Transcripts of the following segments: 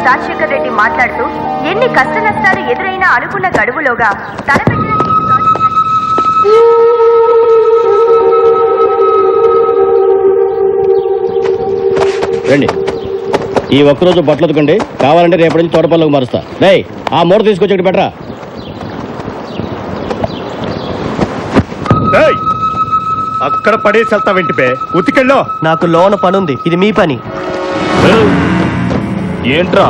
రాజశేఖర్ రెడ్డి మాట్లాడుతూ ఎన్ని కష్ట నష్టాలు ఎదురైనా అనుకున్న గడువులోగా తలపెట్టిన రండి, ఈ ఒక్కరోజు బట్టలు ఉతకండి, కావాలంటే రేపటి నుంచి తోటపల్లకు మారుస్తా. రే, ఆ మూట తీసుకొచ్చి బెటరా. అక్కడ పడేసి వెళ్తా వెంటిపే ఉతికెళ్ళో. నాకు లోన పనుంది, ఇది మీ పని. ఏంట్రా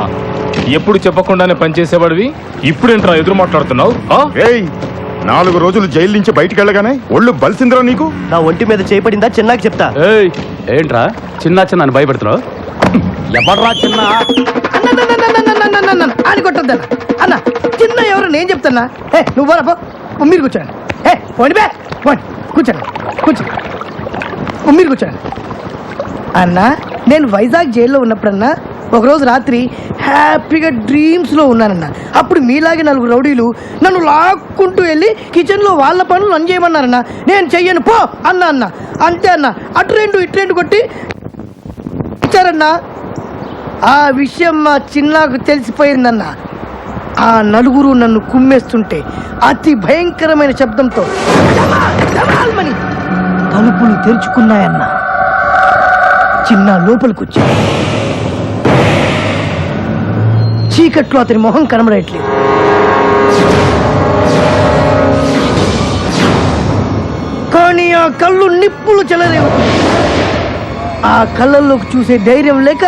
ఎప్పుడు చెప్పకుండానే పనిచేసేవాడివి, ఇప్పుడేంట్రా ఎదురు మాట్లాడుతున్నావు? 4 రోజులు జైలు నుంచి బయటికి వెళ్ళగానే ఒళ్ళు బలిసిందిరా నీకు. నా ఒంటి మీద చేపడిందా చిన్నాకి చెప్తా. ఏంట్రా చిన్న చిన్న భయపెడుతున్నావు? ఎవడ్రా చిన్న అని కొట్టద్దా అన్న, చిన్న ఎవరు నేను చెప్తున్నా. నువ్వు పోరా, మీరు కూర్చోండి. పోండి బే, పోండి, కూర్చోండి, కూర్చోండి, మీరు కూర్చోండి. అన్న, నేను వైజాగ్ జైల్లో ఉన్నప్పుడన్నా ఒకరోజు రాత్రి హ్యాపీగా డ్రీమ్స్లో ఉన్నానన్న. అప్పుడు మీలాగే 4 రౌడీలు నన్ను లాక్కుంటూ వెళ్ళి కిచెన్లో వాళ్ళ పనులు నన్ను చేయమన్నారన్న. నేను చెయ్యను పో అన్న. అంతే అన్న, అటు 2 ఇటు 2 కొట్టి ఇచ్చారన్న. ఆ విషయం మా చిన్నాకు తెలిసిపోయిందన్న. ఆ 4 నన్ను కుమ్మేస్తుంటే అతి భయంకరమైన శబ్దంతో తలుపులు తెరుచుకున్నాయన్న. చిన్న లోపలికి వచ్చా. చీకట్లో అతని మొహం కనబడట్లేదు. కానీ ఆ కళ్ళు నిప్పులు చెలరేవు. ఆ కళ్ళల్లోకి చూసే ధైర్యం లేక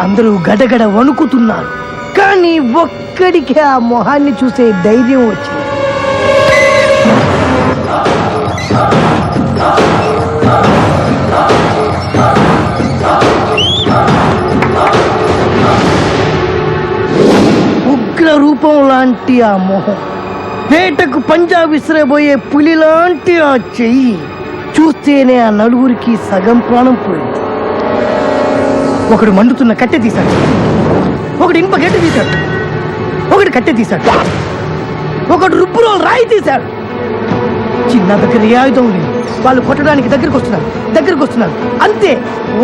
అందరూ గడగడ వణుకుతున్నారు. కానీ ఒక్కడికి ఆ మొహాన్ని చూసే ధైర్యం వచ్చింది. ఉగ్ర రూపం లాంటి ఆ మొహం, వేటకు పంజా విసిరబోయే పులి లాంటి ఆ చెయ్యి చూస్తేనే ఆ 4 సగం ప్రాణం పోయింది. ఒకడు మండుతున్న కట్టె తీశాడు, ఒకడు ఇనుప గడ్డి తీశాడు, ఒకడు కట్టె తీశాడు, ఒకడు రుబ్బురోలు రాయి తీశాడు. చిన్న దగ్గర ఏ ఆయుధం లేదు. వాళ్ళు కొట్టడానికి దగ్గరకు వస్తున్నారు. అంతే,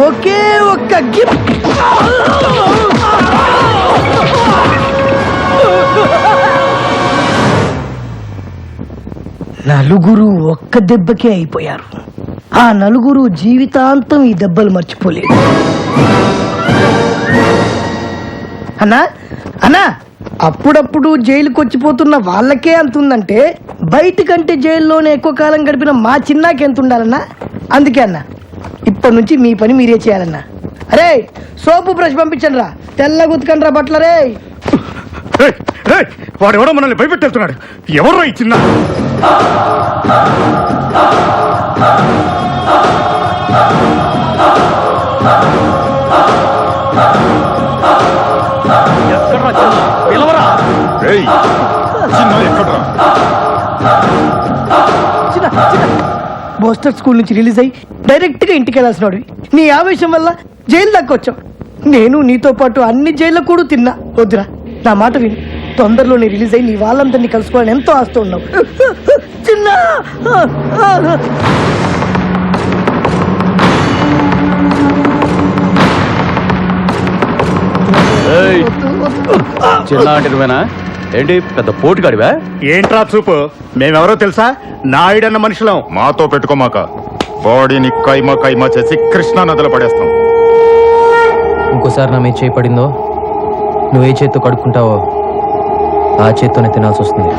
ఒకే ఒక్క గిఫ్ట్. 4 ఒక్క దెబ్బకే అయిపోయారు. ఆ 4 జీవితాంతం ఈ దెబ్బలు మర్చిపోలేదు. అన్నా, అప్పుడప్పుడు జైలుకి వచ్చిపోతున్న వాళ్ళకే అంతుందంటే బయటకంటే జైల్లోనే ఎక్కువ కాలం గడిపిన మా చిన్నాకి ఎంత ఉండాలన్నా. అందుకే అన్న, ఇప్పటి నుంచి మీ పని మీరే చేయాలన్నా. అరే, సోపు బ్రష్ పంపించండి రా, తెల్లగా ఉతకండి రా బట్టలరే. వాడు ఎవడో మనల్ని భయపెట్టేస్తున్నాడు. ఎవరో ఈ చిన్న. బోస్టర్ స్కూల్ నుంచి రిలీజ్ అయ్యి డైరెక్ట్ గా ఇంటికి వెళ్ళాల్సినోడివి. నీ ఆవేశం వల్ల జైలు దాకా వచ్చావు. నేను నీతో పాటు అన్ని జైల్లో కూడా తిన్నా. వద్దురా, నా మాట విని తొందరలోనే రిలీజ్ అయ్యి నీ వాళ్ళందరినీ కలుసుకోవాలని ఎంతో ఆస్తూ ఉన్నావు. చిన్న చిన్న అంటే నువ్వేనా? ఏంటి పెద్ద పోటుగాడివా? ఏంట్రా చూపు? మేమెవరో తెలుసా? నాయుడన్న మనుషులం. మాతో పెట్టుకోమాక, బాడీని కైమా చేసి కృష్ణా నదిలో పడేస్తాం. ఇంకోసారి నా మీద చేయి పడిందో, నువ్వు ఏ చేత్తో కడుక్కుంటావో ఆ చేత్తోనే తినాల్సి వస్తుంది.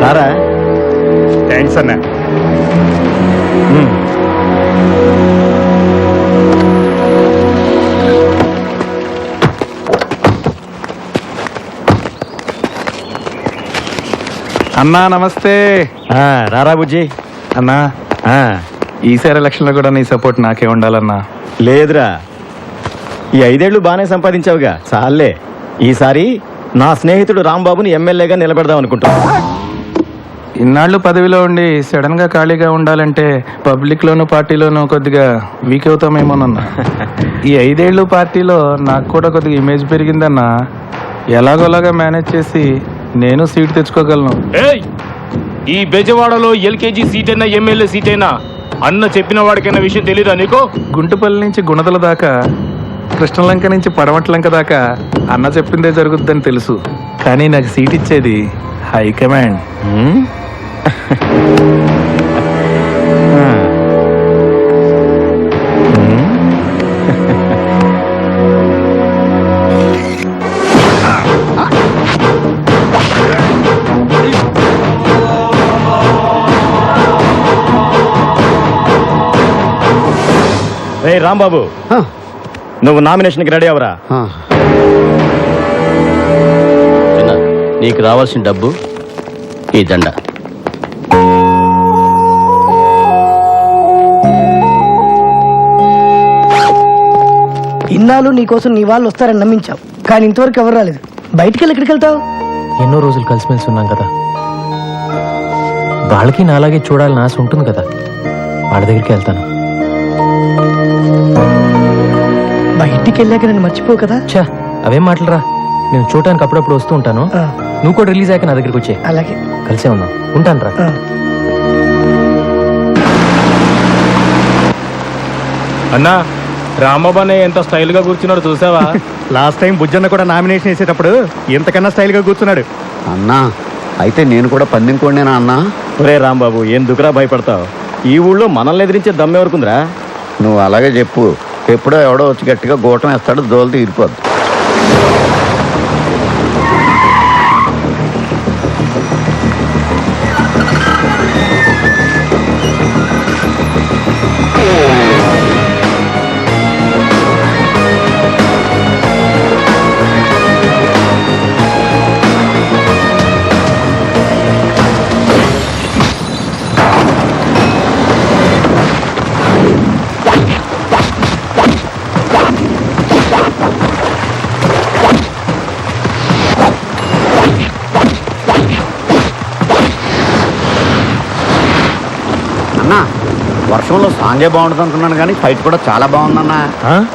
రారా? థ్యాంక్స్ అన్నా. అన్నా నమస్తే. రారా బుజ్జి. అన్నా ఈసారి ఎలక్షన్ లో కూడా నీ సపోర్ట్ నాకే ఉండాలన్నా. లేదురా, ఈ 5 ఏళ్ళు బాగానే సంపాదించావుగా, చాలే. ఈసారి నా స్నేహితుడు రాంబాబుని ఎమ్మెల్యేగా నిలబెడదాం అనుకుంటున్నా. ఇన్నాళ్ళు పదవిలో ఉండి సడన్ గా ఖాళీగా ఉండాలంటే పబ్లిక్ లోను పార్టీలోనూ కొద్దిగా వీక్ అవుతామేమోనన్నా. ఈ 5 ఏళ్ళు పార్టీలో నాకు కూడా కొద్దిగా ఇమేజ్ పెరిగిందన్నా. ఎలాగోలాగా మేనేజ్ చేసి నేను సీట్ తెచ్చుకోగలను. ఈ బెజవాడలో ఎల్కేజీ సీట్ అయినా ఎమ్మెల్యే సీట్ అయినా అన్న చెప్పిన వాడికైనా విషయం తెలీదా నీకు? గుంటుపల్లి నుంచి గుణదల దాకా, కృష్ణలంక నుంచి పడమట్లంక దాకా అన్న చెప్పిందే జరుగుద్దని తెలుసు. కానీ నాకు సీట్ ఇచ్చేది హైకమాండ్. రే రాంబాబు, నువ్వు నామినేషన్కి రెడీ అవరా. చిన్న, నీకు రావాల్సిన డబ్బు ఈ దండ. ఇన్నాళ్ళు నీకోసం నీ వాళ్ళు వస్తారని నమ్మించావు, కానీ ఇంతవరకు ఎవరు రాలేదు. బయటికి వెళ్ళి ఎక్కడికి వెళ్తావు? ఎన్నో రోజులు కలిసిమెలిసి ఉన్నాం కదా, వాళ్ళకి నాలాగే చూడాలని ఆశ ఉంటుంది కదా, వాళ్ళ దగ్గరికి వెళ్తాను. బయటికి వెళ్ళాక నన్ను మర్చిపోవు కదా. చా, అవేం మాటలరా, నేను చూడటానికి అప్పుడప్పుడు వస్తూ ఉంటాను. ఆ, నువ్వు కూడా రిలీజ్ అయ్యాక నా దగ్గరికి వచ్చే, అలాగే. కలిసే ఉందాం. ఉంటాను రా. ఆ. అన్నా, రామబాబు ఎంత స్టైల్ గా కూర్చున్నాడు చూసావా? లాస్ట్ టైం బుజ్జన్న కూడా నామినేషన్ వేసేటప్పుడు ఇంతకన్నా స్టైల్గా కూర్చున్నాడు. అన్నా, అయితే నేను కూడా పందెం కొండేనా అన్నా? ఒరే రాంబాబు, ఎందుకురా భయపడతావు? ఈ ఊళ్ళో మనల్ని ఎదిరించే దమ్మెవరకుందిరా. నువ్వు అలాగే చెప్పు. ఎప్పుడో ఎవడో వచ్చి గట్టిగా గోటం వేస్తాడు, దోలు తీరిపోద్దు. అన్నా, వర్షంలో సాంగే బాగుంటుంది అనుకున్నాను, కానీ ఫైట్ కూడా చాలా బాగుందన్నా.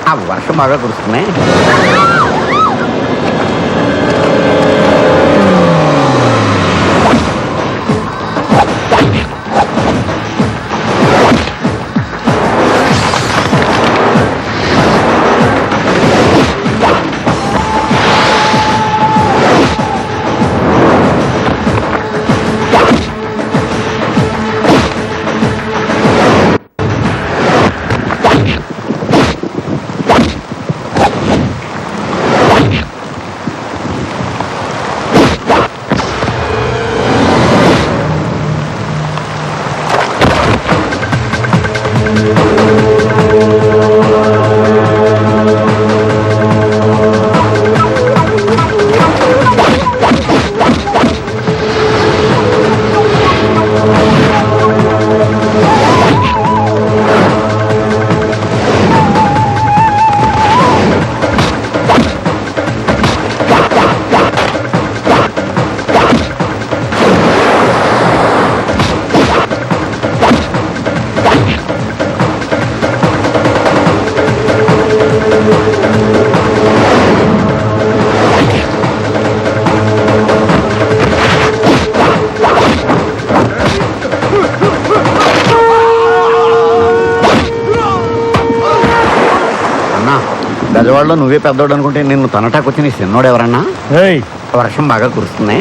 ఆ వర్షం బాగా కురుస్తున్నాయి. బెజవాడలో నువ్వే పెద్దోడు అనుకుంటే నిన్ను తనటాకొచ్చి నీ చిన్నోడు ఎవరన్నా? వర్షం బాగా కురుస్తుంది.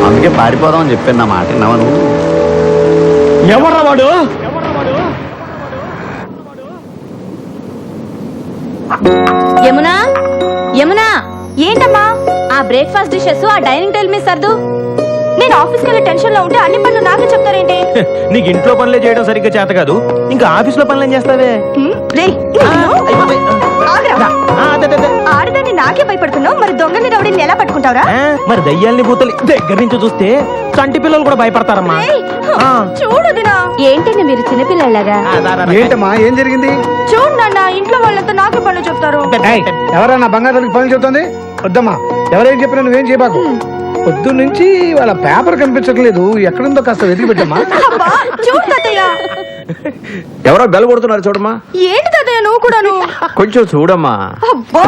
అందుకే పారిపోదామని చెప్పాను. నా మాట విన్నావా నువ్వు? ఎవర్రా వాడు? యమునా, యమునా, ఏంటమ్మా ఆ బ్రేక్ఫాస్ట్ డిషెస్ ఆ డైనింగ్ టేబుల్ మీద సర్దు. నేను ఆఫీస్కి వెళ్ళే టెన్షన్ లో ఉంటే అన్ని పనులు నాకే చెప్తారేంటి? నీకు ఇంట్లో పనులే చేయడం సరిగ్గా చేత కాదు, ఇంకా ఆఫీస్లో పనులు ఏం చేస్తావే? రేయ్, అయిపోతాయి. ఆగ్రా. అదే. ఆడదాన్ని నాకే భయపడుతున్నావు, మరి దొంగని రౌడీని ఎలా పట్టుకుంటావురా? మరి దయ్యాల్ని భూతలు దగ్గర నుంచి చూస్తే చంటి పిల్లలు కూడా భయపడతారమ్మా. చూడదినా ఏంటండి మీరు చిన్నపిల్లలాగా? ఏంటమ్మా ఏం జరిగింది? చూడు నాన్న, ఇంట్లో వాళ్ళంతా నాకే పనులు చెప్తారు. ఎవరన్నా బంగారానికి పనులు చెప్తుంది? వద్దమ్మా, ఎవరేం చెప్పినా నువ్వేం చేయబాకు. పొద్దు నుంచి వాళ్ళ పేపర్ కనిపించట్లేదు, ఎక్కడుందో కాస్త వెతికి పెట్టమ్మా. అబ్బా, చూడు తాతయ్య. ఎవరో బెల్ కొడుతున్నారు చూడమ్మా. ఏంటి తాతయ్య నువ్వు కూడాను? కొంచెం చూడమ్మా. అబ్బా.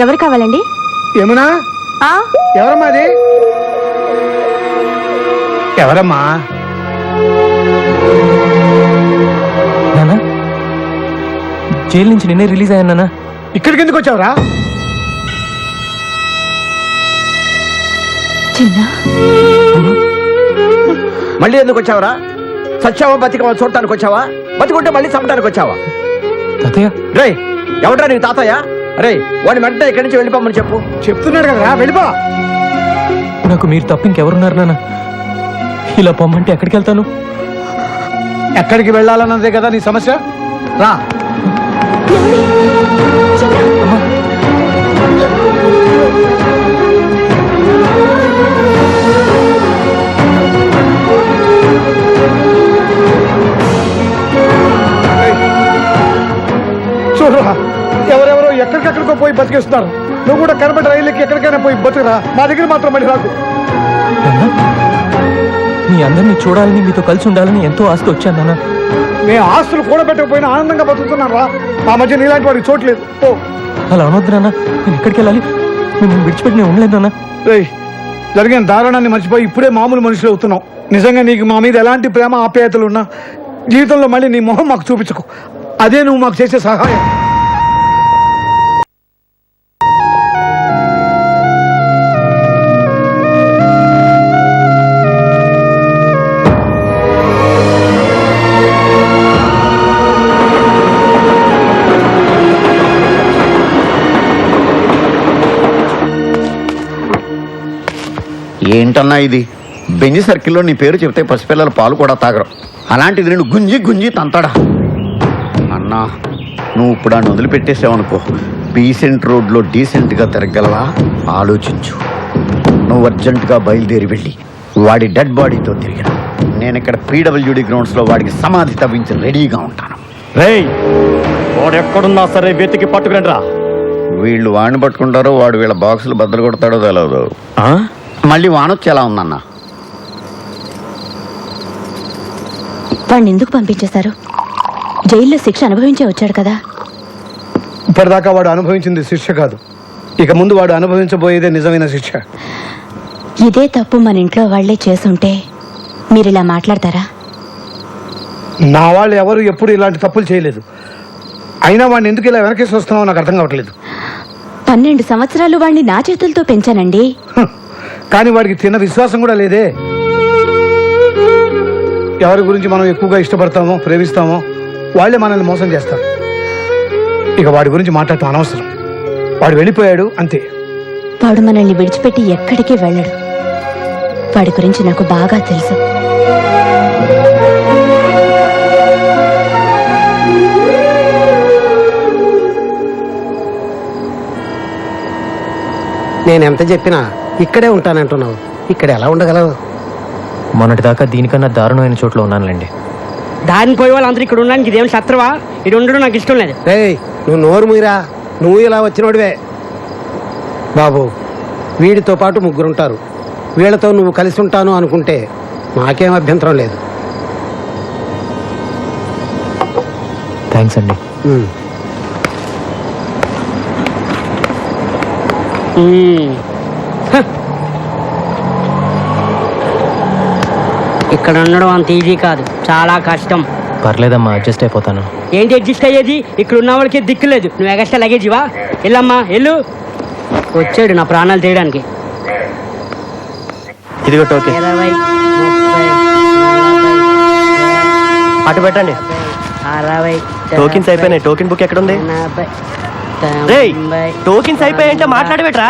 ఎవరు కావాలండి? ఏమన్నా ఆ ఎవరమ్మా అది? ఎవరమ్మా? నానా, జైలు నుంచి నిన్నే రిలీజ్ అయ్యాను నానా. ఇక్కడికి ఎందుకు వచ్చావురా? చిన్న మళ్ళీ ఎందుకు వచ్చావరా? సచ్చావా బతికవా చూడటానికి వచ్చావా? బతికుంటే మళ్ళీ చంపడానికి వచ్చావా? తాతయ్య, రే ఎవడ్రా నీ తాతయ్య? రే వాడిని వెంటనే ఇక్కడి నుంచి వెళ్ళిపోమని చెప్పు. చెప్తున్నాడు కదరా, వెళ్ళిపో. నాకు మీరు తప్ప ఇంకెవరున్నారు నాన్న? ఇలా పొమ్మంటే ఎక్కడికి వెళ్తాను? ఎక్కడికి వెళ్ళాలన్నదే కదా నీ సమస్య. రా. చూడరా, ఎవరెవరో ఎక్కడికెక్కడికో పోయి బతికేస్తున్నారు. నువ్వు కూడా కనబడి రైలుకి ఎక్కడికైనా పోయి బతుకురా, మా దగ్గర మాత్రం మళ్ళీ రాకు. మీ అందరినీ చూడాలని, మీతో కలిసి ఉండాలని ఎంతో ఆశతో వచ్చాను నాన్న. మేము ఆస్తులు కూడబెట్టకపోయినా ఆనందంగా బతుకుతున్నాం రా. మా మధ్య నీలాంటి వాడికి చోట్లేదు. ఓ అలా అనొద్దు నాన్న, నేను ఎక్కడికి వెళ్ళాలి? మిమ్మల్ని విడిచిపెట్టి నేను ఉండలేదు నాన్న. రేయ్, జరిగిన దారుణాన్ని మర్చిపోయి ఇప్పుడే మామూలు మనుషులు అవుతున్నావు. నిజంగా నీకు మా మీద ఎలాంటి ప్రేమ ఆప్యాయతలు ఉన్నా జీవితంలో మళ్ళీ నీ మొహం మాకు చూపించకు. అదే నువ్వు మాకు చేసే సహాయం. ఏంటన్నా ఇది? బెంజి సర్కిల్లో నీ పేరు చెప్తే పసిపిల్లలు పాలు కూడా తాగరు. అలాంటిది నేను గుంజి గుంజి తంతాడా? అన్నా, నువ్వు ఇప్పుడు ఆ వదిలిపెట్టేసావనుకో, డీసెంట్ రోడ్లో డీసెంట్గా తిరగలవా? ఆలోచించు. నువ్వు అర్జెంటుగా బయలుదేరి వెళ్ళి వాడి డెడ్ బాడీతో తిరిగిన నేను ఇక్కడ పీడబ్ల్యూడి గ్రౌండ్స్లో వాడికి సమాధి తవ్వించి రెడీగా ఉంటాను. రేయ్ వాడు ఎక్కడున్నా సరే వెతికి పట్టుకురండి రా. వీళ్ళు వాడిని పట్టుకుంటారో వాడు వీళ్ళ బాక్సులు బద్దలు కొడతాడో తెలియదు. మళ్ళీ వానొచ్చి ఎలా ఉందన్నా? వాడిని ఎందుకు పంపించేశారు? జైల్లో శిక్ష అనుభవించే వచ్చాడు కదా. ఇప్పటిదాకా వాడు అనుభవించింది శిక్ష కాదు, ఇక ముందు వాడు అనుభవించబోయేదే నిజమైన శిక్ష. ఇదే తప్పు మన ఇంట్లో వాళ్లే చేసుంటే మీరు ఇలా మాట్లాడతారా? నా వాళ్ళు ఎవరు ఎప్పుడు ఇలాంటి తప్పులు చేయలేదు. అయినా వాడిని ఎందుకు ఇలా వెనకేసి వస్తున్నావో నాకు అర్థం కావట్లేదు. 12 సంవత్సరాలు వాడిని నా చేతులతో పెంచానండి. కానీ వాడికి తిన్న విశ్వాసం కూడా లేదే. ఎవరి గురించి మనం ఎక్కువగా ఇష్టపడతామో ప్రేమిస్తామో వాళ్ళే మనల్ని మోసం చేస్తారు. ఇక వాడి గురించి మాట్లాడటం అనవసరం. వాడు వెళ్ళిపోయాడు అంతే. వాడు మనల్ని విడిచిపెట్టి ఎక్కడికి వెళ్ళడు. వాడి గురించి నాకు బాగా తెలుసు. నేనెంత చెప్పినా ఇక్కడే ఉంటానంటున్నావు, ఇక్కడ ఎలా ఉండగలవు? మొన్నటిదాకా దీనికన్నా దారుణమైన చోట్ల ఉన్నానులేండి. దారిని పోయే వాళ్ళందరూ ఇక్కడ ఉండడానికి ఇదేం శత్రువా? ఇది ఉండడం నాకు ఇష్టం లేదు. నువ్వు నోరు మూయరా, నువ్వు ఇలా వచ్చినోడివే. బాబు, వీడితో పాటు 3 ఉంటారు. వీళ్ళతో నువ్వు కలిసి ఉంటాను అనుకుంటే నాకేం అభ్యంతరం లేదు. థ్యాంక్స్ అండి. ఇక్కడ ఉండడం అంత ఈజీ కాదు, చాలా కష్టం. పర్లేదమ్మా, అడ్జస్ట్ అయిపోతాను. ఏంటి అడ్జస్ట్ అయ్యేది? ఇక్కడ ఉన్న వాళ్ళకి దిక్కు లేదు. నువ్వు ఎగస్ట్రా లగేజివా? వెళ్ళమ్మా వెళ్ళు. వచ్చాడు నా ప్రాణాలు తీయడానికి. ఇదిగో టోకే. 20, 30, 40, అటు పెట్టండి. 60 టోకెన్స్ అయిపోయినాయి. టోకెన్ బుక్ ఎక్కడ ఉంది? రేయ్, టోకెన్స్ అయిపోయాయంటే మాట్లాడబెట్రా.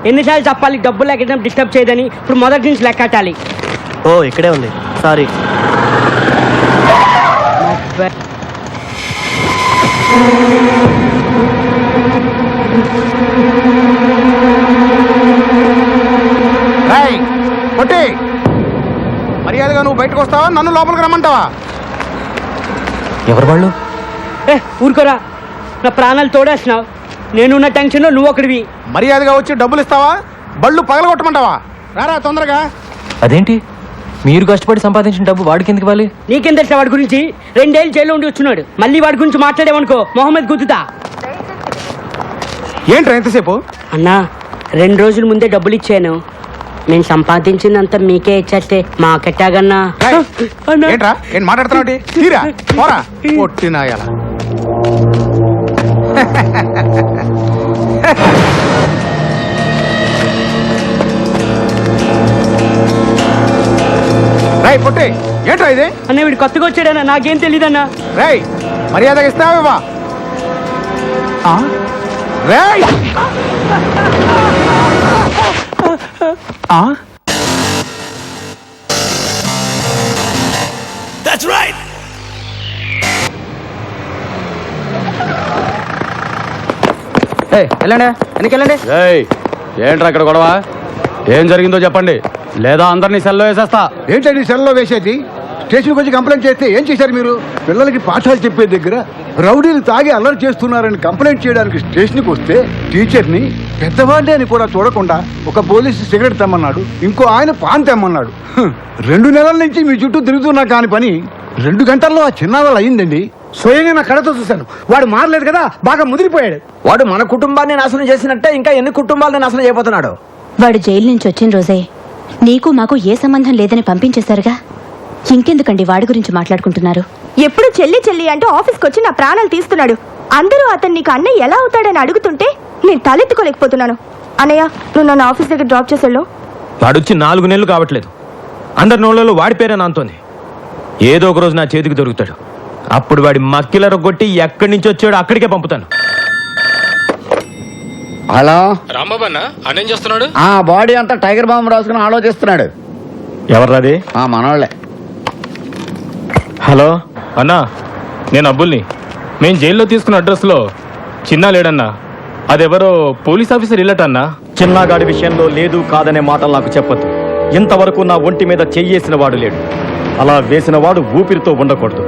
ఎన్నిసార్లు చెప్పాలి డబ్బులు లెక్కడం డిస్టర్బ్ చేయదని? ఇప్పుడు మొదటి నుంచి లెక్కటాలి. ఓ ఇక్కడే ఉంది, సారీ. మర్యాదగా నువ్వు బయటకు వస్తావా, నన్ను లోపలికి రమ్మంటావా? ఎవరు వాళ్ళు? ఊరుకోరా, నా ప్రాణాలు తోడేస్తున్నావు. నేనున్న టెన్షన్లో నువ్వు ఒకడివి. మర్యాదగా వచ్చి డబ్బులు ఇస్తావా, బళ్ళు పగలగొట్టమంటావా? రారా తొందరగా. అదేంటి, మీరు కష్టపడి సంపాదించిన డబ్బు వాడికి ఎందుకు ఇవ్వాలి? నీకేం తెలుసా వాడి గురించి? 2 ఏళ్ళు జైల్లో ఉండి వచ్చున్నాడు. మళ్ళీ వాడి గురించి మాట్లాడేవనుకో మొహమ్మద్ గుద్దుతా. ఏంట్రా ఎంతసేపు? అన్నా, 2 రోజుల ముందే డబ్బులు ఇచ్చాను. నేను సంపాదించిందంతా మీకే ఇచ్చేస్తే మాకెట్టాగన్నా. ఏంట్రా ఏం మాట్లాడుతున్నావు? తీరా పోరా పొట్టినాయాల. రై పొట్టి, ఏంట్రా ఇది? అన్న వీడు కొత్తగా వచ్చాడన్నా, నాకేం తెలీదన్నా. రై మర్యాదగా ఇస్తావా? రేయ్ వెళ్ళండి, వెనకెళ్ళండి. ఏంట్రా ఇక్కడ గొడవ? ఏం జరిగిందో చెప్పండి, లేదా అందరినీ సెల్లో వేసేస్తా. ఏంటండి సెల్లో వేసేది? స్టేషన్కి వచ్చి కంప్లైంట్ చేస్తే ఏం చేశారు మీరు? పిల్లలకి పాఠాలు చెప్పే దగ్గర రౌడీలు తాగి అల్లరి చేస్తున్నారని కంప్లైంట్ చేయడానికి స్టేషన్కి వస్తే టీచర్ని పెద్దవాళ్ళే అని కూడా చూడకుండా ఒక పోలీసు సిగరెట్ తెమ్మన్నాడు, ఇంకో ఆయన పాన్ తెమ్మన్నాడు. 2 నెలల నుంచి మీ చుట్టూ తిరుగుతున్నా కాని పని 2 గంటల్లో ఆ చిన్నావాళ్ళు అయ్యిందండి. స్వయంగా నా కళ్ళతో చూశాను. వాడు మారలేదు కదా, బాగా ముదిరిపోయాడు. వాడు మన కుటుంబాన్ని నాశనం చేసినట్టే ఇంకా ఎన్ని కుటుంబాలను నాశనం చేయబోతున్నాడు. వాడు జైలు నుంచి వచ్చిన రోజే నీకు మాకు ఏ సంబంధం లేదని పంపించేశారుగా. ఇంకెందుకండి వాడి గురించి మాట్లాడుకుంటున్నారు? ఎప్పుడు చెల్లి చెల్లి అంటూ ఆఫీస్కి వచ్చి నా ప్రాణాలు తీస్తున్నాడు. అందరూ అతను నీకు అన్నయ్య ఎలా అవుతాడని అడుగుతుంటే నేను తలెత్తుకోలేకపోతున్నాను. అన్నయ్య, నువ్వు నన్ను ఆఫీస్ దగ్గర డ్రాప్ చేసేళ్ళు. వాడొచ్చి 4 నెలలు కావట్లేదు. అందరి నోళ్ళలో వాడి పేరే నాంతోంది. ఏదో ఒక రోజు నా చేతికి దొరుకుతాడు. అప్పుడు వాడి మక్కిల రొగ్గొట్టి ఎక్కడి నుంచి వచ్చాడో అక్కడికే పంపుతాను. హలో రాంబాబు అన్న, అన్నేం చేస్తున్నాడు? ఆ బాడీ అంతా టైగర్ బాంబు రాసుకుని ఆలోచిస్తున్నాడు. ఎవర్రాది? మనోళ్ళే. హలో అన్నా, నేను అబ్బుల్ని. మేము జైల్లో తీసుకున్న అడ్రస్లో చిన్న లేడన్నా. అదెవరో పోలీస్ ఆఫీసర్ ఇల్లట అన్నా. చిన్నగాడి విషయంలో లేదు కాదనే మాటలు నాకు చెప్పొద్దు. ఇంతవరకు నా ఒంటి మీద చెయ్యేసిన వాడు లేడు. అలా వేసిన వాడు ఊపిరితో ఉండకూడదు.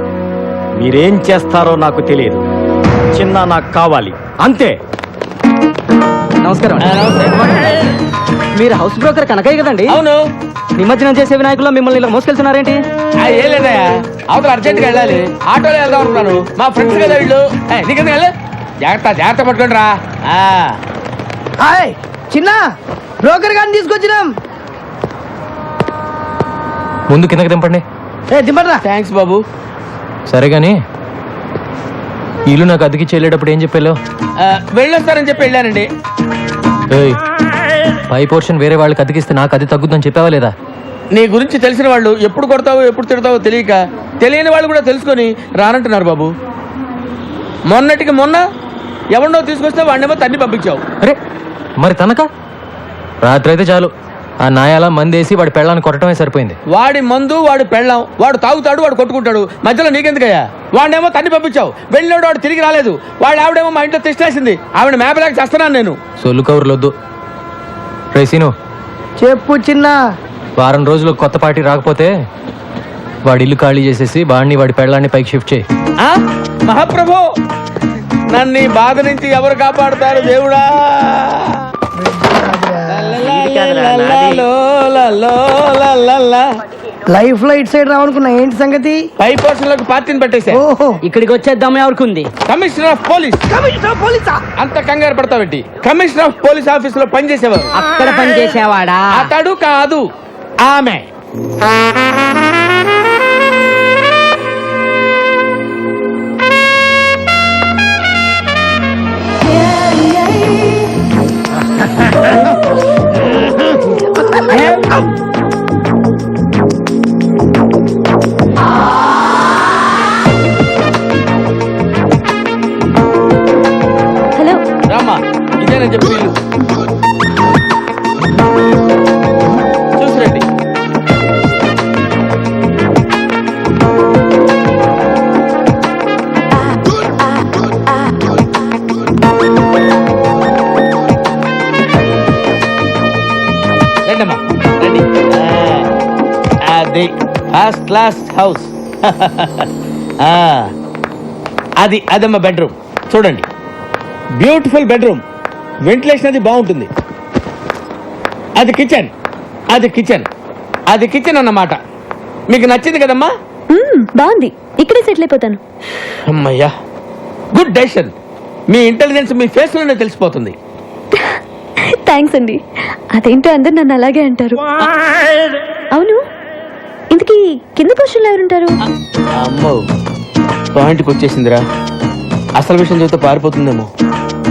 మీరేం చేస్తారో నాకు తెలియదు. చిన్న నాకు కావాలి, అంతే. నమస్కారం. మీరు హౌస్ బ్రోకర్ కనకయ్య కదండి? అవును. నిమజ్జనం చేసే వినాయకుల్లో మిమ్మల్ని ఇలా మోసుకెళ్తున్నారేంటి? ఏం లేదయ్యా, అవతల అర్జెంట్గా వెళ్ళాలి. ఆటోలో వెళ్దాం అనుకున్నాను. మా ఫ్రెండ్స్ కదా వీళ్ళు. నీకెందుకు వెళ్ళి జాగ్రత్త పట్టుకోండి రా. చిన్న బ్రోకర్ గారిని తీసుకొచ్చినాం. ముందు కిందకి దింపండి. దింపరా. థ్యాంక్స్ బాబు. సరే గాని ఇల్లు నాకు అద్దెకి చెల్లేటప్పుడు ఏం చెప్పాలో? వెళ్ళొస్తారని చెప్పి వెళ్ళానండి. పై పోర్షన్ వేరే వాళ్ళకి అద్దెకిస్తే నాకు అది తగ్గుద్దని చెప్పావా లేదా? నీ గురించి తెలిసిన వాళ్ళు ఎప్పుడు కొడతావో ఎప్పుడు తిడతావో తెలియక తెలియని వాళ్ళు కూడా తెలుసుకొని రానంటున్నారు బాబు. మొన్నటికి మొన్న ఎవరినో తీసుకొస్తే వాడినేమో తన్ని పంపించావు. అరే మరి తనక రాత్రి అయితే చాలు, ఆ నాయాల మందేసి వాడి పెళ్ళాన్ని కొట్టడమే సరిపోయింది. వాడి మందు, వాడు పెళ్ళాం, వాడు తాగుతాడు, వాడు కొట్టుకుంటాడు. మధ్యలో నీకెందుకయ్యా? వాడినేమో తన్ని పంపించావు. వెళ్ళినోడు వాడు తిరిగి రాలేదు. వాడు ఆవిడేమో మా ఇంట్లో తెచ్చేసింది. ఆవిడ మేపలేక చేస్తున్నాను నేను. సొల్లు కౌరులొద్దు. రేసీను చెప్పు చిన్న. వారం రోజులు కొత్త పార్టీ రాకపోతే వాడి ఇల్లు ఖాళీ చేసేసి వాడిని వాడి పెళ్ళాన్ని పైకి షిఫ్ట్ చేయి. మహాప్రభు, నన్ను ఈ బాధ నుంచి ఎవరు కాపాడుతారు దేవుడా? లైఫ్ లో ఇటు సైడ్ రావనుకున్నా. ఏంటి సంగతి? పై పోర్షన్ లోకి పార్టీని పెట్టేసా. ఓహో, ఇక్కడికి వచ్చేద్దాం ఎవరికి? Commissioner of police. కమిషనర్ పోలీసా? అంత కంగారు పడతావేంటి? కమిషనర్ ఆఫ్ పోలీస్ ఆఫీస్ లో పనిచేసేవారు. అక్కడ పనిచేసేవాడా? అతడు కాదు, ఆమె. వస్తానని చెప్పి వీళ్ళు చూసిరండి. రండమ్మా రండి. అది ఫస్ట్ క్లాస్ హౌస్. అదమ్మా బెడ్రూమ్. చూడండి, బ్యూటిఫుల్ బెడ్రూమ్. వెంటిలేషన్ అది బాగుంటుంది. అది కిచెన్ అన్నమాట. మీకు నచ్చింది కదమ్మా? బాగుంది, ఇక్కడే సెటిల్ అయిపోతాను. అమ్మయ్యా, గుడ్ డెసిషన్. మీ ఇంటెలిజెన్స్ మీ ఫేస్ లోనే తెలిసిపోతుంది. థ్యాంక్స్ అండి. అదేంటో అందరు నన్ను అలాగే అంటారు. అవును, ఇంతకీ కింద పోస్టుల్లో ఎవరుంటారు? అమ్మో, పాయింట్కి వచ్చేసిందిరా. అసలు విషయం చెబితే పారిపోతుందేమో.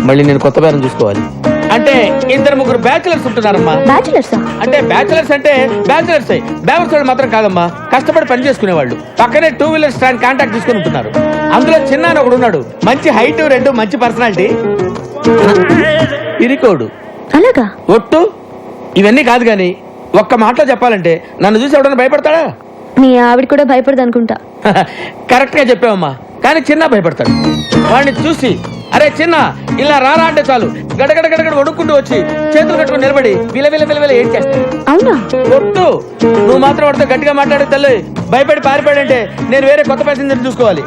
మళ్ళీ నేను కొత్త బేరం చూసుకోవాలి. అంటే 2-3 బ్యాచులర్స్ ఉంటున్నారమ్మా. బ్యాచులర్సా? అంటే బ్యాచులర్స్ బ్యాచులర్స్ వాళ్ళు మాత్రం కాదమ్మా, కష్టపడి పని చేసుకునే వాళ్ళు. పక్కనే 2 వీలర్ స్టాండ్ కాంటాక్ట్ తీసుకుని ఉంటున్నారు. అందులో చిన్న అని ఒకడు ఉన్నాడు. మంచి హైట్, 2 మంచి పర్సనాలిటీ, పిరికోడు. అలాగా? ఒట్టు. ఇవన్నీ కాదు గాని ఒక్క మాటలో చెప్పాలంటే నన్ను చూసి ఎవడన్నా భయపడతాడా? మీ ఆవిడ కూడా భయపడదు అనుకుంటా. కరెక్ట్ గా చెప్పావమ్మా. కానీ చిన్న భయపడతాడు. వాడిని చూసి అరే చిన్న ఇలా రారా అంటే చాలు గడగడ గడగడ వణుక్కుంటూ వచ్చి చేతులు కట్టుకుని నిలబడి విల ఏం చేస్తాడు. అవునా? ఒట్టు. నువ్వు మాత్రం వాడితో గట్టిగా మాట్లాడే తల్లి భయపడి పారిపోయాడంటే నేను వేరే కొత్త ప్యాసింజర్ చూసుకోవాలి.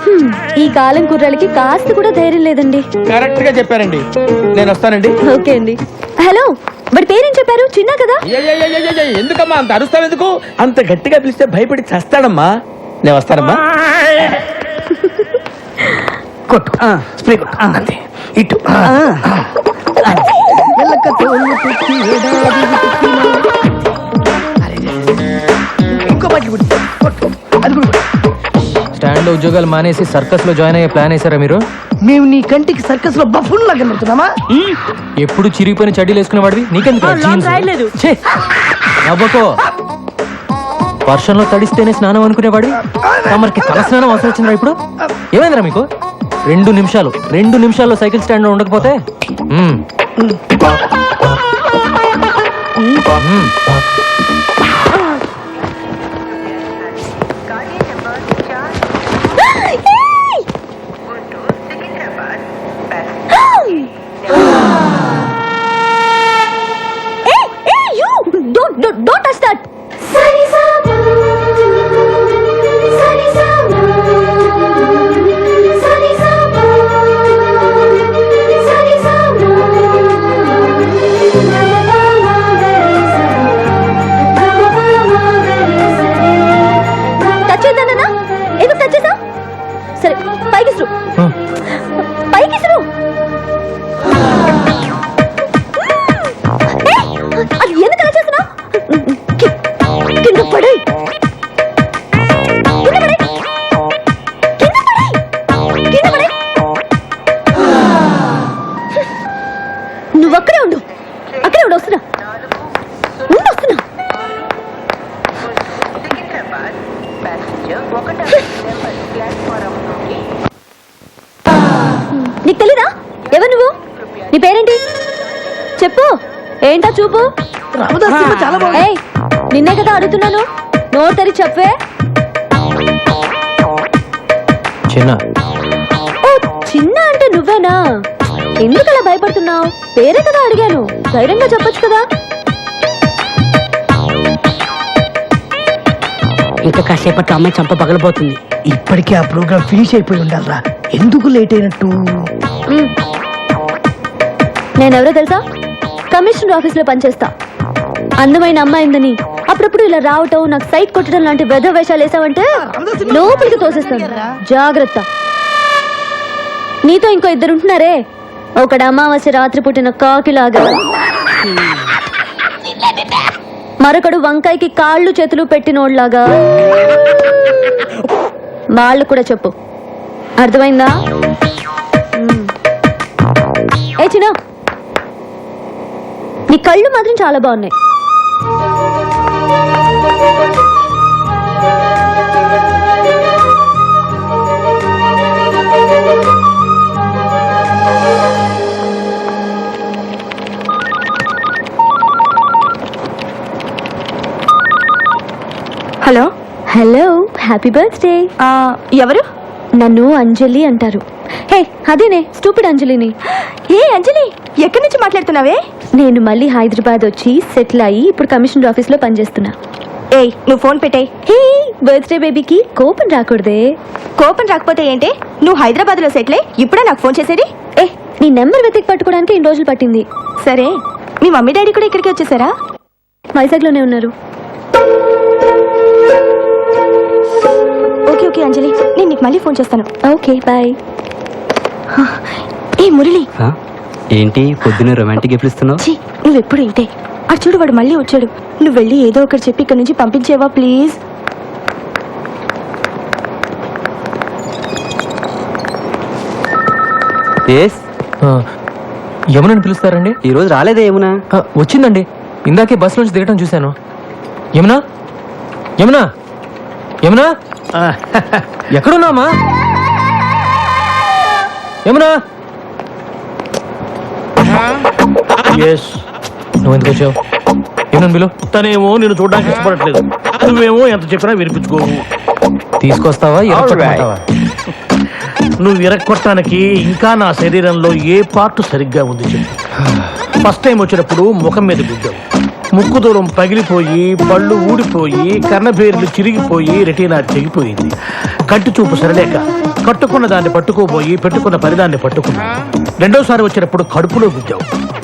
ఈ కాలం కుర్రాలకి కాస్త కూడా ధైర్యం లేదండి. కరెక్ట్ గా చెప్పారండి. నేను వస్తానండి. ఓకే అండి. హలో, వాడి పేరేం చెప్పారు? చిన్న కదా? ఎందుకమ్మా అంత అరుస్తావు? ఎందుకు అంత గట్టిగా పిలిస్తే భయపడి చస్తాడమ్మా. నేను వస్తానమ్మా. కొట్టు, స్ప్రే కొట్టు. అంతే, ఇటు. ఇంకో బట్టి కొట్టు. అది కూడా కొట్టు. స్టాండ్ లో ఉద్యోగాలు మానేసి సర్కస్ లో జాయిన్ అయ్యే ప్లాన్ వేసారా మీరు? మేము నీ కంటికి సర్కస్ లో బఫూన్ లాగా కనబడుతున్నామా? ఎప్పుడు చిరిగిపోయిన చడ్డీలు వేసుకునేవాడివి, నీకెందుకు నవ్వకో. వర్షంలో తడిస్తేనే స్నానం అనుకునేవాడి తమరికి తల స్నానం అవసరం వచ్చిందా ఇప్పుడు? ఏమైందిరా మీకు? 2 నిమిషాల్లో సైకిల్ స్టాండ్ లో ఉండకపోతే Don't touch that. సరే, పైకి అది ఎందుకు అలా చేస్తున్నా? కింద పడి నువ్వు అక్కడే ఉండు. వస్తున్నా. నీకు తెలీదా? ఎవరు నువ్వు? నీ పేరేంటి చెప్పు. ఏంటా చూపు? ఏయ్, నిన్నే కదా అడుగుతున్నాను. నోరు తెరి చెప్పే. చిన్న. ఓ, చిన్న అంటే నువ్వేనా? ఎందుకు అలా భయపడుతున్నావు? పేరే కదా అడిగాను, ధైర్యంగా చెప్పొచ్చు కదా. ఇంకా కాసేపట్లో అమ్మాయి చంప పగలబోతుంది. ఇప్పటికే ఆ ప్రోగ్రామ్ ఫినిష్ అయిపోయి ఉండాలరా. ఎందుకు లేట్ అయినట్టు? నేనెవరో తెలుసా? కమిషనర్ ఆఫీస్ లో పనిచేస్తా. అందమైన అమ్మాయిందని అప్పుడప్పుడు ఇలా రావటం, నాకు సైట్ కొట్టడం లాంటి వెధ వేషాలు వేసావంటే లోపలికి తోసేస్తాను. జాగ్రత్త. నీతో ఇంకో 2 ఉంటున్నారే. ఒకడు అమావాస్య రాత్రి పుట్టిన కాకిలాగా, మరొకడు వంకాయకి కాళ్ళు చేతులు పెట్టినోడ్లాగా. వాళ్ళు కూడా చెప్పు, అర్థమైందా? ఏ చిన్న, నీ కళ్ళు మాత్రం చాలా బాగున్నాయి. Hello hello happy birthday. ఎవరు? నన్ను అంజలి అంటారు. హే అదేనే స్టూపిడ్ అంజలిని. ఏ అంజలి, ఎక్కడి నుంచి మాట్లాడుతున్నావే? నేను మళ్ళీ హైదరాబాద్ వచ్చి సెటిల్ అయ్యి ఇప్పుడు కమిషనర్ ఆఫీస్ లో పనిచేస్తున్నా. ఏయ్ నువ్వు ఫోన్ పెట్టేయ్. హే బర్త్డే బేబీకి కోపం రాకూడదే. కోపం రాకపోతే ఏంటి? నువ్వు హైదరాబాద్ లో సెటిల్ అయ్యి ఇప్పుడే నాకు ఫోన్ చేసేది? నీ నెంబర్ వెతికి పట్టుకోవడానికి ఇన్ని రోజులు పట్టింది. సరే, మీ మమ్మీ డాడీ కూడా ఇక్కడికి వచ్చేసారా? వైజాగ్ లోనే ఉన్నారు. ఓకే ఓకే అంజలి, నేను నీకు మళ్ళీ ఫోన్ చేస్తాను. Okay bye. ఏ మురళి, ఏంటి పొద్దున్న రొమాంటిక్ గిఫ్ట్లు ఇస్తున్నావు? ఛీ, నువ్వెప్పుడు ఇంతే. అటు చూడు, వాడు మళ్ళీ వచ్చాడు. నువ్వు వెళ్ళి ఏదో ఒకటి చెప్పి ఇక్కడ నుంచి పంపించేవా ప్లీజ్? యమునని పిలుస్తారండి? ఈరోజు రాలేదే యమున. వచ్చిందండి, ఇందాకే బస్ నుంచి దిగటం చూశాను. యమునా యమునా యమునా ఎక్కడున్నామా? యమునా నువ్వు ఎందుకు వచ్చావు? యమునని పిలు. తనేమో నేను చూడడానికి ఇష్టపడట్లేదు, నువ్వేమో ఎంత చెప్పినా వినిపించుకోవు. తీసుకొస్తావా ఎరగొట్టమంటావా? నువ్వు విరక్కొట్టడానికి ఇంకా నా శరీరంలో ఏ పార్ట్ సరిగ్గా ఉంది చెప్పు. ఫస్ట్ టైం వచ్చినప్పుడు ముఖం మీద గుద్దావు, ముక్కు దూరం పగిలిపోయి పళ్ళు ఊడిపోయి కర్ణభేరులు చిరిగిపోయి రెటీనా తెగిపోయింది. కంటి చూపు సరలేక కట్టుకున్న దాన్ని పట్టుకోబోయి పెట్టుకున్న పరిదాన్ని పట్టుకున్నా. రెండోసారి వచ్చినప్పుడు కడుపులో గుద్దావు,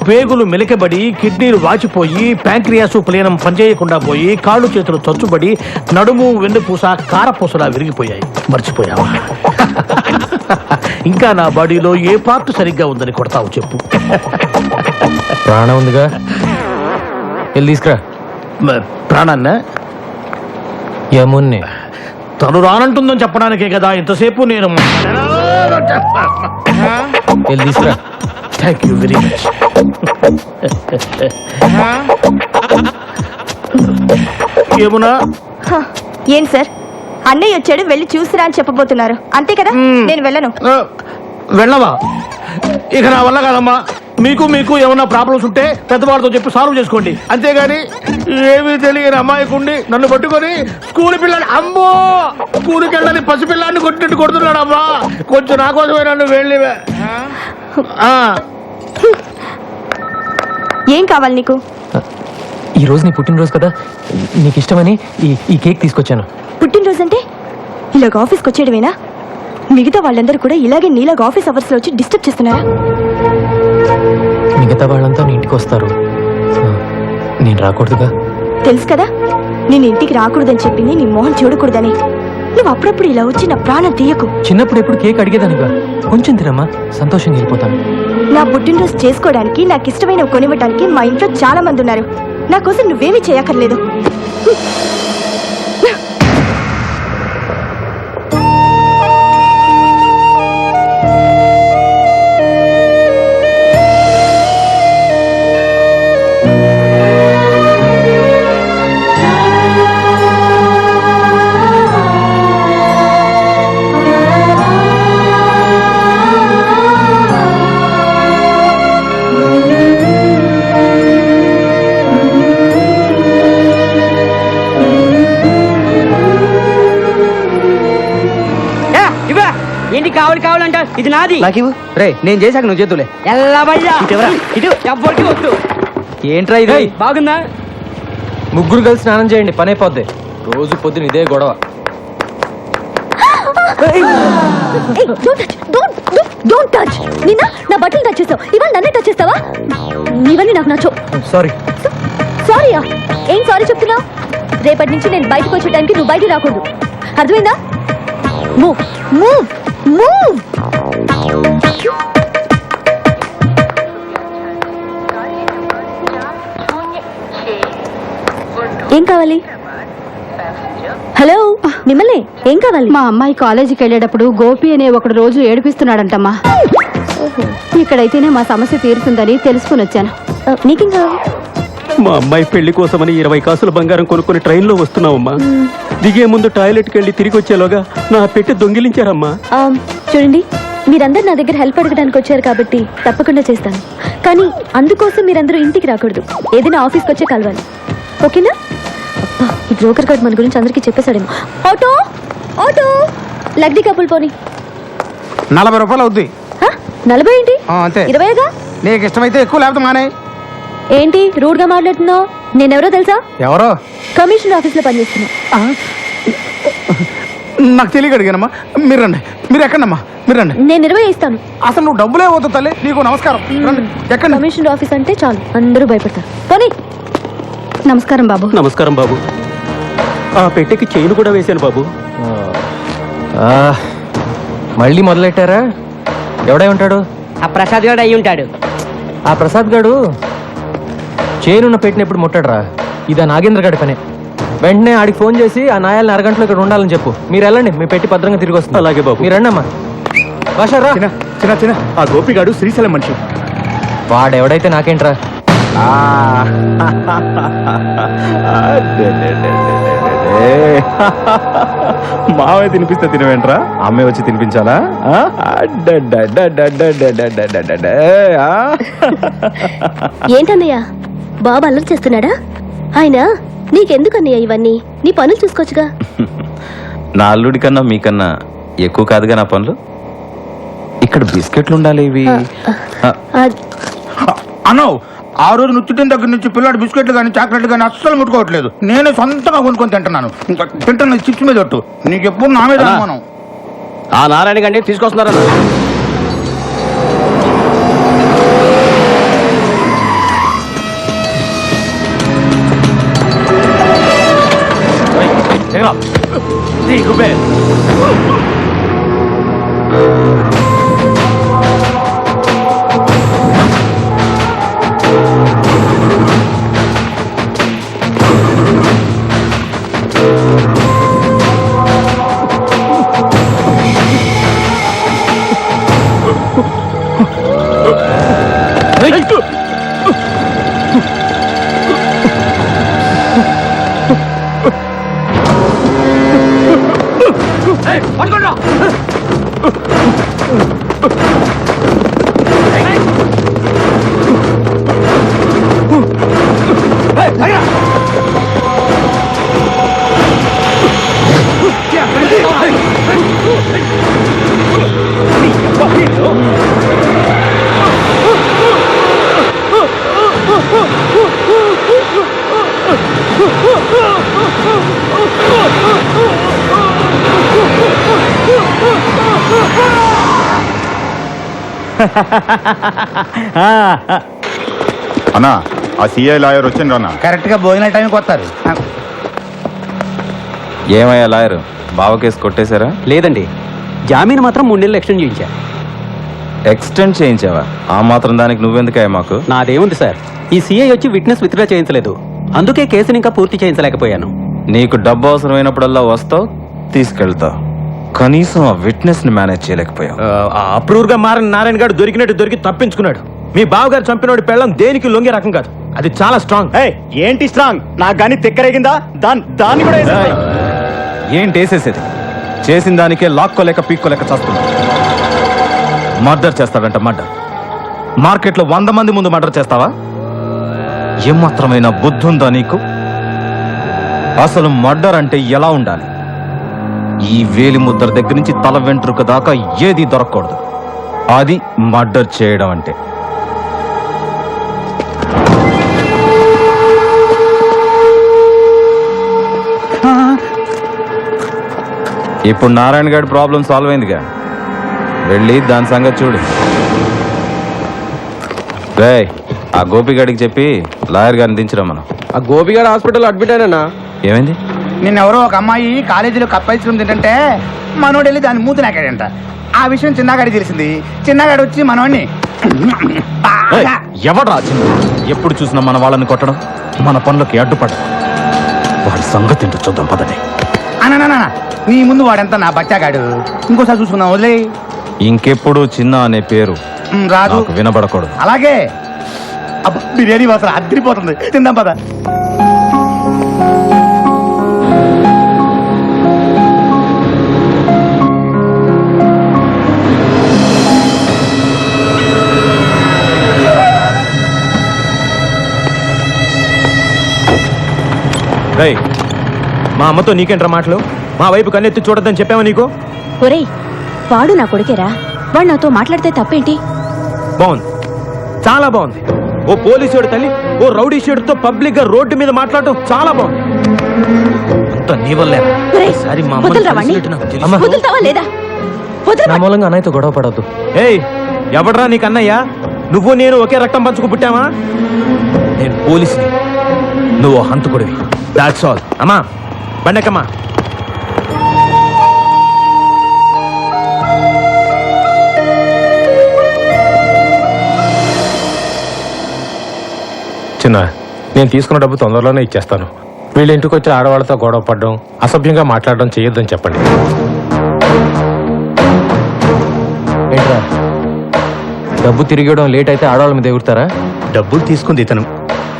పేగులు మెలికబడి కిడ్నీలు వాచిపోయి ప్యాంక్రియాసు ప్లీనం పనిచేయకుండా పోయి కాళ్ళు చేతులు చచ్చుబడి నడుము వెన్నుపూస కారపూసలా విరిగిపోయాయి. మర్చిపోయావా? ఇంకా నా బాడీలో ఏ పార్ట్ సరిగ్గా ఉందని కొడతావు చెప్పు. ప్రాణం ఉందిగా, వెళ్ళి తీసుకురా. ప్రాణాన్న యమున్ని తను రానంటుందని చెప్పడానికే కదా ఇంతసేపు నేను. వెళ్ళి తీసుకురా. Thank you very much. ఏమునా? ఏం సార్, అన్నయ్య వచ్చాడు, వెళ్ళి చూసిరా అని చెప్పబోతున్నారు అంతే కదా? నేను వెళ్ళను. వెళ్ళవా? ఇక నా వల్ల కాదమ్మా. మీకు ఏమన్నా ప్రాబ్లమ్స్ ఉంటే పెద్దవాళ్ళతో చెప్పి సాల్వ్ చేసుకోండి, అంతేగాని ఏమీ తెలియని అమ్మాయికుండి నన్ను పట్టుకొని స్కూల్ పిల్లని, అమ్మో స్కూల్కి వెళ్ళని పసిపిల్లాన్ని కొట్టినట్టు కొడుతున్నాడు అమ్మా. కొంచెం నా కోసమే నన్ను వెళ్ళివే. ఏం కావాలి నీకు? ఈ రోజు నీ పుట్టినరోజు కదా, నీకు ఇష్టమని ఈ కేక్ తీసుకొచ్చాను. పుట్టినరోజు అంటే ఇలాగ ఆఫీస్కి వచ్చేయడమేనా? మిగతా వాళ్ళందరూ కూడా ఇలాగే నీలాగా ఆఫీస్ అవర్స్ లో వచ్చి డిస్టర్బ్ చేస్తున్నారా? మిగతా వాళ్ళంతా నీ ఇంటికి వస్తారు, నేను రాకూడదుగా? తెలుసు కదా, నేను ఇంటికి రాకూడదని చెప్పింది నీ మొహం చూడకూడదని. నువ్వు అప్పుడప్పుడు ఇలా వచ్చి నా ప్రాణం తీయకు. చిన్నప్పుడు ఎప్పుడు కేక్ అడిగేదానిగా, కొంచెం తినమ్మా, సంతోషంగా వెళ్ళిపోతాను. నా పుట్టినరోజు చేసుకోవడానికి, నాకు ఇష్టమైనవి కొనివ్వడానికి మా ఇంట్లో చాలా మంది ఉన్నారు. నా కోసం నువ్వేమీ చేయక్కర్లేదు. ఏంటి కావాలంట? ఇది నాది. నాకు రే, నేను చేశాక నువ్వు చేతులే. ఎవ్వరికి వద్దు. ఏంట్రా ఇది? బాగుందా? ముగ్గురు కలిసి స్నానం చేయండి, పని అయిపోద్ది. రోజు పొద్దున ఇదే గొడవ. Don't touch. నిన్న నా బట్టలు టచ్ చేస్తావు, ఇవాళ నన్నే టచ్ చేస్తావా? ఇవన్నీ నాకు నచ్చవు. సారీ. సారీయా? ఏం సారీ చెప్తున్నావు? రేపటి నుంచి నేను బయటకు వచ్చే టైంకి నువ్వు బయటికి రాకూడదు, అర్థమైందా? Move move move. ఏం కావాలి? హలో, మిమ్మల్ని ఏం కావాలి? మా అమ్మాయి కాలేజీకి వెళ్ళేటప్పుడు గోపి అనే ఒకడు రోజు ఏడిపిస్తున్నాడంటమ్మా. ఇక్కడైతేనే మా సమస్య తీరుతుందని తెలుసుకుని వచ్చాను. నీకేం కావాలి? మా అమ్మాయి పెళ్లి కోసమని 20 కాసుల బంగారం కొనుక్కుని ట్రైన్లో వస్తున్నావమ్మా. దిగే ముందు టాయిలెట్కి వెళ్ళి తిరిగి వచ్చేలోగా నా పెట్టి దొంగిలించారమ్మా. చూడండి, మీరందరూ నా దగ్గర హెల్ప్ అడగడానికి వచ్చారు కాబట్టి తప్పకుండా చేస్తాను. కానీ అందుకోసం మీరందరూ ఇంటికి రాకూడదు, ఏదైనా ఆఫీస్కి వచ్చే కలవాలి, ఓకేనా? ఇది బ్రోకర్ గార్డ్ మన గురించి అందరికీ చెప్పేశాడేమో. ఆటో ఆటో లగ్డి కప్పులు పోని. 40 రూపాయలు అవుద్ది. 40 ఏంటి? అంతే. 20గా? నీకు ఇష్టమైతే ఎక్కువ లేకపోతే మానే. ఏంటి రూడ్ గా మాట్లాడుతున్నావు? నేనెవరో తెలుసా? ఎవరో? కమిషన్ ఆఫీస్ లో పనిచేస్తున్నా. నాకు తెలియక అడిగానమ్మా. మీరు రండి. మీరు ఎక్కడమ్మా? మీరు రండి. నేను 20 ఇస్తాను. అసలు నువ్వు డబ్బులే వద్దు తల్లి. నీకు నమస్కారం. రండి. ఎక్కండి. కమిషన్ ఆఫీస్ అంటే చాలు అందరూ భయపడతారు. పోనీ. నమస్కారం బాబు. నమస్కారం బాబు. ఆ పెట్టెకి చైన్ కూడా వేశాను బాబు. మళ్ళీ మొదలెట్టారా? ఎవడై ఉంటాడు? ఆ ప్రసాద్ గారు అయి ఉంటాడు. ఆ ప్రసాద్ గాడు చేనున్న పెట్టినప్పుడు ముట్టడరా. ఇదా నాగేంద్ర గాడి పనే. వెంటనే ఆడికి ఫోన్ చేసి ఆ నాయాలని అరగంటలో ఇక్కడ ఉండాలని చెప్పు. మీరు వెళ్ళండి, మీ పెట్టి భద్రంగా తిరిగి వస్తుంది. అలాగే బాబు. మీరు రండి అమ్మా. భాషరా చిన్న ఆ గోపిగాడు శ్రీశైలం మనిషి. వాడెవడైతే నాకేంట్రా. మావే తినిపిస్తే తినవేంట్రా? అమ్మే వచ్చి తినిపించాలా? ఏంటన్నయ్య బాబు అల్లరి చేస్తున్నాడా? ఆయన నీకెందుకన్నయ్య ఇవన్నీ? నీ పనులు చూసుకోవచ్చుగా. నా అల్లుడి కన్నా మీకన్నా ఎక్కువ కాదుగా నా పనులు. ఇక్కడ బిస్కెట్లు ఉండాలి ఇవి. అన్నో ఆ రోజు నుచ్చిటిన దగ్గర నుంచి పిల్లాడు బిస్కెట్లు కానీ చాక్లెట్లు కానీ అస్సలు ముట్టుకోవట్లేదు. నేనే సొంతంగా కొనుక్కొని తింటున్నాను. ఇంకా తింటున్న చిప్స్ మీద ఒట్టు. నీకు ఎప్పుడు నా మీద అనుమానం. ఆ నారాయణ గండి తీసుకొస్తున్నారా? అన్నా ఆ సిఐ లాయర్ వచ్చిండ్రు అన్న. కరెక్ట్ గా భోజన టైంకి వస్తారు. ఏమయ్యా లాయర్, బావ కేసు కొట్టేశారా? లేదండి, జామీన్ మాత్రం 3 నెలలు ఎక్స్టెండ్ చేయించా. ఎక్స్టెండ్ చేయించావా? ఆ మాత్రం దానికి నువ్వెందుకయ్యా మాకు? నాదేముంది సార్, ఈ సిఐ వచ్చి విట్నెస్ విత్డ్రా చేయించలేదు. అందుకే కేసుని ఇంకా పూర్తి చేయించలేకపోయాను. నీకు డబ్బు అవసరమైనప్పుడల్లా వస్తావు, తీసుకెళ్తావు. కనీసం ఆ విట్నెస్ ని మేనేజ్ చేయలేకపోయావు. అప్రూవ్ గా మారిన నారాయణ గారు దొరికినట్టు దొరికి తప్పించుకున్నాడు. మీ బావగారు చంపినోడి పెళ్ళం దేనికి లొంగే రకం కాదు. అది చాలా స్ట్రాంగ్. ఏంటి స్ట్రాంగ్? నాకు కానీ తిక్కరేగిందా? దాన్ని కూడా ఏంటి వేసేసేది? చేసిన దానికే లాక్కోలేక పీక్కోలేక చేస్తున్నా. మర్డర్ చేస్తాడంట, మర్డర్. మార్కెట్లో 100 మంది ముందు మర్డర్ చేస్తావా? ఏమాత్రమైన బుద్ధి ఉందా నీకు? అసలు మర్డర్ అంటే ఎలా ఉండాలి? ఈ వేలి ముద్ర దగ్గర నుంచి తల వెంట్రుక దాకా ఏది దొరకకూడదు. అది మర్డర్ చేయడం అంటే. ఇప్పుడు నారాయణ గారి ప్రాబ్లం సాల్వ్ అయిందిగా, వెళ్ళి దాని సంగతి చూడు. రేయ్, ఆ గోపిగాడికి చెప్పి లాయర్ గారిని దించరా. మనం ఆ గోపిగాడు హాస్పిటల్ అడ్మిట్ అయినా. ఏమైంది? నిన్నెవరో ఒక అమ్మాయి కాలేజీలో కప్ ఐస్ క్రీమ్ తింటుంటే మనోడు వెళ్ళి దాన్ని మూతి నాకాడంట. ఆ విషయం చిన్నగాడికి తెలిసింది. చిన్నగాడు వచ్చి మనోడిని ఎవడ్రా చిన్న? ఎప్పుడు చూసినా మన వాళ్ళని కొట్టడం, మన పనులకి అడ్డుపడడం. వాడి సంగతి ఏంటో చూద్దాం పదండి. అన్న నీ ముందు వాడెంత నా బచ్చాగాడు. ఇంకోసారి చూసుకుందాం, వదిలే. ఇంకెప్పుడు చిన్న అనే పేరు రాదు, నాకు వినబడకూడదు. అలాగే. బిర్యానీ వాసన అద్దరిపోతుంది, తిందాం పద. రేయ్, మా అమ్మతో నీకేంట్రా మాటలు? మా వైపు కన్నెత్తి చూడొద్దని చెప్పావా నీకు? ఒరేయ్ వాడు నా కొడుకేరా, వాడు నాతో మాట్లాడితే తప్పేంటి? బాగుంది, చాలా బాగుంది. ఓ పోలీసుడు తల్లి ఓ రౌడీ షేడుతో పబ్లిక్ గా రోడ్డు మీద మాట్లాడటం చాలా బాగుంది. అంత నీ వల్లే. ఒరేయ్, ఈసారి మా అమ్మని వదలరా వాణ్ణి? కలిసినట్టు నాకు తెలుసు. వదులుతావా లేదా? నా మూలంగా అన్నయ్యతో గొడవ పడవద్దు. ఏయ్, ఎవడ్రా నీకు అన్నయ్య? నువ్వు నేను ఒకే రక్తం పంచుకు పుట్టావా? నేను పోలీసుని, నువ్వు హంతకుడివి. That's all. అమ్మా బండకమ్మా. చిన్న, నేను తీసుకున్న డబ్బు తొందరలోనే ఇచ్చేస్తాను. వీళ్ళ ఇంటికి వచ్చి ఆడవాళ్ళతో గొడవ పడడం, అసభ్యంగా మాట్లాడడం చేయొద్దని చెప్పండి. ఏంట్రా, డబ్బు తిరిగడం లేట్ అయితే ఆడవాళ్ళ మీద ఎగురుతారా? డబ్బులు తీసుకుంది ఇతను,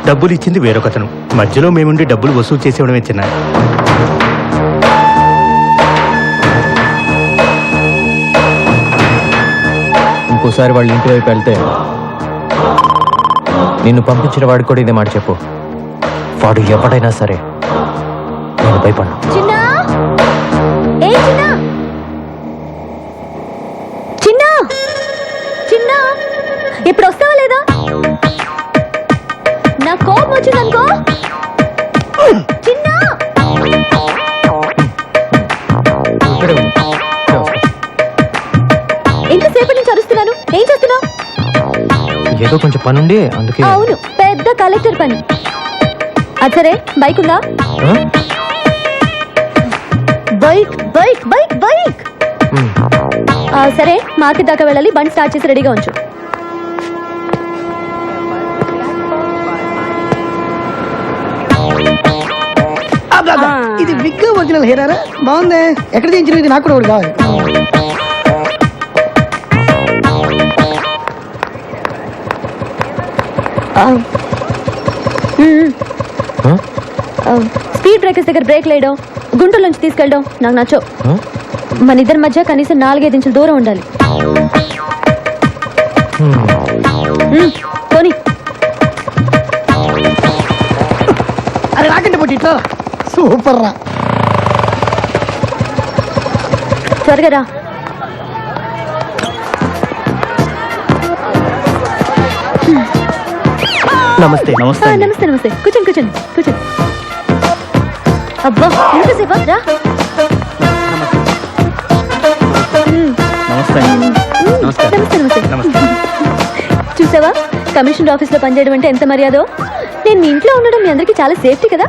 డబ్బులు ఇచ్చింది వేరొకతను. మధ్యలో మేముండి డబ్బులు వసూలు చేసేవడమే చిన్న. ఇంకోసారి వాళ్ళ ఇంటి వైపు వెళ్తే నిన్ను పంపించిన వాడికి కూడా ఇదే మాట చెప్పు. వాడు ఎవడైనా సరే నేను భయపడను. చిన్నా, ఏ చిన్నా, చిన్నా, చిన్నా, ఇప్పుడు వస్తావా లేదా? నా కోపం వచ్చిందనుకో. చిన్నా, ఇక్కడే ఉండు. ఇక్కడే వస్తా. ఎంతసేపటి నుంచి అరుస్తున్నాను, ఏం చేస్తున్నావు? ఏదో కొంచెం పనుండి అందుకే. అవును, పెద్ద కలెక్టర్ పని. అది సరే, బైక్ ఉందా? ఆ? Bike bike bike bike. ఉమ్. సరే, మార్కెట్ దాకా వెళ్ళాలి. బండి స్టార్ట్ చేసి రెడీగా ఉంచు. అబ్బబ్బా, ఇది విగ్ ఒరిజినల్ హెయిరారా? బాగుంది. ఎక్కడ చేయించిన? ఇది నాకు కూడా ఒకటి కావాలి. స్పీడ్ బ్రేకర్స్ దగ్గర బ్రేక్ లేయడం, గుంటూరు నుంచి తీసుకెళ్ళడం నాకు నచ్చవు. ఆ? మన ఇద్దరి మధ్య కనీసం 4-5 ఇంచుల దూరం ఉండాలి. పోనీ. అది రాకండి పోటీ ఇట్లా. సూపర్ రా. త్వరగా రా. నమస్తే. నమస్తే. నమస్తే నమస్తే. కూర్చోండి కూర్చోండి కూర్చోండి. అబ్బా, ఎంతసేపా? రా. నమస్తే. నమస్తే నమస్తే. చూసావా, కమిషనర్ ఆఫీస్ లో పనిచేయడం అంటే ఎంత మర్యాదో. నేను మీ ఇంట్లో ఉండడం మీ అందరికీ చాలా సేఫ్టీ కదా.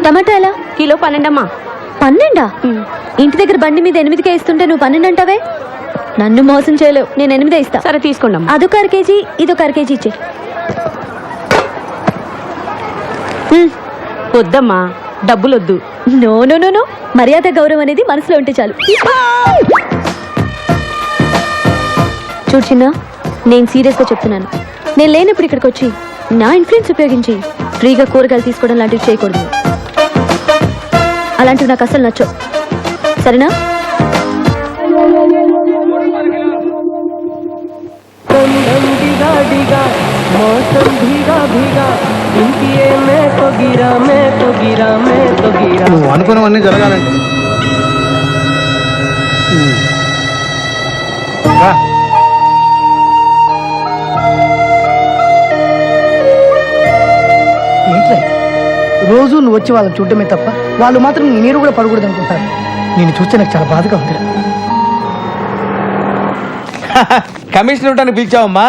టమాటా ఎలా? కిలో 12 అమ్మా. 12? ఇంటి దగ్గర బండి మీద 8కే ఇస్తుంటే నువ్వు 12 అంటావే? నన్ను మోసం చేయలేవు. నేను 8 ఇస్తా. సరే తీసుకోండి అమ్మా. అదొక 1 కేజీ, ఇదొక 1 కేజీ ఇచ్చే. వద్దమ్మా, డబ్బులొద్దు. నో నో నో నో, మర్యాద గౌరవం అనేది మనసులో ఉంటే చాలు. చూడు చిన్న, నేను సీరియస్ గా చెప్తున్నాను. నేను లేనప్పుడు ఇక్కడికి వచ్చి నా ఇన్ఫ్లుయెన్స్ ఉపయోగించి ఫ్రీగా కూరగాయలు తీసుకోవడం లాంటివి చేయకూడదు. అలాంటివి నాకు అసలు నచ్చవు. సరేనా? నువ్వు అనుకున్నవన్నీ జరగాలండి. ఏంట్రా, రోజు నువ్వు వచ్చి వాళ్ళని చూడటమే తప్ప వాళ్ళు మాత్రం నీ నీరు కూడా పడకూడదు అనుకుంటారు. నేను చూస్తే నాకు చాలా బాధగా ఉంది. కమిషన్ ఇవ్వడానికి పిలిచావమ్మా?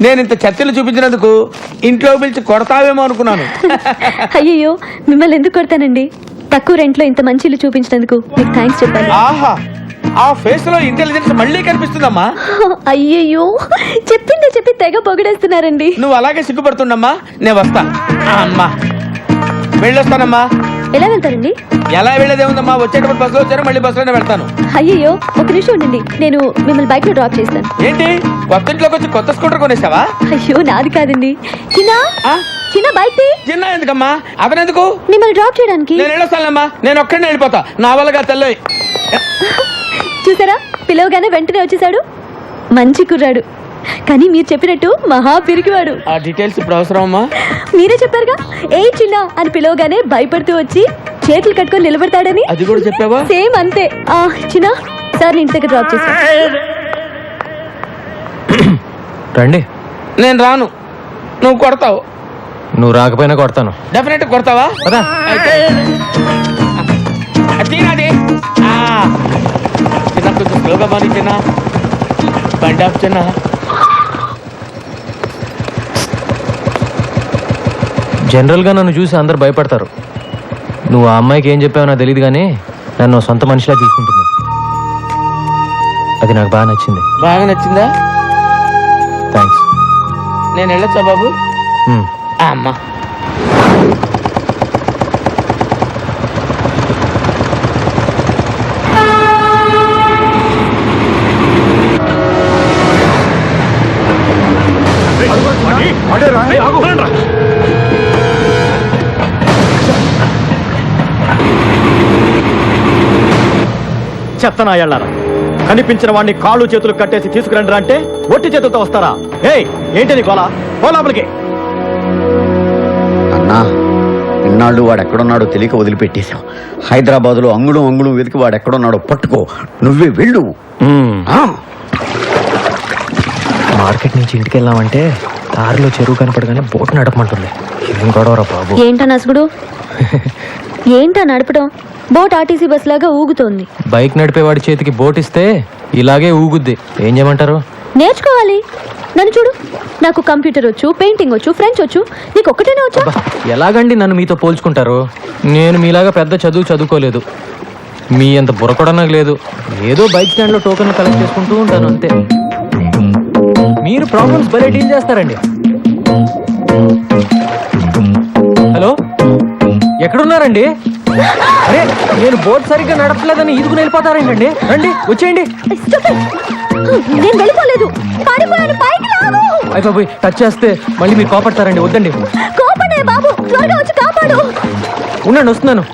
నేను ఇంత చర్చలు చూపించినందుకు ఇంట్లో పిలిచి కొడతావేమో అనుకున్నాను. అయ్యయ్యో, మిమ్మల్ని ఎందుకు కొడతానండి? తక్కువ రెంట్లో ఇంత మంచి ఇల్లు చూపించినందుకు మీకు థ్యాంక్స్ చెప్పాలి. ఆహా, ఆ ఫేస్ లో ఇంటెలిజెన్స్ మళ్ళీ కనిపిస్తుందమ్మా. అయ్యయ్యో, చెప్పిందే చెప్పి తెగ పొగిడేస్తున్నారండి. నువ్వు అలాగే సిగ్గుపడుతుండమ్మా. నేను వస్తా. అమ్మా వెళ్ళొస్తానమ్మా. ఎలా వెళ్తారండి? ఎలా వెళ్ళేదేముందమ్మా, వచ్చేటప్పుడు బస్సులో వచ్చారు, మళ్ళీ బస్సులోనే వెళ్తాను. అయ్యయ్యో, ఒక నిమిషం ఉండండి, నేను మిమ్మల్ని బైక్ లో డ్రాప్ చేస్తాను. ఏంటి, కొత్త ఇంట్లోకి వచ్చి కొత్త స్కూటర్ కొనేసావా? అయ్యో, నాది కాదండి. చిన్న చిన్న బైక్ చిన్న ఎందుకమ్మా, అతనెందుకు? మిమ్మల్ని డ్రాప్ చేయడానికి. నేను వెళ్ళొస్తానమ్మా. నేను ఒక్కడినే వెళ్ళిపోతా. నా వల్లగా తెల్లోయ్. చూసారా, పిలవగానే వెంటనే వచ్చేసాడు. మంచి కుర్రాడు. కానీ మీరు చెప్పినట్టు మహా పిరికివాడు. ఆ డీటెయిల్స్ ఇప్పుడు అవసరమమ్మా? మీరే చెప్పారుగా, ఏ చిన్న అని పిలవగానే భయపడుతూ వచ్చి చేతులు కట్టుకొని నిలబడతాడని. అది కూడా చెప్పావా? సేమ్ అంతే. చిన్న సార్ ఇంటి దగ్గర డ్రాప్ చేస్తా. రండి. నేను రాను, నువ్వు కొడతావు. నువ్వు రాకపోయినా కొడతాను. డెఫినెట్ కొడతావా? పదా. అది చిన్న కొంచెం స్లోగా బాని చిన్న, బండి ఆఫ్ చిన్న. జనరల్గా నన్ను చూసి అందరు భయపడతారు. నువ్వు ఆ అమ్మాయికి ఏం చెప్పావో నాకు తెలియదు, కానీ నన్ను సొంత మనిషిలా తీసుకుంటుంది. అది నాకు బాగా నచ్చింది. బాగా నచ్చిందా? థ్యాంక్స్. నేను వెళ్ళొచ్చా బాబు? అమ్మా చెత్తనాయాళ్ళారా, కనిపించిన వాడిని కాళ్ళు చేతులు కట్టేసి తీసుకురండి అంటే ఒట్టి చేతులతో వస్తారా? ఏంటి నీ గోలా? లోపలికి. అన్నా, ఇన్నాళ్ళు వాడు ఎక్కడున్నాడో తెలియక వదిలిపెట్టేశాం. హైదరాబాద్లో అంగుళం వెతికి వాడు ఎక్కడున్నాడో పట్టుకో. నువ్వే వెళ్ళు. మార్కెట్ నుంచి ఇంటికి వెళ్ళామంటే దారిలో చెరువు కనపడగానే బోట్ నడపమంటుంది. ఏం గొడవరా బాబు? ఏంటా నసుగుడు? ఏంటా నడపడం? బోట్ ఆర్టీసీ బస్ లాగా ఊగుతోంది. బైక్ నడిపేవాడి చేతికి బోట్ ఇస్తే ఇలాగే ఊగుద్ది. ఏం చేయమంటారు? నేర్చుకోవాలి. నన్ను చూడు, నాకు కంప్యూటర్ వచ్చు, పెయింటింగ్ వచ్చు, ఫ్రెంచ్ వచ్చు. నీకు ఒక్కటేనే వచ్చా? ఎలాగండి నన్ను మీతో పోల్చుకుంటారు? నేను మీలాగా పెద్ద చదువుకోలేదు. మీ అంత బుర్ర కూడా నాకు లేదు. ఏదో బైక్ స్టాండ్లో టోకెన్ కలెక్ట్ చేసుకుంటూ ఉంటాను అంతే. మీరు ప్రాబ్లమ్స్ భలే డీల్ చేస్తారండి. హలో, ఎక్కడున్నారండి? అరే, నేను బోట్ సరిగ్గా నడపలేదని ఈదుకుని వెళ్ళిపోతారేంటండి? రండి, వచ్చేయండి. నేను వెళ్ళిపోలేదు, పారిపోయాను. పైకి లాగు. అయిపోయి టచ్ చేస్తే మళ్ళీ మీరు కోపడతారండి. వద్దండి. కోపడే బాబు, త్వరగా వచ్చి కాపాడు. ఉండండి, వస్తున్నాను.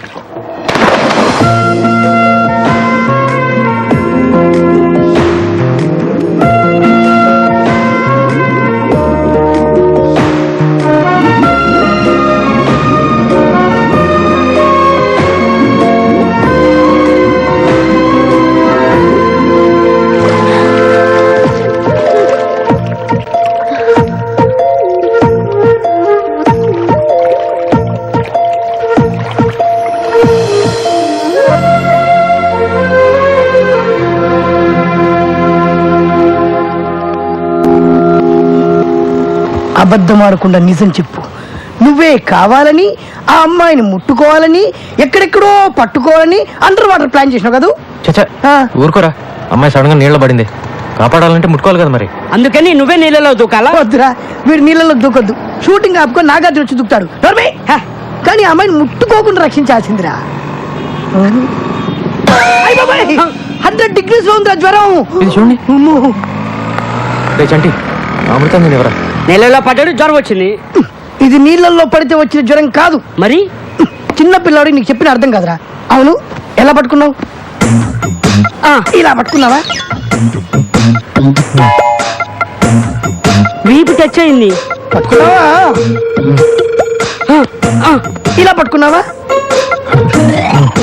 అబద్ధం ఆడకుండా నిజం చెప్పు. నువ్వే కావాలని ఆ అమ్మాయిని ముట్టుకోవాలని, ఎక్కడెక్కడో పట్టుకోవాలని అండర్ వాటర్ ప్లాన్ చేసినావు కదా? చచ్చా, ఊరుకోరా. అమ్మాయి సడన్ గా నీళ్ళ పడింది. కాపాడాలంటే ముట్టుకోవాలి కదా మరి. అందుకని నువ్వే నీళ్ళలో దూకాలా? వద్దురా, వీడు నీళ్ళలో దూకొద్దు. షూటింగ్ ఆపుకొని నాగార్జున వచ్చి దూకుతాడు. కానీ ఆ అమ్మాయిని ముట్టుకోకుండా రక్షించాల్సిందిరా. 100 degrees లో ఉందిరా జ్వరం. ఇది చూడండి. చంటి, అమృతం నేను ఎవరా? నీళ్ళలో పడ్డాడు, జ్వరం వచ్చింది. ఇది నీళ్ళల్లో పడితే వచ్చిన జ్వరం కాదు. మరి చిన్న పిల్లాడు నీకు చెప్పిన అర్థం కాదురా. అవును, ఎలా పట్టుకున్నావు? ఇలా పట్టుకున్నావా? వీపు టచ్ అయింది. పట్టుకున్నావా? ఇలా పట్టుకున్నావా?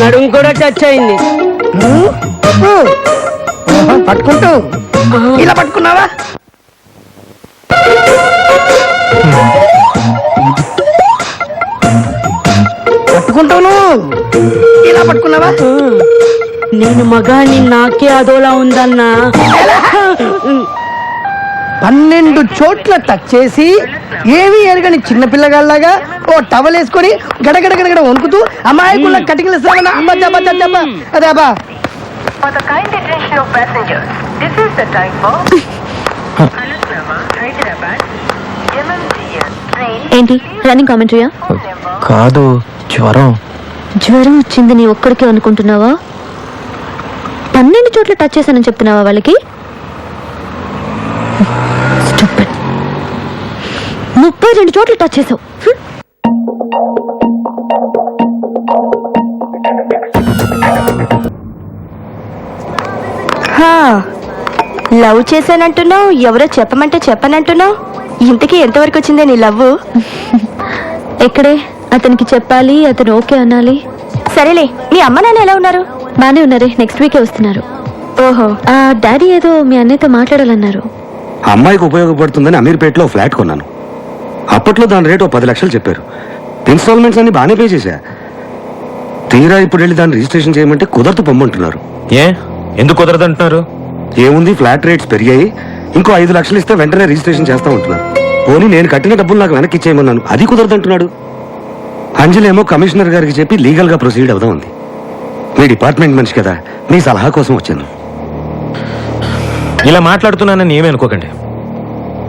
నడుము కూడా టచ్ అయింది. పట్టుకుంటూ ఇలా పట్టుకున్నావా? పట్టుకుంటాను. ఇలా పట్టుకున్నావా? నేను మగాని, నాకే అదోలా ఉందన్నా. 12 చోట్ల టచ్ చేసి ఏమీ ఎరగని చిన్న పిల్లగాళ్ళగా ఓ టవల్ వేసుకొని గడగడ గడగడ వణుకుతూ అమాయకుల కటికల శ్రవణ అదే అబ్బా. ఏంటి రన్నింగ్ కామెంటరీయా? కాదు, జ్వరం. జ్వరం వచ్చింది నీ ఒక్కడికే అనుకుంటున్నావా? 12 చోట్ల టచ్ చేశానని చెప్తున్నావా వాళ్ళకి? 32 చోట్ల టచ్ చేసావు. లవ్ చేశానంటున్నావు, ఎవరో చెప్పమంటే చెప్పనంటున్నావు. ఇంతకీ ఎంతవరకు వచ్చిందే నీ లవ్? ఎక్కడే అతనికి చెప్పాలి, అతను ఓకే అనాలి. సరేలే, మీ అమ్మ నాన్న ఎలా ఉన్నారు? బానే ఉన్నారే, నెక్స్ట్ వీకే వస్తున్నారు. ఓహో. డాడీ ఏదో మీ అన్నయ్యతో మాట్లాడాలన్నారు. అమ్మాయికి ఉపయోగపడుతుందని అమీర్పేటలో ఫ్లాట్ కొన్నాను. అప్పట్లో దాని రేటు 10 లక్షలు చెప్పారు. ఇన్స్టాల్మెంట్స్ అన్ని బాగానే పే చేశా. తీరా ఇప్పుడు వెళ్ళి దాన్ని రిజిస్ట్రేషన్ చేయమంటే కుదరదు పొమ్మంటున్నారు. ఏ ఎందుకు కుదరదంటున్నారు? ఏముంది, ఫ్లాట్ రేట్స్ పెరిగాయి, ఇంకో 5 లక్షలు ఇస్తే వెంటనే రిజిస్ట్రేషన్ చేస్తా ఉంటున్నారు. పోనీ నేను కట్టిన డబ్బులు నాకు వెనక్కి ఇచ్చేయమన్నాను, అది కుదరదంటున్నాడు. అంజలేమో కమిషనర్ గారికి చెప్పి లీగల్ గా ప్రొసీడ్ అవుదాం ఉంది. మీ డిపార్ట్మెంట్ మనిషి కదా, మీ సలహా కోసం వచ్చాను. ఇలా మాట్లాడుతున్నానని ఏమీ అనుకోకండి.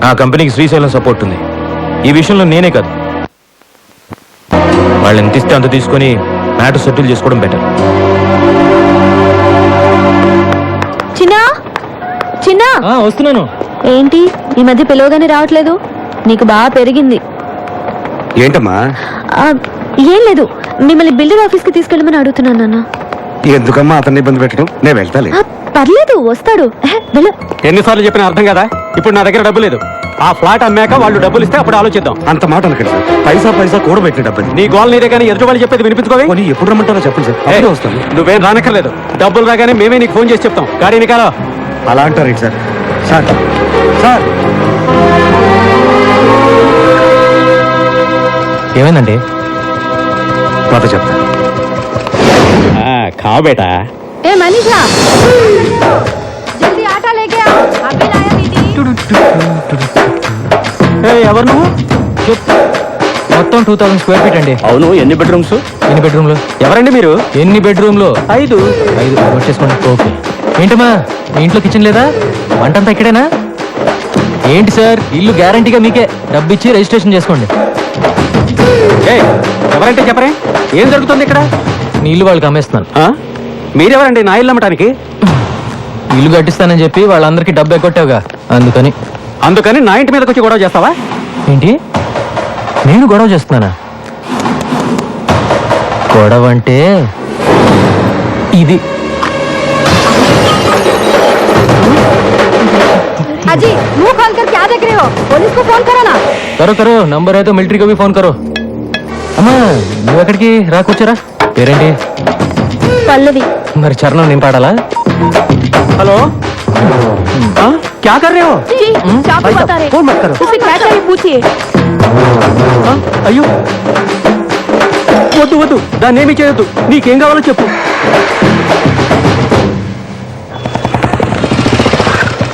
ఆ కంపెనీకి శ్రీశైలం సపోర్ట్ ఉంది. ఈ విషయంలో నేనే కాదు, వాళ్ళు ఎంత ఇస్తే అంత తీసుకొని మ్యాటర్ సెటిల్ చేసుకోవడం బెటర్. చిన్నా చిన్నా, వస్తున్నాను. ఏంటి ఈ మధ్య పిలవగానే రావట్లేదు? నీకు బాగా పెరిగింది. ఏంటమ్మా? ఏం లేదు, మిమ్మల్ని బిల్డర్ ఆఫీస్ కి తీసుకెళ్ళమని అడుగుతున్నాను నాన్న. ఎందుకమ్మా అతన్ని ఇబ్బంది పెట్టడం? నేను వెళ్తాలే. పర్లేదు, వస్తాడు. వెళ్ళు. ఎన్నిసార్లు చెప్పినా అర్థం కదా. ఇప్పుడు నా దగ్గర డబ్బు లేదు. ఆ ఫ్లాట్ అమ్మాక వాళ్ళు డబ్బులు ఇస్తే అప్పుడు ఆలోచిద్దాం. అంత మాట అనకండి సార్, పైసా పైసా కూడబెట్టిన డబ్బని. నీ గోల్ నీదే కానీ ఎదుటి వాళ్ళు చెప్పేది వినిపించుకోవే. పోనీ ఎప్పుడు రమ్మంటారో చెప్పండి సార్, అప్పుడే వస్తాను. నువ్వేం రానక్కర్లేదు, డబ్బులు రాగానే మేమే నీకు ఫోన్ చేసి చెప్తాం. గాడీని కాదా అలా అంటారేంటి సార్? సార్ సార్ ఏమైందండి? మాతో చెప్తా. కా బేటా. ఏ మనీషా, జల్దీ ఆటా లేకే ఆ, అభి లాయా దీదీ. ఎవరు నువ్వు? మొత్తం 2000 స్క్వేర్ ఫీట్ అండి. అవును, ఎన్ని బెడ్రూమ్స్? ఎన్ని బెడ్రూమ్లు? ఎవరండి మీరు? ఎన్ని బెడ్రూమ్లు? 5. వచ్చేసుకోండి. ఓకే. ఏంటమ్మా మీ ఇంట్లో కిచెన్ లేదా? వంటంతా ఇక్కడేనా? ఏంటి సార్, ఇల్లు గ్యారంటీగా మీకే. డబ్బు ఇచ్చి రిజిస్ట్రేషన్ చేసుకోండి. ఎవరంటే చెప్పరే, ఏం జరుగుతుంది ఇక్కడ? మీ ఇల్లు వాళ్ళకి అమ్మేస్తున్నాను. మీరెవరండి నా ఇల్లు అమ్మటానికి? ఇల్లు కట్టిస్తానని చెప్పి వాళ్ళందరికీ డబ్బు ఎగ్గొట్టావుగా, అందుకని నా ఇంటి మీదకి వచ్చి గొడవ చేస్తావా? ఏంటి, నేను గొడవ చేస్తున్నానా? గొడవ అంటే ఇది. अजी मुंह खोल कर क्या देख रहे हो? पुलिस को फोन करो ना. करो करो, नंबर है तो मिलिट्री को भी फोन करो. అమ్మా నువ్వు ఎక్కడికి రా, కూర్చోరా. పేరేంటి? పల్లవి. మరి చరణం నేను పాడాలా? हेलो, क्या कर रहे हो? जी, चाकू बता रहे। फोन मत करो. उसे क्या चाहिए पूछिए. అయ్యో వద్దు వద్దు, దాన్ని ఏమీ చేయొద్దు. నీకేం కావాలో చెప్పు.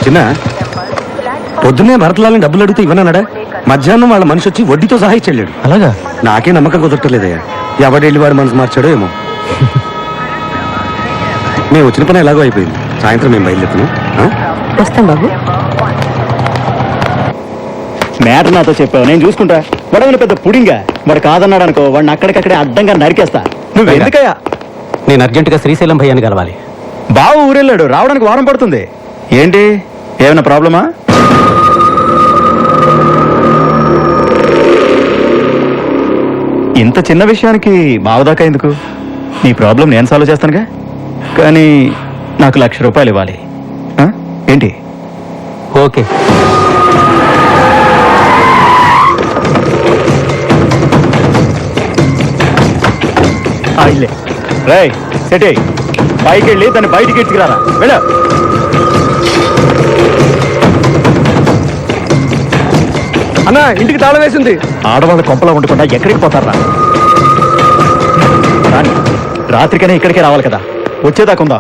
చిన్న పొద్దున్నే భరతలాలని డబ్బులు అడిగితే ఇవ్వనన్నాడా? మధ్యాహ్నం వాళ్ళ మనిషి వచ్చి వడ్డీతో సహా ఇచ్చెళ్ళాడు. అలాగా? నాకే నమ్మకం కుదరట్లేదయ్యా. ఎవడెళ్ళి వాడు మనసు మార్చాడో ఏమో. మేము వచ్చిన పని ఎలాగో అయిపోయింది. సాయంత్రం మేము బయలుదేరుతున్నాం. వస్తాం బాబు. మ్యాటర్ నాతో చెప్పావు, నేను చూసుకుంటా. వాడు పెద్ద పుడింగా, వాడు కాదన్నాడు అనుకో, వాడిని అక్కడికక్కడే అడ్డంగా నరికేస్తా. నువ్వు ఎందుకయ్యా? నేను అర్జెంటుగా శ్రీశైలం భయ్యాన్ని కలవాలి. బావు ఊరెళ్ళాడు, రావడానికి వారం పడుతుంది. ఏంటి, ఏమైనా ప్రాబ్లమా? ఇంత చిన్న విషయానికి మావదాకా ఎందుకు? నీ ప్రాబ్లం నేను సాల్వ్ చేస్తానుగా. కానీ నాకు 1,00,000 రూపాయలు ఇవ్వాలి. ఏంటి? ఓకే. ఇల్లే రై సెట్ అయ్యి పైకి వెళ్ళి దాన్ని బయటికి ఎత్తుకురారా. వెళ్ళ. అన్నా, ఇంటికి తాళం వేసింది. ఆడవాళ్ళ కొంపలో ఉండకుండా ఎక్కడికి పోతారా? రాత్రికనే ఇక్కడికే రావాలి కదా, వచ్చేదాకుందా?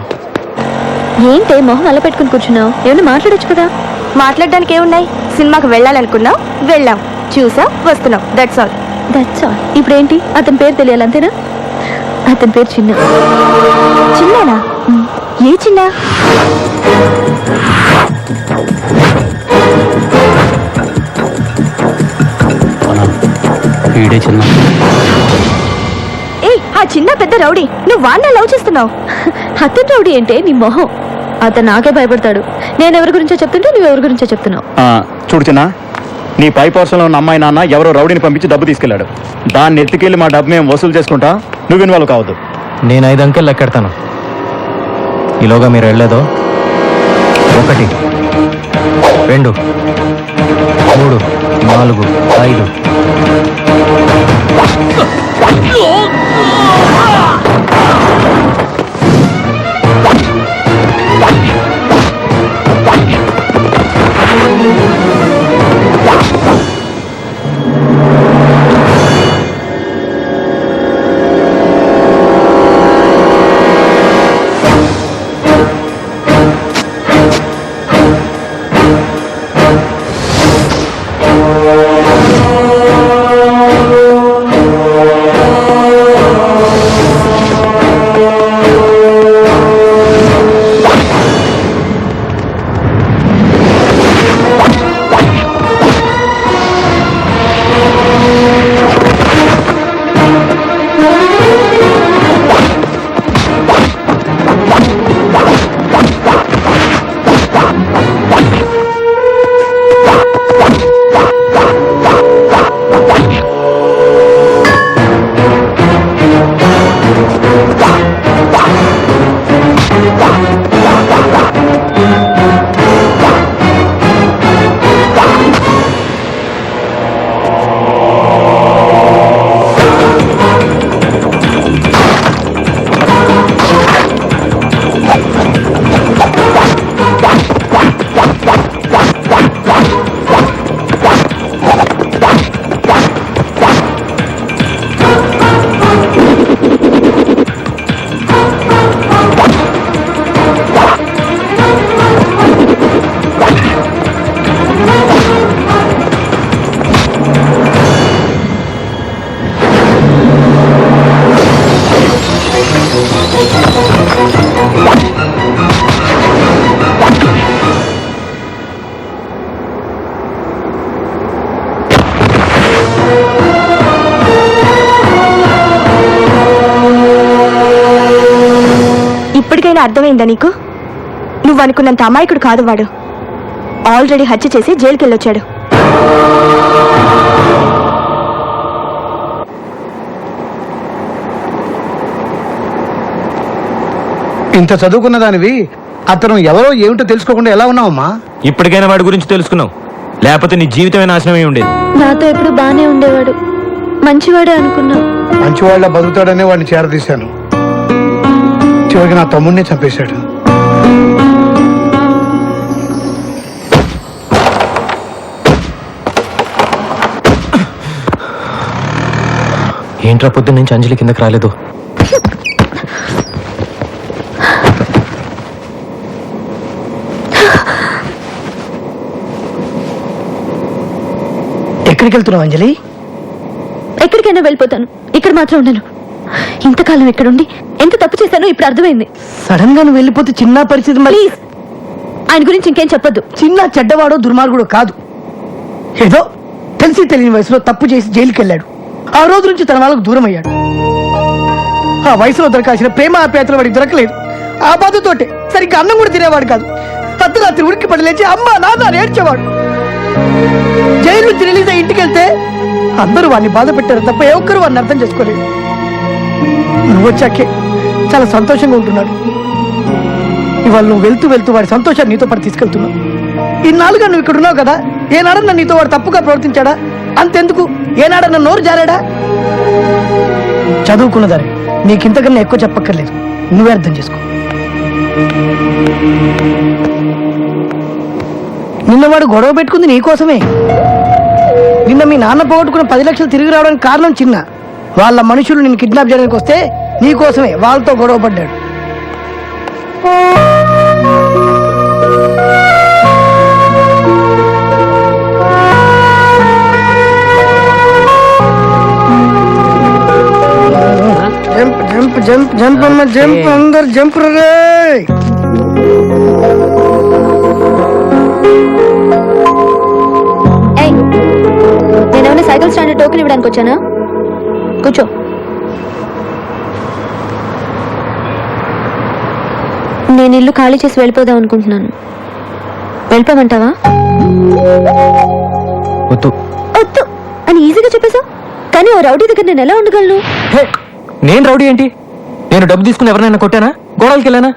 ఏంటే మొహం అలా పెట్టుకుని కూర్చున్నావు? ఏమైనా మాట్లాడొచ్చు కదా. మాట్లాడడానికి ఏమున్నాయి? సినిమాకి వెళ్ళాలనుకున్నాం, వెళ్ళాం, చూసాం, వస్తున్నాం. That's all. ఇప్పుడు ఏంటి, అతని పేరు తెలియాలి అంతేనా? అతని పేరు చిన్న. చిన్నానా? ఏ చిన్న? వీడే చిన్న. ఏ ఆ చిన్న పెద్ద రౌడీ, నువ్వు వాడిని లవ్ చేస్తున్నావు. అతని రౌడీ అంటే నీ మొహం. అతను నాకే భయపడతాడు. నేను ఎవరి గురించో చెప్తుంటే నువ్వు ఎవరి గురించో చెప్తున్నావు. చూడు చిన్న, నీ పై పోర్షన్లో ఉన్న అమ్మాయి నాన్న ఎవరో రౌడీని పంపించి డబ్బు తీసుకెళ్లాడు. దాన్ని ఎత్తుకెళ్ళి మా డబ్బు మేము వసూలు చేసుకుంటా. నువ్వు ఇన్వాల్వ్ కావద్దు. నేను 5 అంకెలు లెక్కెడతాను. ఈలోగా మీరు వెళ్ళలేదో 1 2 3 4 5 ఇప్పటికైనా అర్థమైందా నీకు? నువ్వు అనుకున్నంత అమాయకుడు కాదు వాడు. ఆల్రెడీ హత్య చేసి జైలుకి వెళ్ళొచ్చాడు. ఇంత చదువుకున్న దానివి అతను ఎవరో ఏమిటో తెలుసుకోకుండా ఎలా ఉన్నావమ్మా? ఇప్పటికైనా వాడి గురించి తెలుసుకున్నావు, లేకపోతే నీ జీవితమే నాశనమై ఉండేది. నాతో ఎప్పుడు బానే ఉండేవాడు, మంచివాడే అనుకున్నా. మంచివాళ్ళ బతుకుతాడనే వాడిని చేరదీశాను. చివరికి నా తమ్ముడిని చంపేశాడు. ఏంట్రా పొద్దున్న నుంచి అంజలి కిందకి రాలేదు? ఎక్కడికి వెళ్తున్నావు అంజలి? ఎక్కడికైనా వెళ్ళిపోతాను, ఇక్కడ మాత్రం ఉండను. ఇంతకాలం ఇక్కడుండి ఎంత తప్పు చేశానో ఇప్పుడు అర్థమైంది. సడన్ గా నువ్వు వెళ్ళిపోతే చిన్న పరిస్థితి. ప్లీజ్, ఆయన గురించి ఇంకేం చెప్పొద్దు. చిన్న చెడ్డవాడో దుర్మార్గుడో కాదు. ఏదో తెలిసి తెలియని వయసులో తప్పు చేసి జైలుకి వెళ్ళాడు. ఆ రోజు నుంచి తన వాళ్ళకు దూరం అయ్యాడు. ఆ వయసులో దొరకాల్సిన ప్రేమ ఆప్యాయతలు వాడికి దొరకలేదు. ఆ బాధతోటే సరిగ్గా అన్నం కూడా తినేవాడు కాదు. అర్ధరాత్రి ఉడికి పడి లేచి అమ్మ నాన్న ఏడ్చేవాడు. జైలు నుంచి రిలీజ్ అయ్యి ఇంటికి వెళ్తే అందరూ వాడిని బాధ పెట్టారు తప్ప ఏ ఒక్కరు వాడిని అర్థం చేసుకోలేదు. నువ్వు వచ్చాకే చాలా సంతోషంగా ఉంటున్నాడు. ఇవాళ నువ్వు వెళ్తూ వెళ్తూ వాడి సంతోషాన్ని నీతో పాటు తీసుకెళ్తున్నావు. ఇన్నాళ్ళుగా నువ్వు ఇక్కడ ఉన్నావు కదా, ఏనాడన్నా నీతో వాడు తప్పుగా ప్రవర్తించాడా? అంతెందుకు, ఏనాడన్నా నోరు జారాడా? చదువుకున్నదారే, నీకింతకన్నా ఎక్కువ చెప్పక్కర్లేదు. నువ్వే అర్థం చేసుకో. నిన్నవాడు గొడవ పెట్టుకుంది నీకోసమే. నిన్న మీ నాన్న పోగొట్టుకున్న 10 లక్షలు తిరిగి రావడానికి కారణం చిన్న. వాళ్ళ మనుషులు నిన్ను కిడ్నాప్ చేయడానికి వస్తే నీకోసమే వాళ్ళతో గొడవ పడ్డాడు. జంప్ జంప్ జంప్ జంప్ అమ్మ జంప్, అందరు జంప్ రే. నేనేమైనా సైకిల్ స్టాండ్ టోకెన్ ఇవ్వడానికి వచ్చానా? కూర్చో. నేను ఇల్లు ఖాళీ చేసి వెళ్ళిపోదాం అనుకుంటున్నాను. వెళ్ళిపోమంటావా? వద్దు వద్దు అని ఈజీగా చెప్పేశావు, కానీ ఓ రౌడీ దగ్గర నేను ఎలా ఉండగలను? నేను రౌడీ ఏంటి? నేను డబ్బు తీసుకుని ఎవరినైనా కొట్టానా? గొడవలకి వెళ్ళానా?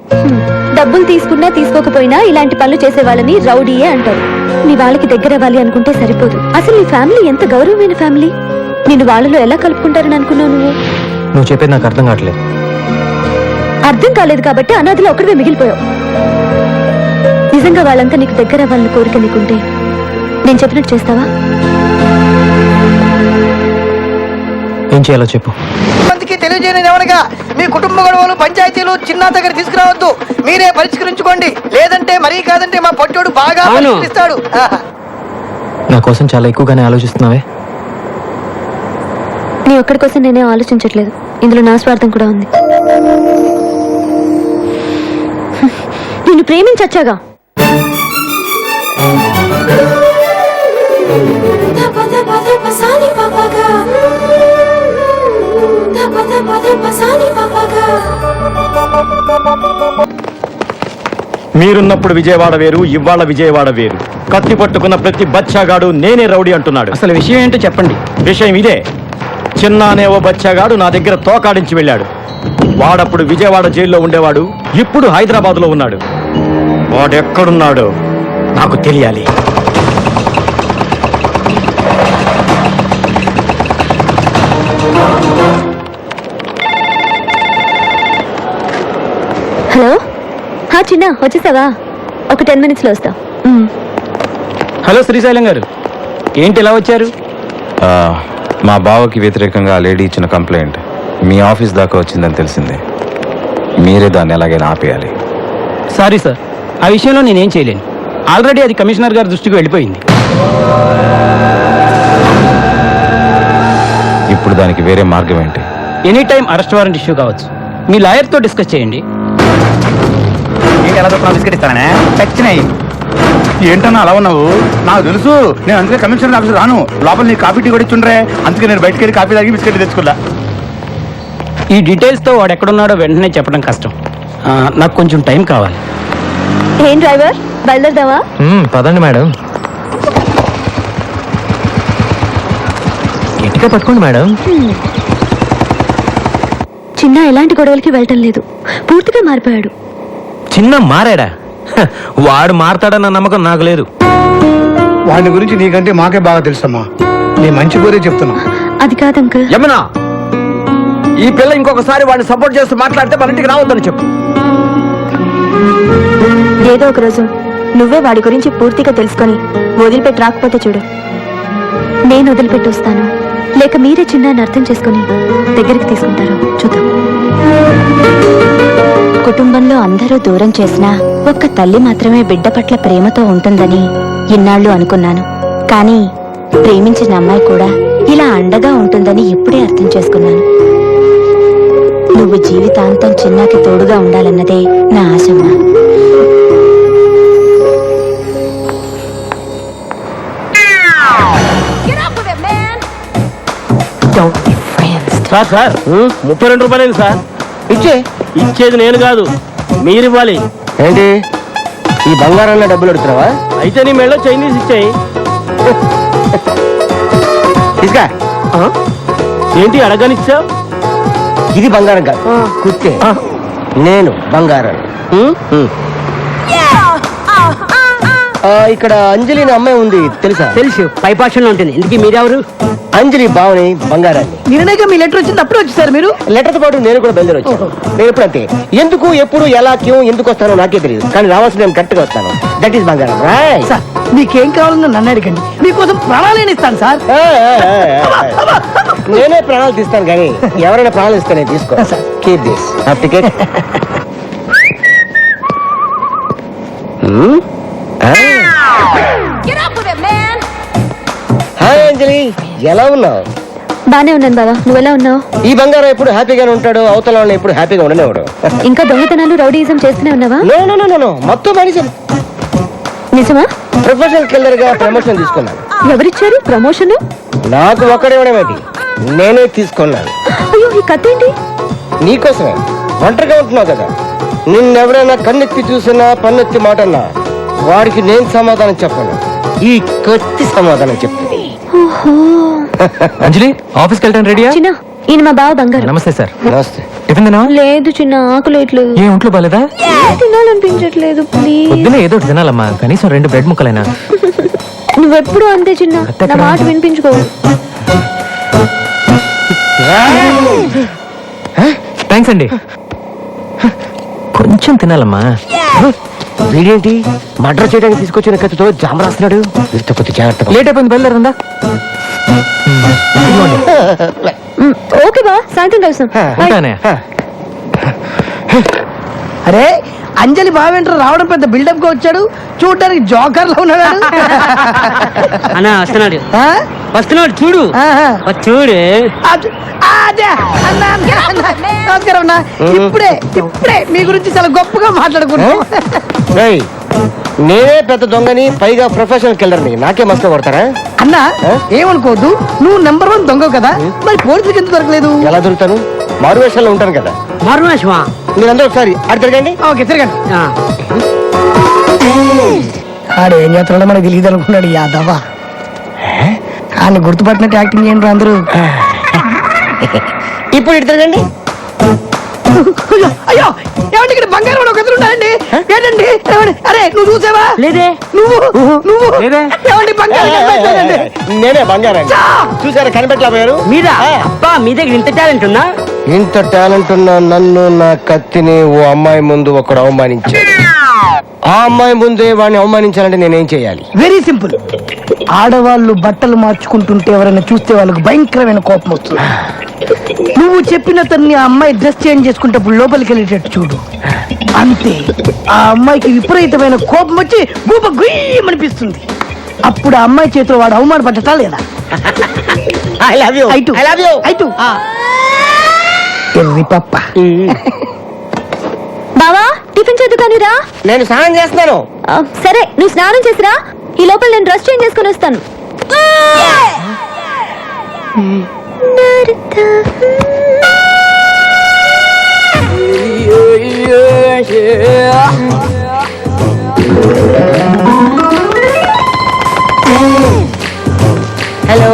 డబ్బులు తీసుకున్నా తీసుకోకపోయినా ఇలాంటి పనులు చేసే వాళ్ళని రౌడీయే అంటారు. నీ వాళ్ళకి దగ్గర అవ్వాలి అనుకుంటే సరిపోదు. అసలు నీ ఫ్యామిలీ ఎంత గౌరవమైన ఫ్యామిలీ. నిన్ను వాళ్ళలో ఎలా కలుపుకుంటారని అనుకున్నావు నువ్వు? నువ్వు చెప్పేది నాకు అర్థం కావట్లేదు. అర్థం కాలేదు కాబట్టి అనాథలో ఒక్కడివే మిగిలిపోయావు. నిజంగా వాళ్ళంతా నీకు దగ్గర అవ్వాలని కోరిక నీకుంటే నేను చెప్పినట్టు చేస్తావా? ఏం చేయాలో చెప్పు. మందికి తెలియజేయని ఎవరిగా మీ కుటుంబ గొడవలు పంచాయతీలు చిన్న దగ్గర తీసుకురావద్దు. మీరే పరిష్కరించుకోండి. లేదంటే మరీ కాదంటే మా పొట్టోడు బాగా పరిష్కరిస్తాడు. నా కోసం చాలా ఎక్కువగానే ఆలోచిస్తున్నావే. నీ ఒక్కడి కోసం నేనే ఆలోచించట్లేదు. ఇందులో నా స్వార్థం కూడా ఉంది. నిన్ను ప్రేమించచ్చాగా. మీరున్నప్పుడు విజయవాడ వేరు, ఇవాళ విజయవాడ వేరు. కత్తి పట్టుకున్న ప్రతి బచ్చాగాడు నేనే రౌడీ అంటున్నాడు. అసలు విషయం ఏంటో చెప్పండి. విషయం ఇదే. చిన్న అనే ఓ బచ్చాగాడు నా దగ్గర తోకాడించి వెళ్ళాడు. వాడప్పుడు విజయవాడ జైల్లో ఉండేవాడు, ఇప్పుడు హైదరాబాద్లో ఉన్నాడు. వాడెక్కడున్నాడో నాకు తెలియాలి. హలో, చిన్న వచ్చేసావా? ఒక 10 minutes లో వస్తా. హలో శ్రీశైలం గారు, ఏంటి ఇలా వచ్చారు? మా బావకి వ్యతిరేకంగా ఆ లేడీ ఇచ్చిన కంప్లైంట్ మీ ఆఫీస్ దాకా వచ్చిందని తెలిసింది. మీరే దాన్ని ఎలాగైనా ఆపేయాలి. సారీ సార్, ఆ విషయంలో నేనేం చేయలేను. ఆల్రెడీ అది కమిషనర్ గారి దృష్టికి వెళ్ళిపోయింది. ఇప్పుడు దానికి వేరే మార్గం ఏంటి? Any time arrest warrant issue కావచ్చు. మీ లాయర్తో డిస్కస్ చేయండి. ఏంటన్నా అలా ఉన్నావు? నాకు తెలుసు, నేను అందుకే కమిషనర్ ఆఫీస్ రాను. లోపల నీ కాఫీ టీ కూడా ఇచ్చుండ్రే, అందుకే నేను బయటకు వెళ్ళి కాఫీ తాగి బిస్కెట్ తెచ్చుకున్నా. ఈ డీటెయిల్స్తో వాడు ఎక్కడున్నాడో వెంటనే చెప్పడం కష్టం. నాకు కొంచెం టైం కావాలి. ఏం డ్రైవర్, బయలుదేరదావా? పదండి మేడం. గట్టిగా పట్టుకోండి మేడం. చిన్న ఎలాంటి గొడవలకి వెళ్ళటం లేదు, పూర్తిగా మారిపోయాడు. చిన్న మారాడా? వాడు మారతాడన్న నమ్మకం నాకు లేదు. వాడి గురించి నీకంటే మాకే బాగా తెలుసమ్మా. నీ మంచి కోరే చెప్తున్నా. అది కాదు అంకుల్. యమునా, ఈ పిల్ల ఇంకొకసారి వాడిని సపోర్ట్ చేస్తూ మాట్లాడితే మన ఇంటికి రావద్దని చెప్పు. ఏదో ఒక రోజు నువ్వే వాడి గురించి పూర్తిగా తెలుసుకొని వదిలిపెట్టి రాకపోతే చూడు. నేను వదిలిపెట్టి వస్తాను, లేక మీరే చిన్నాన్ని అర్థం చేసుకుని దగ్గరికి తీసుకుంటారు చూద్దాం. కుటుంబంలో అందరూ దూరం చేసినా ఒక్క తల్లి మాత్రమే బిడ్డ పట్ల ప్రేమతో ఉంటుందని ఇన్నాళ్ళు అనుకున్నాను. కానీ ప్రేమించిన అమ్మాయి కూడా ఇలా అండగా ఉంటుందని ఇప్పుడే అర్థం చేసుకున్నాను. నువ్వు జీవితాంతం చిన్నాకి తోడుగా ఉండాలన్నదే నా ఆశమ్మా. సార్ 32 రూపాయలు సార్. ఇచ్చేది నేను కాదు, మీరు ఇవ్వాలి. ఏంటి ఈ బంగారంలో డబ్బులు అడుగుతున్నావా? అయితే నీ మెళ్ళో చైనీస్ ఇచ్చాయి. తీసుకా. ఏంటి అడగనిచ్చావు? ఇది బంగారం కాదు, కుర్తే. నేను బంగారం. ఇక్కడ అంజలి అనే అమ్మాయి ఉంది, తెలుసా? తెలుసు, పైపాషంలో ఉంటుంది. ఇందుకు మీరెవరు? అంజలి బావని బంగారాన్ని. నిన్నగా మీ లెటర్ వచ్చింది, అప్పుడు వచ్చేసారు మీరు. లెటర్ తో పాటు నేను కూడా బయలుదేరి వచ్చాను. నేను ఎప్పుడు అంతే, ఎందుకు ఎప్పుడు ఎలా క్యూ ఎందుకు వస్తానో నాకే తెలియదు, కానీ రావాల్సిన నేను కరెక్ట్ గా వస్తాను. దట్ ఈస్ బంగారం. సార్, మీకేం కావాలన్నా నన్ను అడగండి, మీకోసం ప్రాణాలు ఇస్తాను సార్. నేనే ప్రాణాలు తీస్తాను, కానీ ఎవరైనా ప్రాణాలు ఇస్తే నేను తీసుకో. Keep this ticket. హాయ్ అంజలి, ఎలా ఉన్నావు? బానే ఉన్నాను బావా, నువ్వెలా ఉన్నావు? ఈ బంగారం ఎప్పుడు హ్యాపీగానే ఉంటాడు, అవతల వాళ్ళని ఎప్పుడు హ్యాపీగా ఉండనివాడు. ఇంకా దొంగతనాలు రౌడీయిజం చేస్తూనే ఉన్నావా? నో, మొత్తం మనిషి. నిజమా? ప్రొఫెషనల్ కిల్లర్ గా ప్రమోషన్ తీసుకున్నాను. ఎవరిచ్చారు ప్రమోషన్? నాకు ఒక్కడేమిటి, నేనే తీసుకున్నాను. అయ్యో, ఈ కథ ఏంటి? నీకోసమే. ఒంటరిగా ఉంటున్నావు కదా, నిన్నెవరైనా కన్నెత్తి చూసినా పన్నెత్తి మాటన్నా వాడికి నేను సమాధానం చెప్పను, ఈ కత్తి సమాధానం చెప్తుంది. అంజలి, ఆఫీస్కి వెళ్తాను. రెడీయా? చిన్న, ఈయన మా బావ బంగారు. నమస్తే సార్. నమస్తే. టిఫిన్ తినవా? లేదు చిన్న ఆకులు ఇట్లేదు. ఏ ఒంట్లో బాలేదా? తినాలనిపించట్లేదు ప్లీజ్. పొద్దున ఏదో ఒకటి తినాలమ్మా, కనీసం 2 బ్రెడ్ ముక్కలైనా. నువ్వెప్పుడు అంతే చిన్న, నా మాట వినిపించుకోవు. థ్యాంక్స్ అండి. కొంచెం తినాలమ్మా. వీడేంటి మర్డర్ చేయడానికి తీసుకొచ్చిన కత్తితో జామ రాస్తున్నాడు. వీరితో కొద్ది జాగ్రత్త. లేట్ అయిపోయింది, బయలుదేరిందా? ఓకే బా, సాయంత్రం కలుస్తాం. ఉంటానే. అరే అంజలి బావేంట్రా రావడం పెద్ద బిల్డప్ గా వచ్చాడు, చూడడానికి జోకర్ లో ఉన్నాడు. అన్నా వస్తున్నాడు, ఆ? వస్తున్నాడు చూడు. ఆహా. చూడు అదే అన్న, నమస్కారం అన్న. ఇప్పుడే మీ గురించి చాలా గొప్పగా మాట్లాడుకున్నాం. నేనే పెద్ద దొంగని, పైగా ప్రొఫెషనల్ కిల్లర్ని, నాకే మస్తు కొడతారా? అన్న ఏమనుకోవద్దు, నువ్వు నెంబర్ 1 దొంగ కదా, మరి పోలీసులకు ఎందుకు దొరకలేదు? ఎలా దొరుకుతాను, మారువేషాల్లో ఉంటాను కదా. మారువేషమా? మీరందరూ ఒకసారి అటు తిరగండి. ఓకే తిరగండి. ఆడు ఏం చేస్తున్నాడో మనకు తెలియదు అనుకున్నాడు యాదవ. ఆయన గుర్తుపట్టినట్టు యాక్టింగ్ చేయండి అందరూ. ఇప్పుడు ఇటు తిరగండి. అయ్యో ఏమంటే ఇక్కడ బంగారం ఒక ఎదురు ఉన్నాయండి. ఏంటండి అరే నువ్వు చూసావా? లేదే. నువ్వు ఏమండి బంగారం కనిపెట్టాడండి. నేనే బంగారం చూసారా, కనిపెట్టలేకపోయారు మీరా? అబ్బా మీ దగ్గర ఇంత టాలెంట్ ఉందా? ఇంత టాలెంట్ ఉన్న నన్ను, నా కత్తిని ఓ అమ్మాయి ముందు ఒకడు అవమానించాడు. ఆ అమ్మాయి ముందే వాడిని అవమానించాలంటే నేనేం చేయాలి? Very simple. ఆడవాళ్ళు బట్టలు మార్చుకుంటుంటే ఎవరైనా చూస్తే వాళ్ళకి భయంకరమైన కోపం వస్తుంది. నువ్వు చెప్పిన తన్ని ఆ అమ్మాయి డ్రెస్ చేంజ్ చేసుకుంటప్పుడు లోపలికి వెళ్ళేటట్టు చూడు. అంతే, ఆ అమ్మాయికి విపరీతమైన కోపం వచ్చి గూప గుయ్యమనిపిస్తుంది. అప్పుడు ఆ అమ్మాయి చేతిలో వాడు అవమానపడ్డటా లేదా? పప్ప బావా టిఫిన్ చేద్దు కానీ రా. నేను స్నానం చేస్తున్నాను. సరే నువ్వు స్నానం చేసిరా, ఈ లోపల నేను డ్రెస్ చేంజ్ చేసుకుని వస్తాను. హలో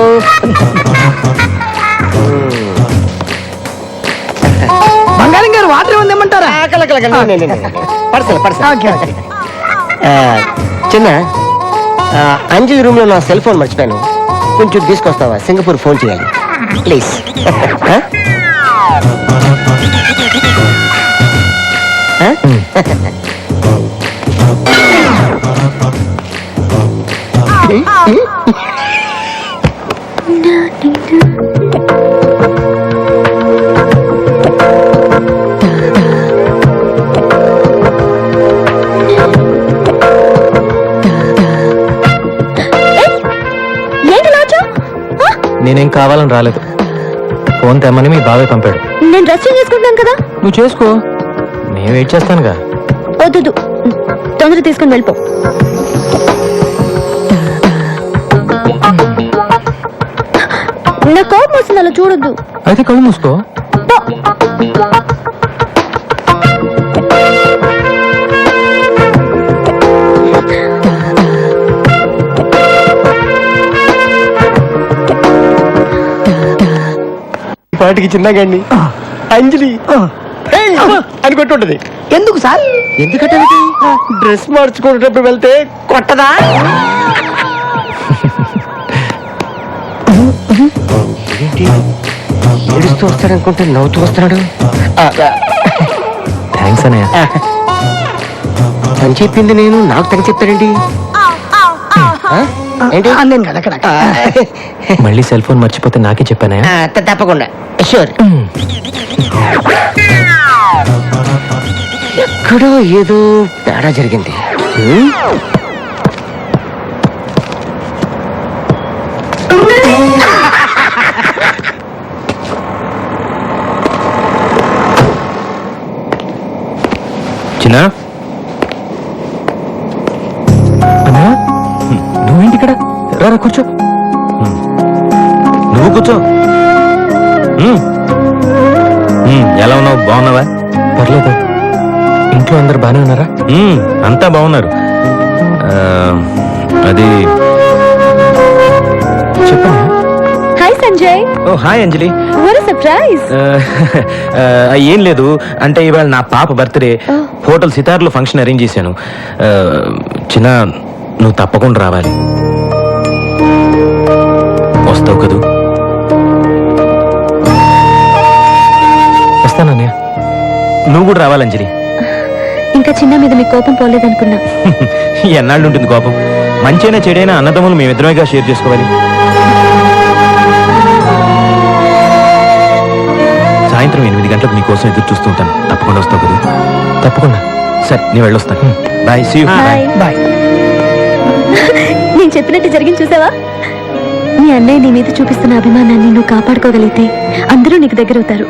బంగారం గారు వాటర్ ఏముంది ఇమ్మంటారా? చిన్న అంజలి రూమ్ లో నా సెల్ ఫోన్ మర్చిపోయాను, కొంచెం తీసుకొస్తావా? సింగపూర్ ఫోన్ చేయాలి ప్లీజ్. నేనేం కావాలని రాలేదు, ఫోన్ తెమ్మని మీ బాబాయ్ పంపాడు. నేను డ్రెస్ చేంజ్ చేసుకుంటాను కదా. నువ్వు చేసుకో, నేను వెయిట్ చేస్తానుగా. వద్దు, తొందర తీసుకుని వెళ్ళిపో. నా కోపం వస్తుంది, అలా చూడొద్దు. అయితే కళ్ళు మూసుకో. పాటికి చిన్నగాండి అంజలి అని కొట్టుంటది. ఎందుకు సార్? ఎందుకంటే డ్రెస్ మార్చుకునేటప్పుడు వెళ్తే కొట్టదా? ఏంటి ఏడుస్తూ వస్తాడనుకుంటే నవ్వుతూ వస్తున్నాడు. థ్యాంక్స్ అన్నయ్య. అని చెప్పింది నేను, నాకు తగ్గ చెప్తాడండి. మళ్ళీ సెల్ ఫోన్ మర్చిపోతే నాకే చెప్పానే. తప్పకుండా షూర్. ఎక్కడో ఏదో తేడా జరిగింది. చిన్న అన్నా, నువ్వేంటి ఇక్కడ? రా కూర్చో. నువ్వు కూర్చో. ఎలా ఉన్నావు? బాగున్నావా? పర్లేదు. ఇంట్లో అందరు బానే ఉన్నారా? అంతా బాగున్నారు. అది చెప్పండి. Hi Sanjay. Sanjay. Oh hi Anjali. What a surprise. ఏం లేదు, అంటే ఇవాళ నా పాప బర్త్డే. హోటల్ సితార్లో ఫంక్షన్ అరేంజ్ చేశాను. చిన్న నువ్వు తప్పకుండా రావాలి. వస్తావు కదూ? వస్తానన్నయ్య. నువ్వు కూడా రావాలి అంజలి. ఇంకా చిన్న మీద మీ కోపం పోలేదనుకున్నా. ఎన్నాళ్ళు ఉంటుంది కోపం? మంచైనా చెడైనా అన్నదమ్ములు మేమిద్దరమేగా షేర్ చేసుకోవాలి. సాయంత్రం 8 గంటలకు నీకోసం ఎదురు చూస్తూ ఉంటాను. తప్పకుండా వస్తావు కదా? తప్పకుండా. సరే నేను వెళ్ళొస్తాను. Bye. See you. Bye. Bye. నేను చెప్పినట్టు జరిగింది చూసావా? మీ అన్నయ్య నీ మీద చూపిస్తున్న అభిమానాన్ని నువ్వు కాపాడుకోగలిగితే అందరూ నీకు దగ్గరవుతారు.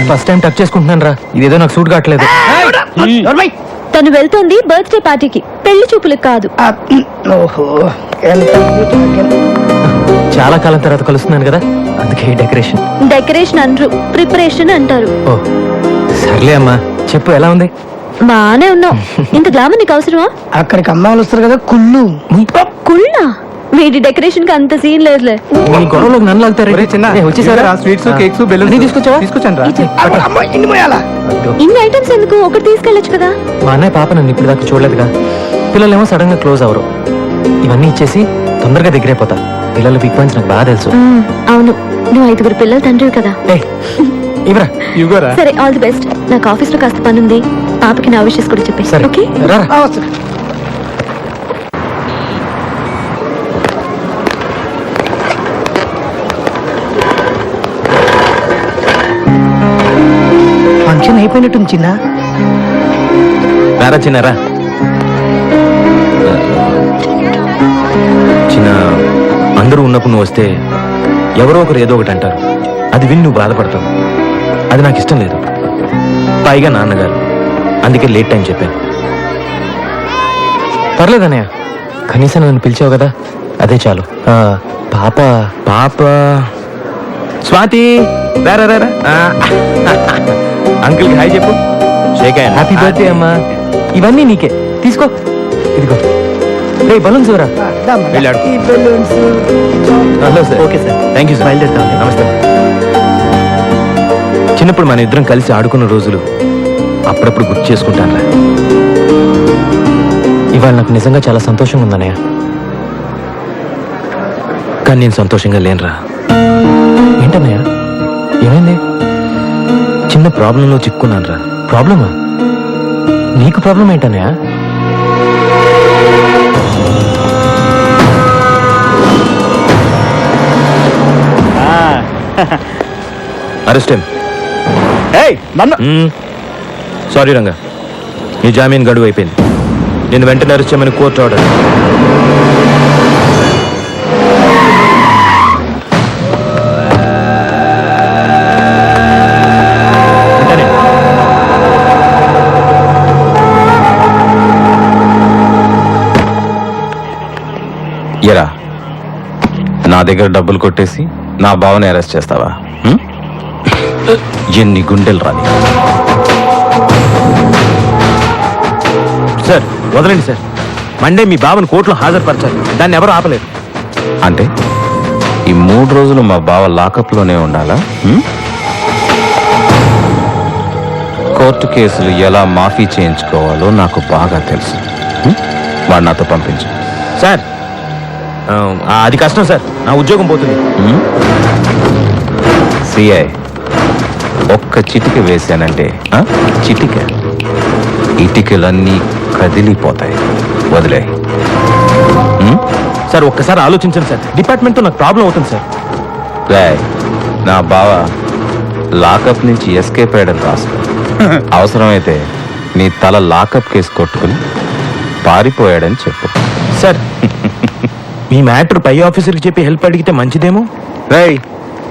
ఫస్ట్ టైం టచ్ చేసుకుంటున్నాను రా. ఇదేదో నాకు సూట్ కావట్లేదు. తను వెళ్తోంది బర్త్డే పార్టీకి, పెళ్లి చూపులకు కాదు. ఓహో, ఎంత చాలా కాలం తర్వాత కలుస్తున్నాను కదా, అందుకే డెకరేషన్. డెకరేషన్ అనరు, ప్రిపరేషన్ అంటారు. ఓ సర్లే అమ్మా, చెప్పు ఎలా ఉంది? బానే ఉన్నావు. ఇంత గ్లామర్ నీకు అవసరమా? అక్కడికి అమ్మాయిలు వస్తారు కదా, కుళ్ళు. కుళ్ళా? వీడి డెకరేషన్ కి అంత సీన్ లేదులే. ఈ గొడవలోకి నన్ను లాగుతారు. వచ్చేసారా? స్వీట్స్, కేక్స్, బెలూన్స్ తీసుకొచ్చావా? తీసుకొచ్చాను రా. అమ్మ, ఇన్ని పోయాలా? ఇన్ని ఐటమ్స్ ఎందుకు? ఒకటి తీసుకెళ్ళొచ్చు కదా. మా అన్నయ్య పాప నన్ను ఇప్పుడు దాకా చూడలేదుగా. పిల్లలేమో సడన్ గా క్లోజ్ అవరు. ఇవన్నీ ఇచ్చేసి తొందరగా దగ్గరైపోతా. పిల్లలు బిగ్ పాయింట్స్ నాకు బాగా తెలుసు. అవును, నువ్వు 5 పిల్లల తండ్రివి కదా. ఇవరా ఇవ్వరా. సరే, ఆల్ ది బెస్ట్. నాకు ఆఫీస్ లో కాస్త పని ఉంది. పాపకి నా విషయస్ కూడా చెప్పేసి. సరే ఓకే, రా. ఫంక్షన్ అయిపోయినట్టుంది చిన్న. రారా చిన్నారా. చిన్న, అందరూ ఉన్నప్పుడు నువ్వు వస్తే ఎవరో ఒకరు ఏదో ఒకటి అంటారు. అది విని నువ్వు బాధపడతావు. అది నాకు ఇష్టం లేదు. పైగా నాన్నగారు, అందుకే లేట్ టైం చెప్పాను. పర్లేదన్నయ్య, కనీసం నన్ను పిలిచావు కదా, అదే చాలు. పాప పాప స్వాతి, రారా రారా. అంకుల్కి హాయ్ చెప్పు. హ్యాపీ బర్త్డే అమ్మా. ఇవన్నీ నీకే, తీసుకో. ఇదిగో రే బలూన్స్ రా. వెళ్ళాడు. ఈ balloons. Hello sir. Okay sir, thank you sir. బయలుదేరుతాం. నమస్తే. చిన్నప్పుడు మన ఇద్దరం కలిసి ఆడుకున్న రోజులు అప్పుడప్పుడు గుర్తు చేసుకుంటానురా. ఇవాళ నాకు నిజంగా చాలా సంతోషంగా ఉందన్నయ్య. కానీ నేను సంతోషంగా లేనురా. ఏంటన్నయ్య, ఏమైంది? చిన్న ప్రాబ్లంలో చిక్కున్నాను రా. ప్రాబ్లమా? నీకు ప్రాబ్లం ఏంటన్నయ్య? అరెస్ట్. సారీ రంగా, నీ జామీన్ గడువు అయిపోయింది. నేను వెంటనే అరెస్ట్ చేయమని కోర్టు ఆర్డర్. ఎరా, నా దగ్గర డబ్బులు కొట్టేసి నా బావని అరెస్ట్ చేస్తావా? ఎన్ని గుండెలు రాని. సార్ వదలండి సార్. మండే మీ బావను కోర్టులో హాజరుపరచాలి. దాన్ని ఎవరు ఆపలేదు. అంటే ఈ 3 రోజులు మా బావ లాకప్లోనే ఉండాలా? కోర్టు కేసులు ఎలా మాఫీ చేయించుకోవాలో నాకు బాగా తెలుసు. వాడు నాతో పంపించు. సార్ అది కష్టం సార్, నా ఉద్యోగం పోతుంది. సిఐ ఒక్క చిటిక వేశానంటే చిటిక ఇటికలన్నీ కదిలిపోతాయి. వదిలే. సార్ ఒక్కసారి ఆలోచించండి సార్. డిపార్ట్మెంట్తో నాకు ప్రాబ్లం అవుతుంది సార్. నా బావ లాకప్ నుంచి ఎస్కేప్ అయ్యాడని రాసుకో. అవసరమైతే నీ తల లాకప్ కేసు కొట్టుకుని పారిపోయాడని చెప్పు. సార్ మీ మ్యాటర్ పై ఆఫీసర్కి చెప్పి హెల్ప్ అడిగితే మంచిదేమో. రేయ్,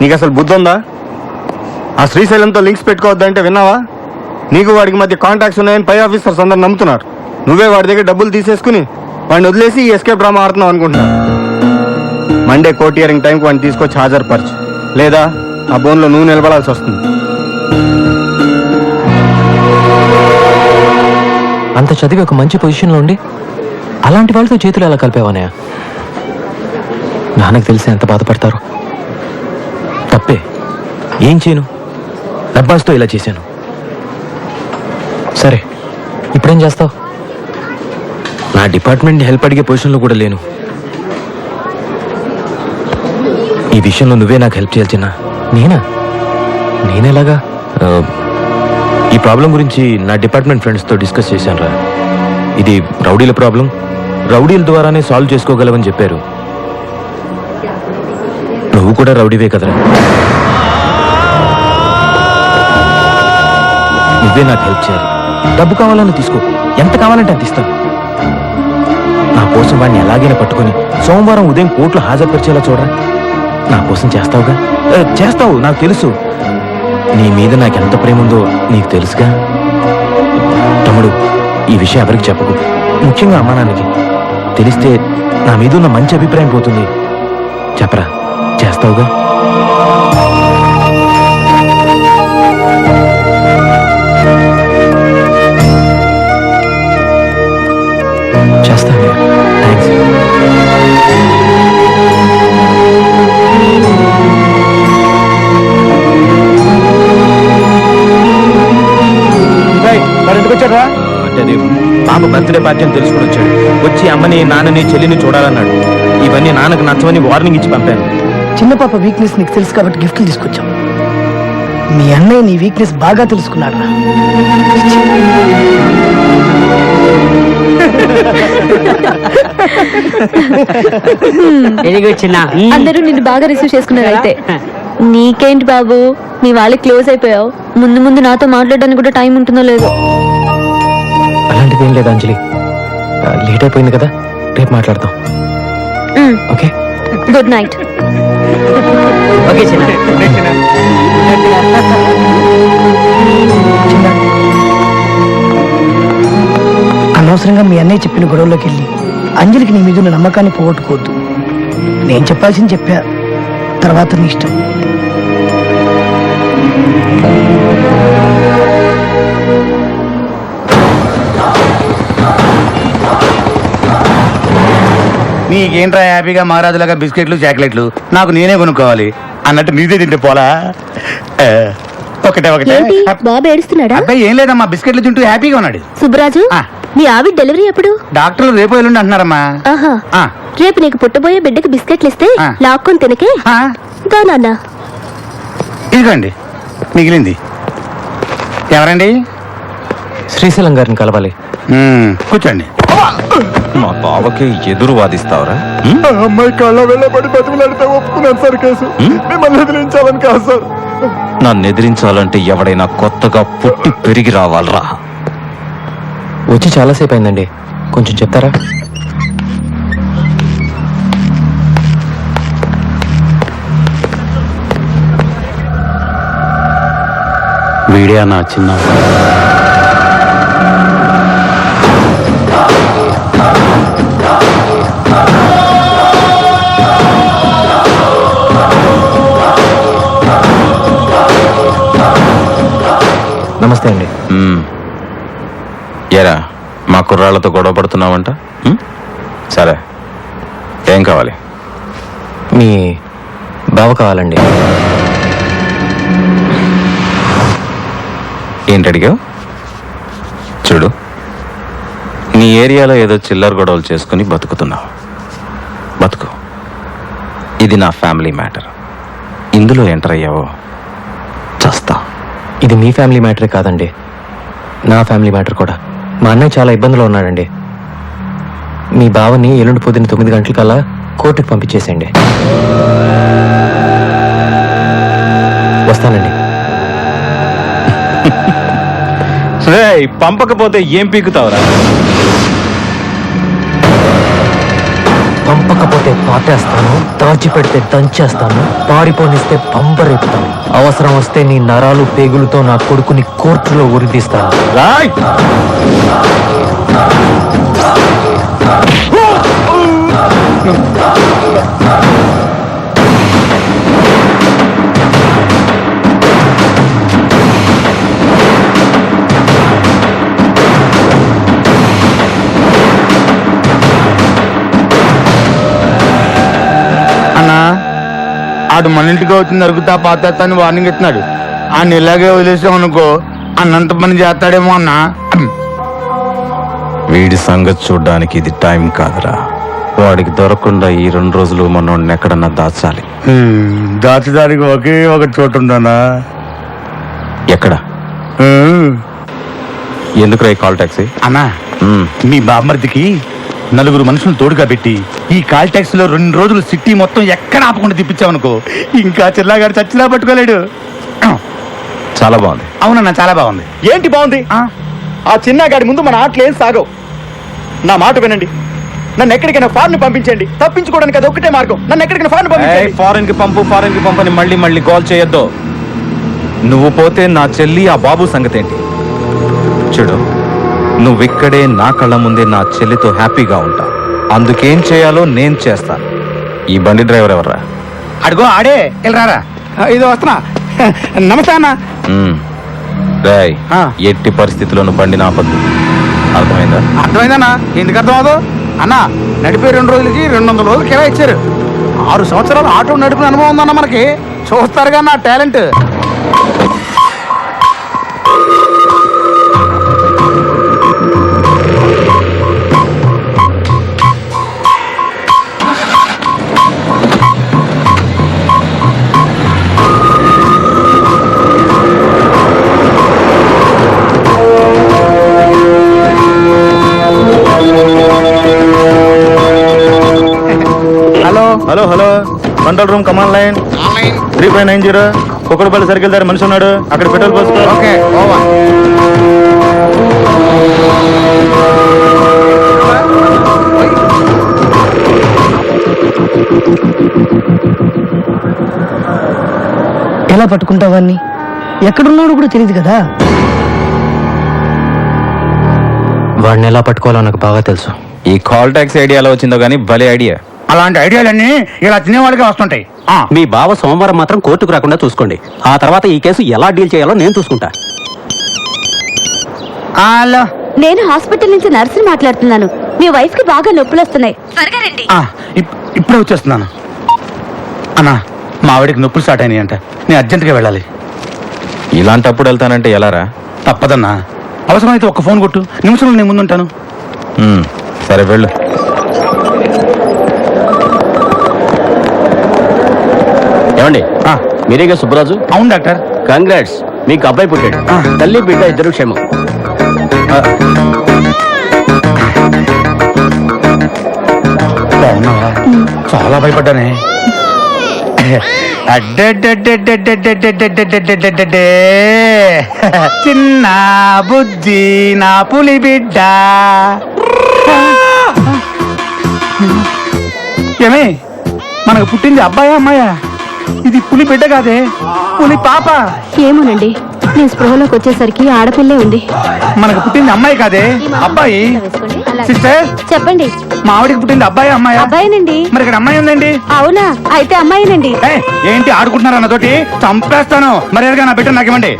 నీకు అసలు బుద్ధి ఉందా? ఆ శ్రీశైలంతో లింక్స్ పెట్టుకోవద్దంటే విన్నావా? నీకు వాడికి మధ్య కాంటాక్ట్స్ ఉన్నాయని పై ఆఫీసర్స్ అందరు నమ్ముతున్నారు. నువ్వే వాడి దగ్గర డబ్బులు తీసేసుకుని వాడిని వదిలేసి ఈ ఎస్కేప్ డ్రామా ఆడుతున్నావు అనుకుంటున్నా. మండే కోర్ట్ హియరింగ్ టైంకి వాడిని తీసుకొచ్చి హాజరుపరచు. లేదా ఆ బోన్లో నువ్వు నిలబడాల్సి వస్తుంది. అంత చదివి ఒక మంచి పొజిషన్లో ఉండి అలాంటి వాళ్ళతో చేతులు ఎలా కలిపేవనయ్య? నాన్నకు తెలిసి ఎంత బాధపడతారు. తప్పే, ఏం చేయను, అబ్బాస్తో ఇలా చేశాను. సరే, ఇప్పుడేం చేస్తావు? నా డిపార్ట్మెంట్ హెల్ప్ అడిగే పొజిషన్లో కూడా లేను. ఈ విషయంలో నువ్వే నాకు హెల్ప్ చేయాలి చిన్న. నేనేలాగా? ఈ ప్రాబ్లం గురించి నా డిపార్ట్మెంట్ ఫ్రెండ్స్తో డిస్కస్ చేశాను రా. ఇది రౌడీల ప్రాబ్లం, రౌడీల ద్వారానే సాల్వ్ చేసుకోగలవని చెప్పారు. నువ్వు కూడా రౌడీవే కదరా, నువ్వే నాకు హెల్ప్ చేయాలి. డబ్బు కావాలని తీసుకో, ఎంత కావాలంటే అంత ఇస్తాను. నా కోసం వాడిని ఎలాగైనా పట్టుకొని సోమవారం ఉదయం కోర్టులో హాజరుపరిచేలా చూడరా. నా కోసం చేస్తావుగా? చేస్తావు, నాకు తెలుసు. నీ మీద నాకెంత ప్రేమ ఉందో నీకు తెలుసుగా. తమ్ముడు, ఈ విషయం ఎవరికి చెప్పకు, ముఖ్యంగా అమ్మా నాన్నకి. తెలిస్తే నా మీద ఉన్న మంచి అభిప్రాయం పోతుంది. చెప్పరా, చేస్తావుగా? చేస్తాను. థ్యాంక్స్. వచ్చారా? అంటే అది పాప బర్త్డే పార్టీ అని తెలుసుకుని వచ్చాడు. వచ్చి అమ్మని, నాన్నని, చెల్లిని చూడాలన్నాడు. ఇవన్నీ నాన్నకు నచ్చవని వార్నింగ్ ఇచ్చి పంపాను. చిన్న పాప వీక్నెస్ నీకు తెలుసు కాబట్టి గిఫ్ట్లు తీసుకొచ్చాం. మీ అన్నయ్య నీ వీక్నెస్ బాగా తెలుసుకున్నాడు. అందరూ నిన్ను బాగా రిసీవ్ చేసుకున్నారు. అయితే నీకేంటి బాబు, మీ వాళ్ళకి క్లోజ్ అయిపోయావు. ముందు ముందు నాతో మాట్లాడడానికి కూడా టైం ఉంటుందో లేదో. అలాంటిది ఏం లేదు అంజలి, లేట్ అయిపోయింది కదా, రేపు మాట్లాడదాం. Okay, good night. ఓకే చిన్న. అనవసరంగా మీ అన్నయ్య చెప్పిన గొడవలోకి వెళ్ళి అంజలికి నీ మీద ఉన్న నమ్మకాన్ని పోగొట్టుకోవద్దు. నేను చెప్పాల్సింది చెప్పా, తర్వాత నీ ఇష్టం. నీకేంట్రా హ్యాపీగా మహారాజులాగా బిస్కెట్లు చాక్లెట్లు నాకు నేనే కొనుక్కోవాలి అన్నట్టు నీదే తింటే పోలా. ఒకటే ఒకటే. ఏంటి బాబు ఏడుస్తున్నాడా? అబ్బాయి ఏం లేదమ్మా, బిస్కెట్లు తింటూ హ్యాపీగా ఉన్నాడు. సుబ్బరాజు, ఆ. మీ ఆవిడ డెలివరీ ఎప్పుడు? డాక్టర్లు రేపు ఎల్లుండి అంటున్నారమ్మా. ఆహా, ఆ. రేపు నీకు పుట్టబోయే బిడ్డకి బిస్కెట్లు ఇస్తే ఆ. లాక్కొని తినకే. ఆ. దా నాన్న. ఇదిగోండి మిగిలింది. ఎవరండి? శ్రీశైలం గారిని కలవాలి. కూర్చోండి. మా బావకి ఎదురు వాదిస్తావరా? అమ్మాయి కళ్ళ వెళ్ళబడి బతుకులాడితే ఒప్పుకున్నాను సార్ కేసు. మిమ్మల్ని ఎదిరించాలని కాదు సార్. నన్ను ఎదిరించాలంటే ఎవడైనా కొత్తగా పుట్టి పెరిగి రావాలరా. వచ్చి చాలాసేపు అయిందండి, కొంచెం చెప్తారా? వీడియా నా చిన్న నమస్తే అండి. ఎరా మా కుర్రాళ్ళతో గొడవ పడుతున్నావంట? సరే, ఏం కావాలి? మీ బావ కావాలండి. ఏంటి అడిగావు? చూడు, నీ ఏరియాలో ఏదో చిల్లర గొడవలు చేసుకుని బతుకుతున్నావు. బతుకు. ఇది నా ఫ్యామిలీ మ్యాటర్. ఇందులో ఎంటర్ అయ్యావో చస్తా. ఇది మీ ఫ్యామిలీ మ్యాటరే కాదండి, నా ఫ్యామిలీ మ్యాటర్ కూడా. మా అన్నయ్య చాలా ఇబ్బందులో ఉన్నాడండి. మీ బావని ఎల్లుండి పొద్దున్న 9 గంటలకల్లా కోర్టుకు పంపించేసేయండి. వస్తానండి. పంపకపోతే ఏం పీకుతావురా? పంపకపోతే పాటేస్తాను, దాచిపెడితే దంచేస్తాను, పారిపోనిస్తే పంపరేపుతాను. అవసరం వస్తే నీ నరాలు పేగులతో నా కొడుకుని కోర్టులో ఉరిదీస్తాను. రాయ్! ఆడు మన ఇంటికి వచ్చింది అరుగుతా పాతేస్తా అని వార్నింగ్ ఇస్తున్నాడు. ఆయన ఇలాగే వదిలేసాం అనుకో అన్నంత పని చేస్తాడేమో అన్నా. వీడి సంగతి చూడ్డానికి ఇది టైం కాదురా. వాడికి దొరకకుండా ఈ 2 రోజులు మనోడిని ఎక్కడన్నా దాచాలి. దాచడానికి ఒకే ఒక చోటు ఉందన్నా. ఎక్కడ? ఎందుకురా ఈ కాల్ టాక్సీ? అన్నా మీ బామ్మర్దికి 4 మనుషులు తోడుగా పెట్టి ఈ కాల్ ట్యాక్సీ లో 2 రోజులు సిటీ మొత్తం ఎక్కడ ఆపకుండా తిప్పించామనుకో ఇంకా చిల్లాగాడు చచ్చిలా పట్టుకోలేడు. చాలా బాగుంది. అవునన్నా చాలా బాగుంది. ఏంటి బాగుంది? ఆ చిన్నగాడి ముందు మన ఆటలు ఏం సాగవు. నా మాట వినండి, నన్ను ఎక్కడికైనా ఫారెన్ పంపించండి. తప్పించుకోవడానికి అది ఒక్కటే మార్గం. నన్ను ఎక్కడికైనా ఫారెన్ పంపించండి. ఫారెన్ కి పంపని మళ్ళీ కాల్ చేయొద్దు. నువ్వు పోతే నా చెల్లి ఆ బాబు సంగతి ఏంటి? చూడు, నువ్విక్కడే నా కళ్ళ ముందే నా చెల్లితో హ్యాపీగా ఉంటా. అందుకేం చేయాలో నేను చేస్తాను. ఈ బండి డ్రైవర్ ఎవర్రా? అడుగో ఆడే వెళ్ళరారా. ఇది వస్తున్నా. నమస్తే అన్న. రేయ్, ఎట్టి పరిస్థితుల్లోనూ బండి నాపద్దు. అర్థమైందా? అర్థమైందన్నా. ఎందుకు అర్థం అవదు అన్న? నడిపే 2 రోజులకి 200 రోజులు కిరా ఇచ్చారు. 6 సంవత్సరాలు ఆటో నడిపిన అనుభవం ఉందన్న మనకి. చూస్తారుగా నా talent. Hello control room command line 3590. Kukkadapalli circle దగ్గర మనిషి ఉన్నాడు, అక్కడ పెట్రోల్ పోసుకో. ఓకే. ఎలా పట్టుకుంటావాన్ని? ఎక్కడున్నాడు కూడా తెలియదు కదా. వాడిని ఎలా పట్టుకోవాలో నాకు బాగా తెలుసు. ఈ కాల్ టాక్సీ ఐడియా ఎలా వచ్చిందో కానీ భలే ఐడియా. అలాంటి ఐడియాలన్నీ ఇలా తినేవాళ్ళకే వస్తుంటాయి. మీ బావ సోమవారం మాత్రం కోర్టుకు రాకుండా చూసుకోండి. ఆ తర్వాత ఈ కేసు ఎలా డీల్ చేయాలో నేను చూసుకుంటా. హలో, నేను హాస్పిటల్ నుంచి నర్సుని మాట్లాడుతున్నాను. మీ వైఫ్ కి బాగా నొప్పులు వస్తున్నాయి, త్వరగా రండి. ఇప్పుడే వచ్చేస్తున్నాను. అన్నా, మా ఆవిడికి నొప్పులు స్టార్ట్ అయినాయి అంట. నేను అర్జెంట్గా వెళ్ళాలి. ఇలాంటప్పుడు వెళ్తానంటే ఎలారా? తప్పదన్నా. అవసరమైతే ఒక్క ఫోన్ కొట్టు, నిమిషంలో నేను ముందుంటాను. సరే వెళ్ళు. ఏమండి, మీరేగా సుబ్బరాజు? అవును డాక్టర్. కంగ్రాట్స్, మీకు అబ్బాయి పుట్టాడు. తల్లి బిడ్డ ఇద్దరు క్షేమం. బాగున్నావా? చాలా భయపడ్డానే. చిన్న బుజ్జి నా పులి బిడ్డ. ఏమే, మనకు పుట్టింది అబ్బాయా అమ్మాయా? ఇది పులి బిడ్డ కాదే, పులి పాప. ఏమోనండి, నేను స్పృహలోకి వచ్చేసరికి ఆడపిల్లే ఉంది. మనకు పుట్టింది అమ్మాయి కాదే, అబ్బాయి. సిస్టర్ చెప్పండి. మా ఆవిడికి పుట్టింది అబ్బాయి అమ్మాయి? అబ్బాయినండి. మరి ఇక్కడ అమ్మాయి ఉందండి. అవునా? అయితే అమ్మాయినండి. ఏంటి ఆడుకుంటున్నారా నాతోటి? చంపేస్తాను. మరి ఎలాగా నా బిడ్డ నాకు ఇవ్వండి.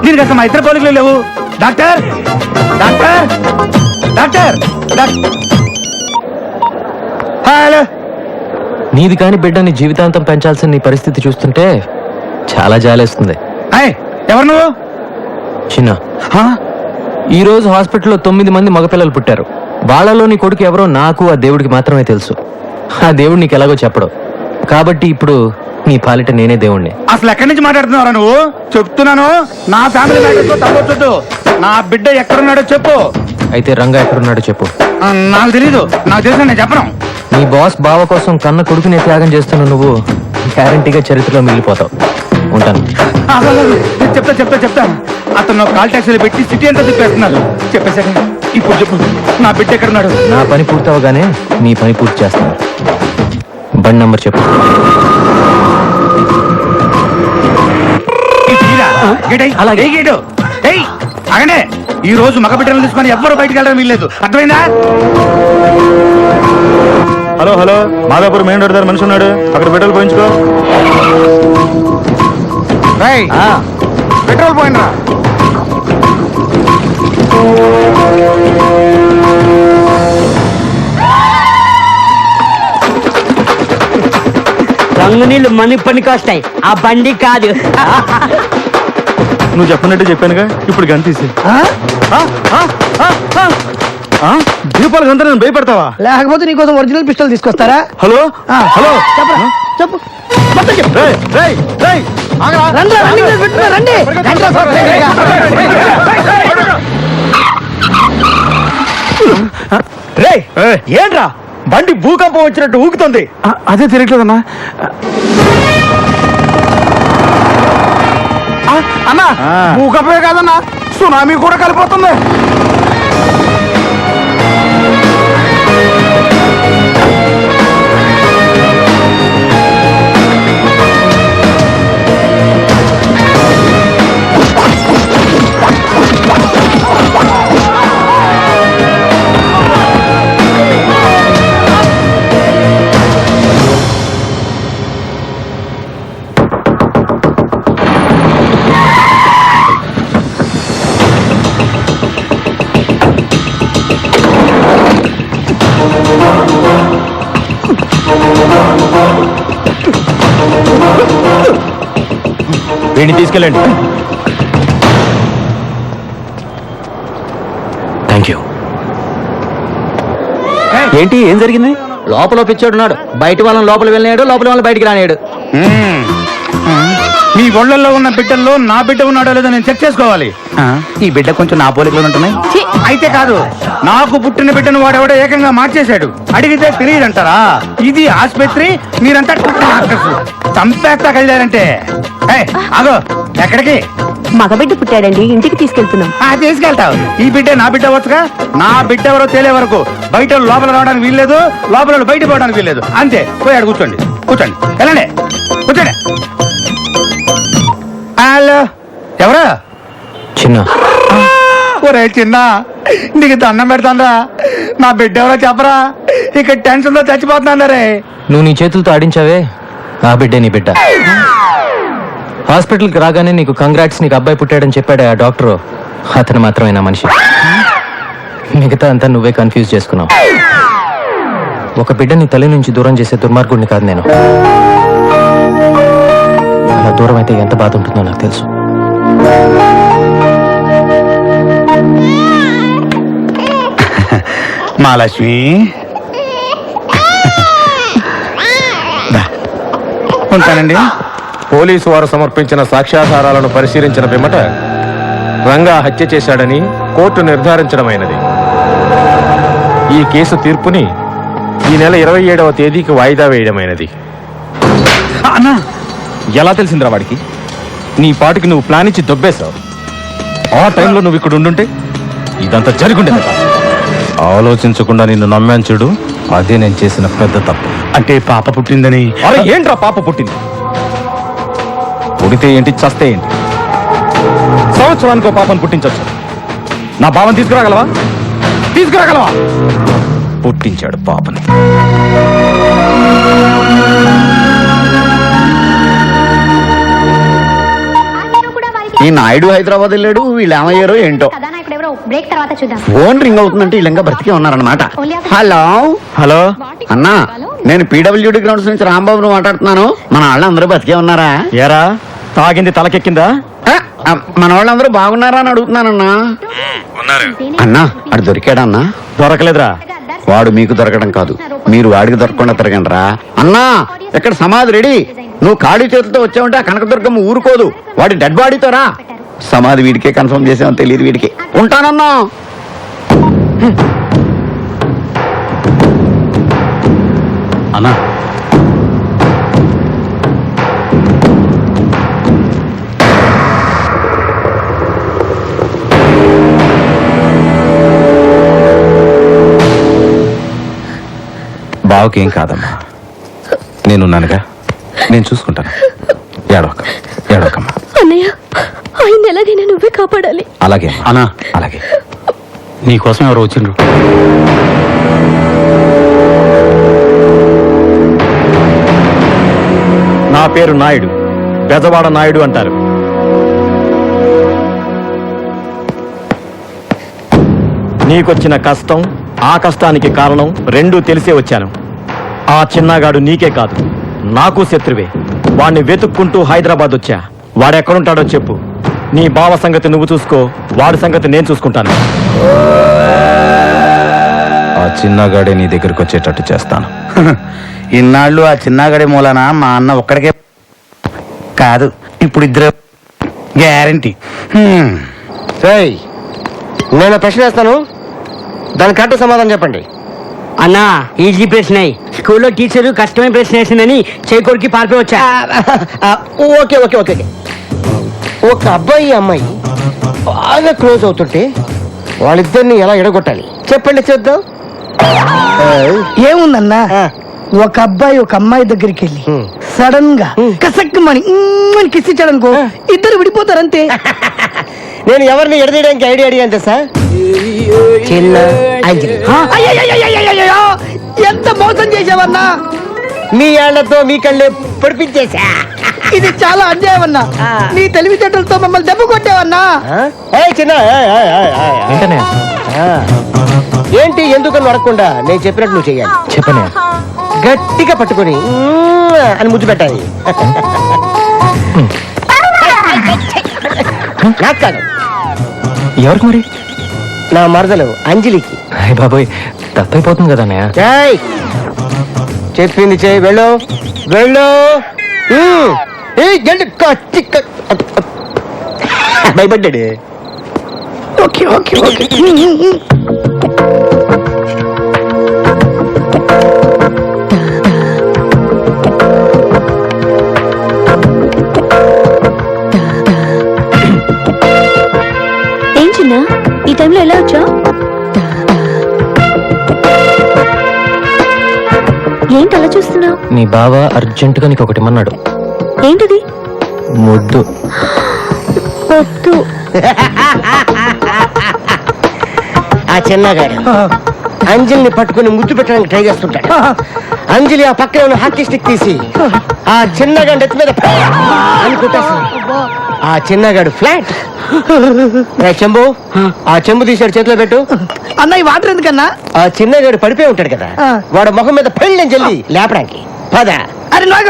దీనికి అసలు మా ఇద్దరు పోలికలు లేవు. Doctor, doctor, doctor. హలో. నీది కాని బిడ్డని జీవితాంతం పెంచాల్సిన నీ పరిస్థితి చూస్తుంటే చాలా జాలేస్తుంది. ఎవరు నువ్వు? చిన్న, ఈ రోజు హాస్పిటల్లో 9 మంది మగపిల్లలు పుట్టారు. వాళ్ళలో నీ కొడుకు ఎవరో నాకు ఆ దేవుడికి మాత్రమే తెలుసు. ఆ దేవుడు నీకు ఎలాగో చెప్పడు. కాబట్టి ఇప్పుడు నీ పాలిట నేనే దేవుణ్ణి. అసలు ఎక్కడి నుంచి మాట్లాడుతున్నావురా నువ్వు? చెప్తున్నాను, నా ఫ్యామిలీ మ్యాటర్తో తప్పొద్దు. నా బిడ్డ ఎక్కడున్నాడో చెప్పు. అయితే రంగా ఎక్కడున్నాడో చెప్పు. నాకు తెలీదు. నాకు తెలుసు, నేను చెప్పను. నీ బాస్ బావ కోసం కన్న కొడుకునే త్యాగం చేస్తున్న నువ్వు గ్యారంటీగా చరిత్రలో మిగిలిపోతావు. ఉంటాను. చెప్తాను. అతను కాల్ ట్యాక్సీలు పెట్టి సిటీ అంతా తిప్పేస్తున్నారు. చెప్పేశాక ఇప్పుడు చెప్పు, నా బిడ్డ ఎక్కడున్నాడు? నా పని పూర్తవగానే నీ పని పూర్తి చేస్తాను. బండి నంబర్ చెప్పు. అలాగే గేటు. అగనే ఈ రోజు మగ బిడ్డలు తీసుకొని ఎవ్వరు బయటకు వెళ్ళడం వీల్లేదు. అర్థమైందా? హలో, మాదాపూర్ మెయిన్ రోడ్ దగ్గర మనిషి ఉన్నాడు, అక్కడ పెట్రోల్ పోయించుకో. పెట్రోల్ పోయినరా? రంగు నీళ్లు మని పనికొస్తాయి, ఆ బండి కాదు. నువ్వు చెప్పినట్టు చెప్పానుగా, ఇప్పుడు గన్ తీసి. దీపాలు గంత నేను భయపెడతావా? లేకపోతే నీకోసం ఒరిజినల్ పిస్టల్ తీసుకొస్తారా? హలో హలో, చెప్పరా చెప్పు, మొత్తం చెప్పు. రేయ్, రేయ్, రేయ్, ఆగరా. రండి రా, రండి, పెట్టుకో, రండి. రండి రా, సార్, రండి, రా. రేయ్, ఏంట్రా బండి భూకంపం వచ్చినట్టు ఊగుతుంది? అదే తిరగలేదన్నా. అన్నా, భూకంపమే కాదన్నా, సునామీ కూడా కలిపోతుంది. వీడిని తీసుకెళ్ళండి. Thank you. ఏంటి, ఏం జరిగింది? లోపల పిచ్చాడున్నాడు, బయట వాళ్ళని లోపల వెళ్ళినాడు, లోపల వాళ్ళని బయటికి రానాడు. మీ ఒళ్ళల్లో ఉన్న బిడ్డల్లో నా బిడ్డ ఉన్నాడో లేదో నేను చెక్ చేసుకోవాలి. ఈ బిడ్డ కొంచెం నా పోలికలు ఉంటున్నాయి. అయితే కాదు, నాకు పుట్టిన బిడ్డను వాడెవడో ఏకంగా మార్చేశాడు. అడిగితే తెలియదంటారా? ఇది ఆసుపత్రి, మీరంతా డాక్టర్స్. చంపేస్తా కలిదారంటే. ఆగో, ఎక్కడికి? మగబిడ్డ పుట్టాడండి, ఇంటికి తీసుకెళ్తున్నాం. తీసుకెళ్తావు. ఈ బిడ్డ నా బిడ్డ వచ్చుగా. నా బిడ్డ ఎవరో తేలే వరకు బయట లోపల రావడానికి వీల్లేదు, లోపల బయట పోవడానికి వీల్లేదు. అంతే. పోయాడు, కూర్చోండి, కూర్చోండి, వెళ్ళండి, కూర్చోండి. హలో, ఎవరు? చిన్న ఒరే చిన్న, నీకు దండం పెడతానరా, నా బిడ్డ ఎవరో చెప్పరా, ఇక్కడ టెన్షన్ తో చచ్చిపోతున్నాను రే. నువ్వు నీ చేతులతో ఆడించావే, ఆ బిడ్డే నీ బిడ్డ. హాస్పిటల్కి రాగానే నీకు కంగ్రాట్స్, నీకు అబ్బాయి పుట్టాడని చెప్పాడు ఆ డాక్టరు. అతను మాత్రమే నా మనిషి. మిగతా అంతా నువ్వే కన్ఫ్యూజ్ చేసుకున్నావు. ఒక బిడ్డని తల్లి నుంచి దూరం చేసే దుర్మార్గుడిని కాదు నేను. అలా దూరం అయితే ఎంత బాధ ఉంటుందో నాకు తెలుసు. మా లక్ష్మి, ఉంటానండి. పోలీసు వారు సమర్పించిన సాక్ష్యాధారాలను పరిశీలించిన పిమ్మట రంగా హత్య చేశాడని కోర్టు నిర్ధారించడమైనది. ఈ కేసు తీర్పుని ఈ నెల 27వ తేదీకి వాయిదా వేయడమైనది. అన్నా, ఎలా తెలిసిందిరా వాడికి? నీ పాటికి నువ్వు ప్లాన్ ఇచ్చి దొబ్బేశావు. ఆ టైంలో నువ్వు ఇక్కడ ఉండుంటే ఇదంతా జరుగుండేది కాదు. ఆలోచించకుండా నిన్ను నమ్మాను చూడు, అదే నేను చేసిన పెద్ద తప్పు. అంటే పాప పుట్టిందని? అరే ఏంట్రా పాప పుట్టింది? పుడితే ఏంటి, చస్తే ఏంటి? సంవత్సరానికి ఒక పాపను పుట్టించవచ్చు. నా భావం తీసుకురాగలవా? తీసుకురాగలవా? పుట్టించాడు పాపని. ఈ నాయుడు హైదరాబాద్ వెళ్ళాడు, వీళ్ళు ఏమయ్యారో ఏంటో. బ్రేక్ తర్వాత చూద్దాం. ఫోన్ రింగ్ అవుతుందంటే వీళ్ళంగా బ్రతికే ఉన్నారనమాట. హలో హలో అన్నా, నేను పీడబ్ల్యూడి గ్రౌండ్స్ నుంచి రాంబాబును మాట్లాడుతున్నాను. మన వాళ్ళందరూ బతికే ఉన్నారా? ఏరా, తాగింది తలకెక్కిందా? మన వాళ్ళందరూ బాగున్నారా అని అడుగుతున్నానన్నా. అన్నా, అడు దొరికాడన్నా? దొరకలేదురా. వాడు మీకు దొరకడం కాదు, మీరు వాడికి దొరకకుండా తిరగండి రా. అన్నా, ఇక్కడ సమాధి రెడీ. నువ్వు ఖాళీ చేతులతో వచ్చావంటే ఆ కనకదుర్గమ్మ ఊరుకోదు. వాడి డెడ్ బాడీతో రా. సమాధి వీడికే కన్ఫర్మ్ చేసామని తెలియదు వీడికి. ఉంటానన్నా. అన్నా, బావకేం కాదమ్మా, నేనున్నానుగా, నేను చూసుకుంటాను. ఏడవక, ఏడవకమ్మా. అన్నయ్య, ఆయన ఎలాగైనా నువ్వే కాపాడాలి. అలాగే అన్నా, అలాగే. నీకోసం ఎవరు వచ్చిండ్రు? నా పేరు నాయుడు, బెజవాడ నాయుడు అంటారు. నీకొచ్చిన కష్టం, ఆ కష్టానికి కారణం రెండూ తెలిసే వచ్చాను. ఆ చిన్నగాడు నీకే కాదు, నాకు శత్రువే. వాణ్ణి వెతుక్కుంటూ హైదరాబాద్ వచ్చా. వాడెక్కడుంటాడో చెప్పు. నీ బావ సంగతి నువ్వు చూసుకో, వాడి సంగతి నేను చూసుకుంటాను. ఆ చిన్నగాడే నీ దగ్గరికి వచ్చేటట్టు చేస్తాను. ఇన్నాళ్ళు ఆ చిన్నగడి మూలన మా అన్న ఒక్కడికే కాదు, ఇప్పుడు ఇద్దరు గ్యారంటీ. నేను ప్రశ్న వేస్తాను, దాని కరెక్ట్ సమాధానం చెప్పండి. అన్నా ఈజీ ప్రశ్న. స్కూల్లో టీచర్ కష్టమైన ప్రశ్న వేసిందని చేకూరికి పారిపోయి వచ్చా. Okay okay okay. ఒక అబ్బాయి అమ్మాయి బాగా క్లోజ్ అవుతుంటే వాళ్ళిద్దరిని ఎలా ఎడగొట్టాలి చెప్పండి, చూద్దాం. ఏముందన్నా, ఒక అబ్బాయి ఒక అమ్మాయి దగ్గరికి వెళ్ళి సడన్ గా కసక్కమని కిస్ ఇచ్చాడు అనుకో, ఇద్దరు విడిపోతారు అంతే. నేను ఎవరిని ఎడదీయడానికి ఐడియా అడిగాను తెలుసా? చిన్న అంజలి. అయ్యయ్యయ్యయ్యయ్యయ్యో, ఎంత మోసం చేసావన్నా. మీ ఆళ్లతో మీ కళ్ళే పొడిపించేశా. ఇది చాలా అన్యాయం అన్నా. నీ తెలివితేటలతో మమ్మల్ని దెబ్బ కొట్టావన్నా. చిన్న వెంటనే ఏంటి ఎందుకని అడగకుండా నేను చెప్పినట్టు నువ్వు చెయ్యాలి. చెప్పనే గట్టిగా పట్టుకొని అని ముద్దు పెట్టాలి. నాకు కాదు, ఎవరికి మరి? నా మరదలు అంజలికి. అయ్య బాబోయ్, తప్పైపోతుంది కదా అన్నయ్య. ఏయ్, చెప్పింది చేయి, వెళ్ళు వెళ్ళు. భయపడ్డాడు. Okay okay okay. ఏం చిన్న ఈ టైంలో ఎలా వచ్చా? ఏంటి అలా చూస్తున్నావు? నీ బావ అర్జెంటుగా నీకు ఒకటి ఇమ్మన్నాడు. ఏంటిది? ముద్దు. వద్దు. ఆ చిన్నగాడు అంజలిని పట్టుకుని ముద్దు పెట్టడానికి ట్రై చేస్తుంటాడు. అంజలి ఆ పక్కన ఉన్న హాకీ స్టిక్ తీసి ఆ చిన్నగాడు ఎత్తి మీద అని కొట్టేస్తాడు. ఆ చిన్నగాడు ఫ్లాట్. చెంబు, ఆ చెంబు తీసాడు, చేతిలో పెట్టు. అన్న ఈ వాటర్ ఎందుకన్నా? ఆ చిన్నగాడు పడిపోయి ఉంటాడు కదా, వాడు మొహం మీద పెళ్ళని జల్లి లేపడానికి పద. అరే నాగ,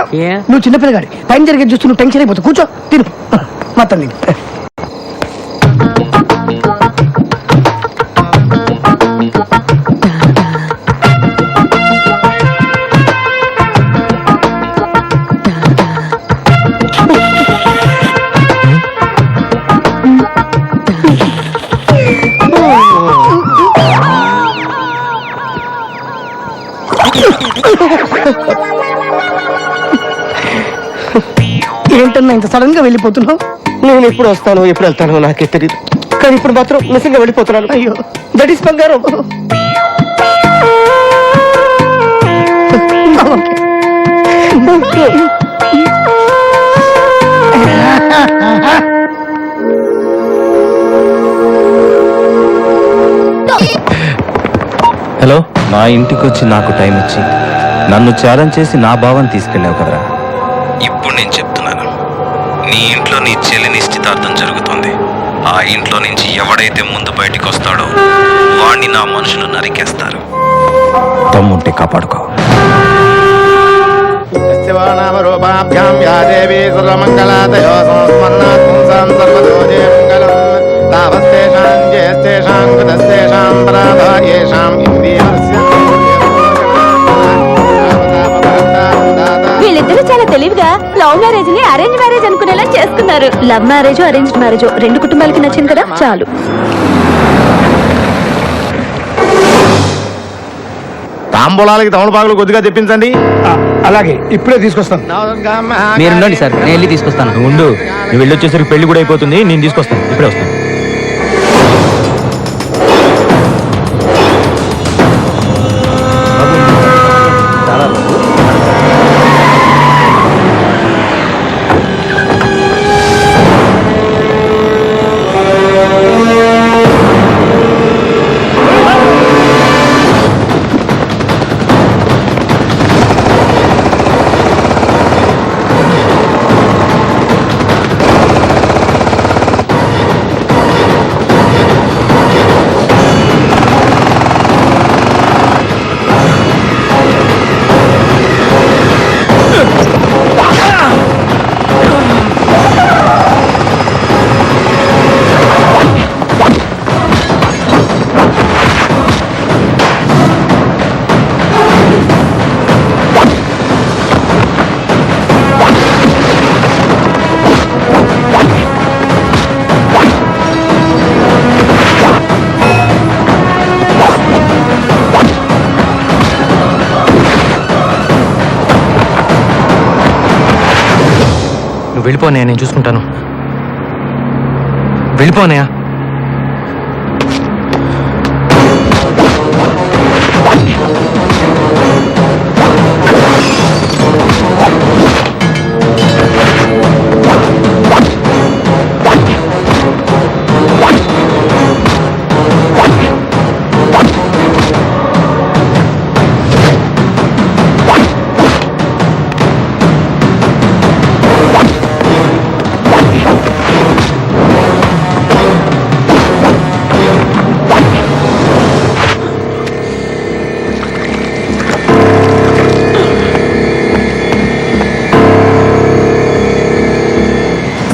నువ్వు చిన్నపిల్లగాడి పైన జరిగేది చూస్తూ నువ్వు టెన్షన్ అయిపోతావు. కూర్చో, తిను మొత్తం నేను. ఏంటన్నా ఇంత సడన్ గా వెళ్ళిపోతున్నావు? నేను ఎప్పుడు వస్తాను ఎప్పుడు వెళ్తానో నాకే తెలియదు, కానీ ఇప్పుడు మాత్రం నిజంగా వెళ్ళిపోతున్నాను. అయ్యో, దట్ ఈస్ బంగారం. హలో, నా ఇంటికి వచ్చి నాకు టైం ఇచ్చి నన్ను ఛాలెంజ్ చేసి నా భావాన్ని తీసుకెళ్ళావు కదరా. ఇప్పుడు నేను చెప్తున్నాను, నీ ఇంట్లో నీ చెల్లి నిశ్చితార్థం జరుగుతుంది. ఆ ఇంట్లో నుంచి ఎవడైతే ముందు బయటికి వస్తాడో వాణ్ణి నా మనుషులు నరికేస్తారు. తమ్ముంటే కాపాడుకో. వీళ్ళిద్దరూ చాలా తెలివిగా లవ్ మ్యారేజ్ ని అరేంజ్ మ్యారేజ్ అనుకునేలా చేసుకున్నారు. లవ్ మ్యారేజ్ అరేంజ్ మ్యారేజ్ రెండు కుటుంబాలకి నచ్చింది కదా, చాలు. తాంబూలాలకి తమలపాకులు కొద్దిగా తెప్పించండి. అలాగే ఇప్పుడే తీసుకొస్తాను. మీరుండండి సార్, నేను వెళ్ళి తీసుకొస్తాను. నువ్వు ఉండు, నువ్వు వెళ్ళి వచ్చేసరికి పెళ్లి కూడా అయిపోతుంది. నేను తీసుకొస్తాను, ఇప్పుడే వస్తాను. నువ్వు వెళ్ళిపోనయా, నేను చూసుకుంటాను. వెళ్ళిపోనయా.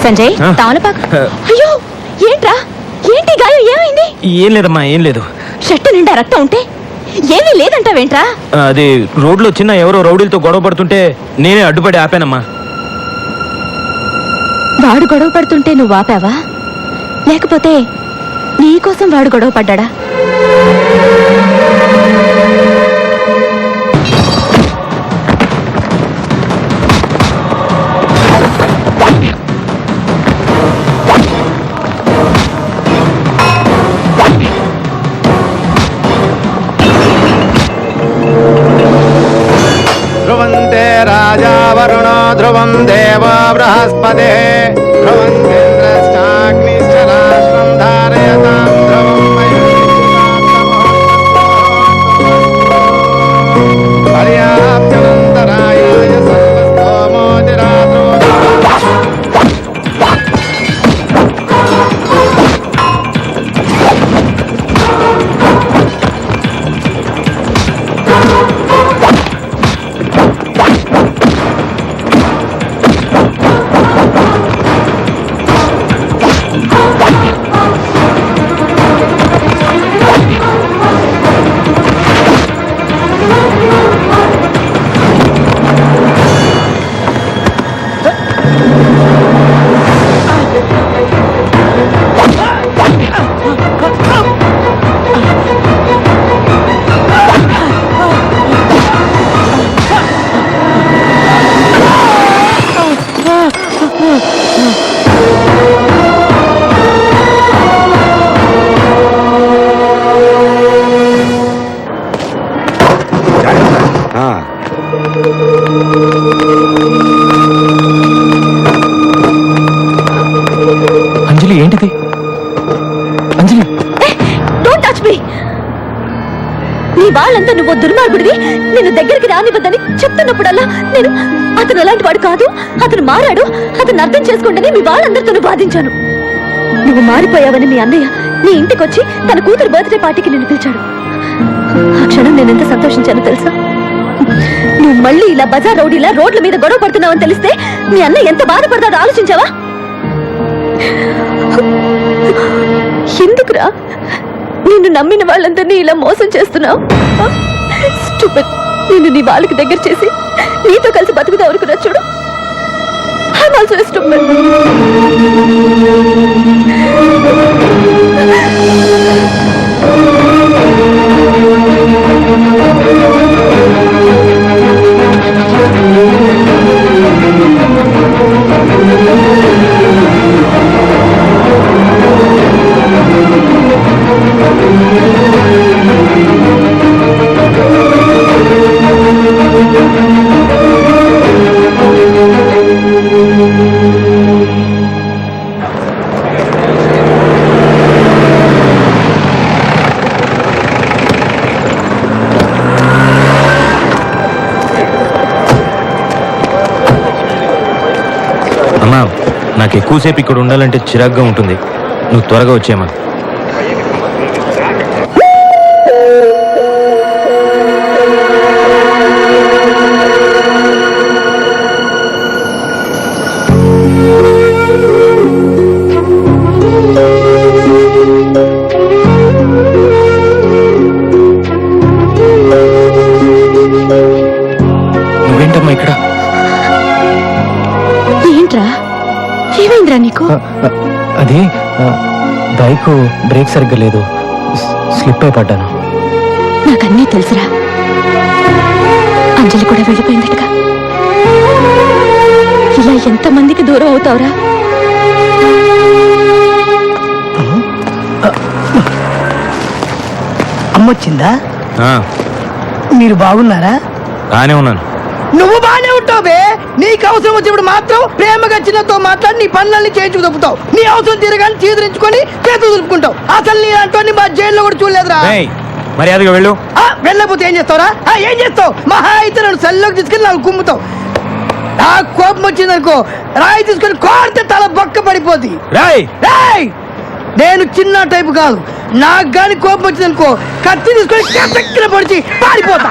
సంజయ్, తమలపాకు. అయ్యో, ఏంట్రా? ఏంటి గాయం? ఏమైంది? ఏం లేదమ్మా, ఏం లేదు. షర్టు నిండా రక్తం ఉంటే ఏమీ లేదంటావేంట్రా? అది రోడ్లో చిన్న ఎవరో రౌడీలతో గొడవ పడుతుంటే నేనే అడ్డుపడి ఆపానమ్మా. వాడు గొడవ పడుతుంటే నువ్వు ఆపావా, లేకపోతే నీకోసం వాడు గొడవ పడ్డా? ధ్రువంతే రాజా వరుణో ధ్రువం దేవో బృహస్పతే ధ్రువంతేంద్రశ్చాగ్నిశ్చ రాష్ట్రం ధారయతాం ధ్రువం పర్యాప్త్యనంతరాయాయ సర్వస్తోమోతిరాత్రో. అంజలి, ఏంటిది? అంజలి, డోంట్ టచ్ మీ. నీ వాళ్ళంతా నువ్వు దుర్మార్గుడివి, నిన్ను దగ్గరికి రానివ్వద్దని చెప్తున్నప్పుడల్లా నేను అతను అలాంటి వాడు కాదు, అతను మారాడు, అతను అర్థం చేసుకుంటేనే మీ వాళ్ళందరితో బాధించాను. నువ్వు మారిపోయావని మీ అన్నయ్య నీ ఇంటికి వచ్చి తన కూతురు బర్త్డే పార్టీకి నిన్ను పిలిచాడు. ఆ క్షణం నేను ఎంత సంతోషించానో తెలుసా? నువ్వు మళ్ళీ ఇలా బజార్ రౌడీలా రోడ్ల మీద గొడవ పడుతున్నావని తెలిస్తే మీ అన్నయ్య ఎంత బాధపడతాడో ఆలోచించావా? ఎందుకురా నిన్ను నమ్మిన వాళ్ళందరినీ ఇలా మోసం చేస్తున్నావు? స్టూపిడ్. నిన్ను నీ వాళ్ళకి దగ్గర చేసి నీతో కలిసి బతుకుతా అనుకున్నా చూడు. I'm also a stupid. అమ్మా, నాకు ఎక్కువసేపు ఇక్కడ ఉండాలంటే చిరాగ్గా ఉంటుంది. నువ్వు త్వరగా వచ్చేయమ్మా. నువ్వేంటమ్మా ఇక్కడ? ఏంట్రా, ఏమైందిరా నీకు? అది బైక్ బ్రేక్ సరిగ్గా లేదు, స్లిప్ అయి పడ్డాను. నాకన్నీ తెలుసురా. అంజలి కూడా వెళ్ళిపోయిందటగా. ఇలా ఎంతమందికి దూరం అవుతావురా? అమ్మొచ్చిందా? మీరు బాగున్నారా? బానే ఉన్నాను. నువ్వు బానే ఉంటావు బే. నీకు అవసరం వచ్చినప్పుడు మాత్రం ప్రేమగా చిన్నతో మాట్లాడి నీ పనులన్నీ చేయించు తప్పుతావు. నీ అవసరం తీరగానే చీదరించుకొని చేతులు దులుపుకుంటావు. అసలు నీ అంటోని మా జైల్లో కూడా చూడలేదురా. మర్యాదగా వెళ్ళు. వెళ్ళకపోతే ఏం చేస్తావురా? ఏం చేస్తావు? మహా అయితే నన్ను సెల్లోకి తీసుకుని నాకు కుమ్ముతావు. నాకు కోపం వచ్చిందనుకో రాయి తీసుకొని కోరితే తల బొక్క పడిపోద్ది. నేను చిన్న టైపు కాదు. నాకు గాని కోపం వచ్చిందనుకో కత్తి తీసుకొని కసక్కిన పొడిచి పారిపోతా.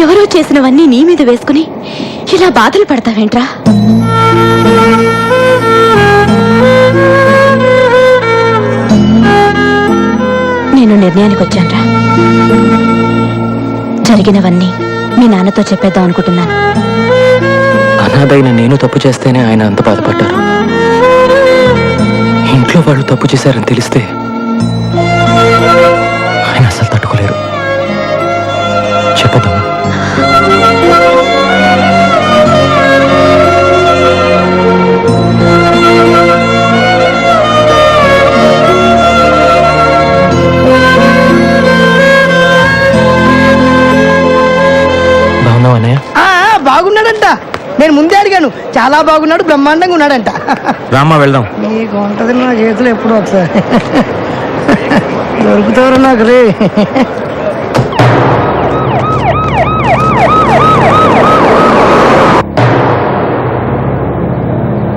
ఎవరో చేసినవన్నీ నీ మీద వేసుకుని ఇలా బాధలు పడతావేంట్రా? నేను నిర్ణయానికి వచ్చానురా. జరిగినవన్నీ మీ నాన్నతో చెప్పేద్దాం అనుకుంటున్నాను. అనాథైన నేను తప్పు చేస్తేనే ఆయన అంత బాధపడ్డారు. ఇంట్లో వాళ్ళు తప్పు చేశారని తెలిస్తే ఆయన అసలు తట్టుకోలేరు. చెప్పదమ్మా. బాగున్నావా? బాగున్నాడంట. నేను ముందే అడిగాను. చాలా బాగున్నాడు, బ్రహ్మాండంగా ఉన్నాడంట. రామ్మా వెళ్దాం. నీకు ఉంటది నా చేతులు ఎప్పుడు ఒకసారి దొరుకుతారు నాకు రే.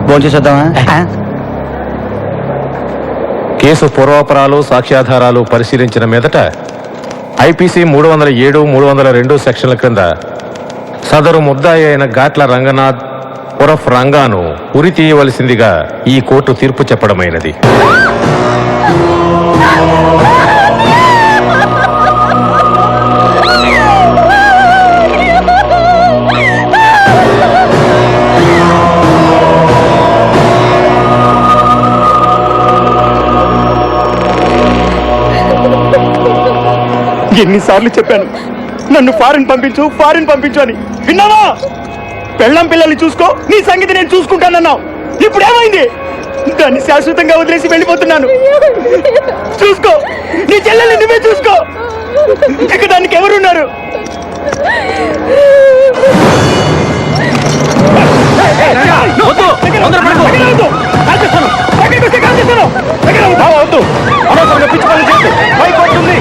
భోంచేసేద్దామా? కేసు పూర్వాపరాలు సాక్ష్యాధారాలు పరిశీలించిన మీదట ఐపీసీ 307, 302 సెక్షన్ల క్రింద సదరు ముద్దాయి అయిన గాట్ల రంగనాథ్ ఉరఫ్ రంగాను ఉరి తీయవలసిందిగా ఈ కోర్టు తీర్పు చెప్పడమైనది. ఎన్నిసార్లు చెప్పాను నన్ను ఫారిన్ పంపించు అని. విన్నావా? పెళ్ళం పిల్లల్ని చూసుకో, నీ సంగతి నేను చూసుకుంటానన్నావు. ఇప్పుడు ఏమైంది? దాన్ని శాశ్వతంగా వదిలేసి వెళ్ళిపోతున్నాను. చూసుకో, నీ చెల్లెల్ని నువ్వే చూసుకో. ఇక దానికి ఎవరున్నారు? పిచ్చి పనులు చేసి భయపడుతుంది.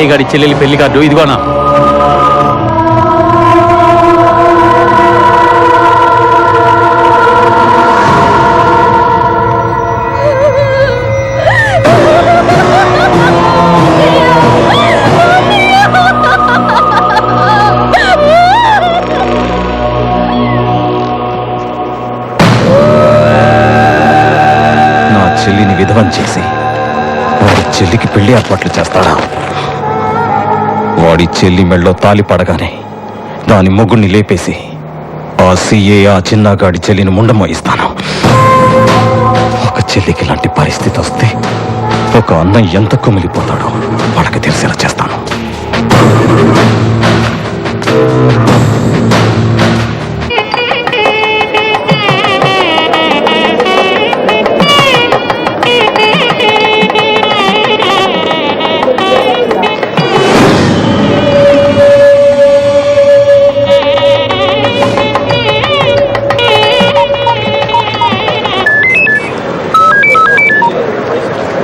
గారి చెల్లెలి పెళ్లి కార్డు ఇదిగోనా. వెధవం చేసి వాడి చెల్లికి పెళ్లి ఏర్పాట్లు చేస్తాడా? వాడి చెల్లి మెళ్ళో తాలి పడగానే దాని మొగుడిని లేపేసి ఆ సీఏ ఆ చిన్నగాడి చెల్లిని ముండమోయిస్తాను. ఒక చెల్లికి ఇలాంటి పరిస్థితి వస్తే ఒక అన్న ఎంత కుమిలిపోతాడో వాళ్ళకి తెలిసేలా చేస్తాను.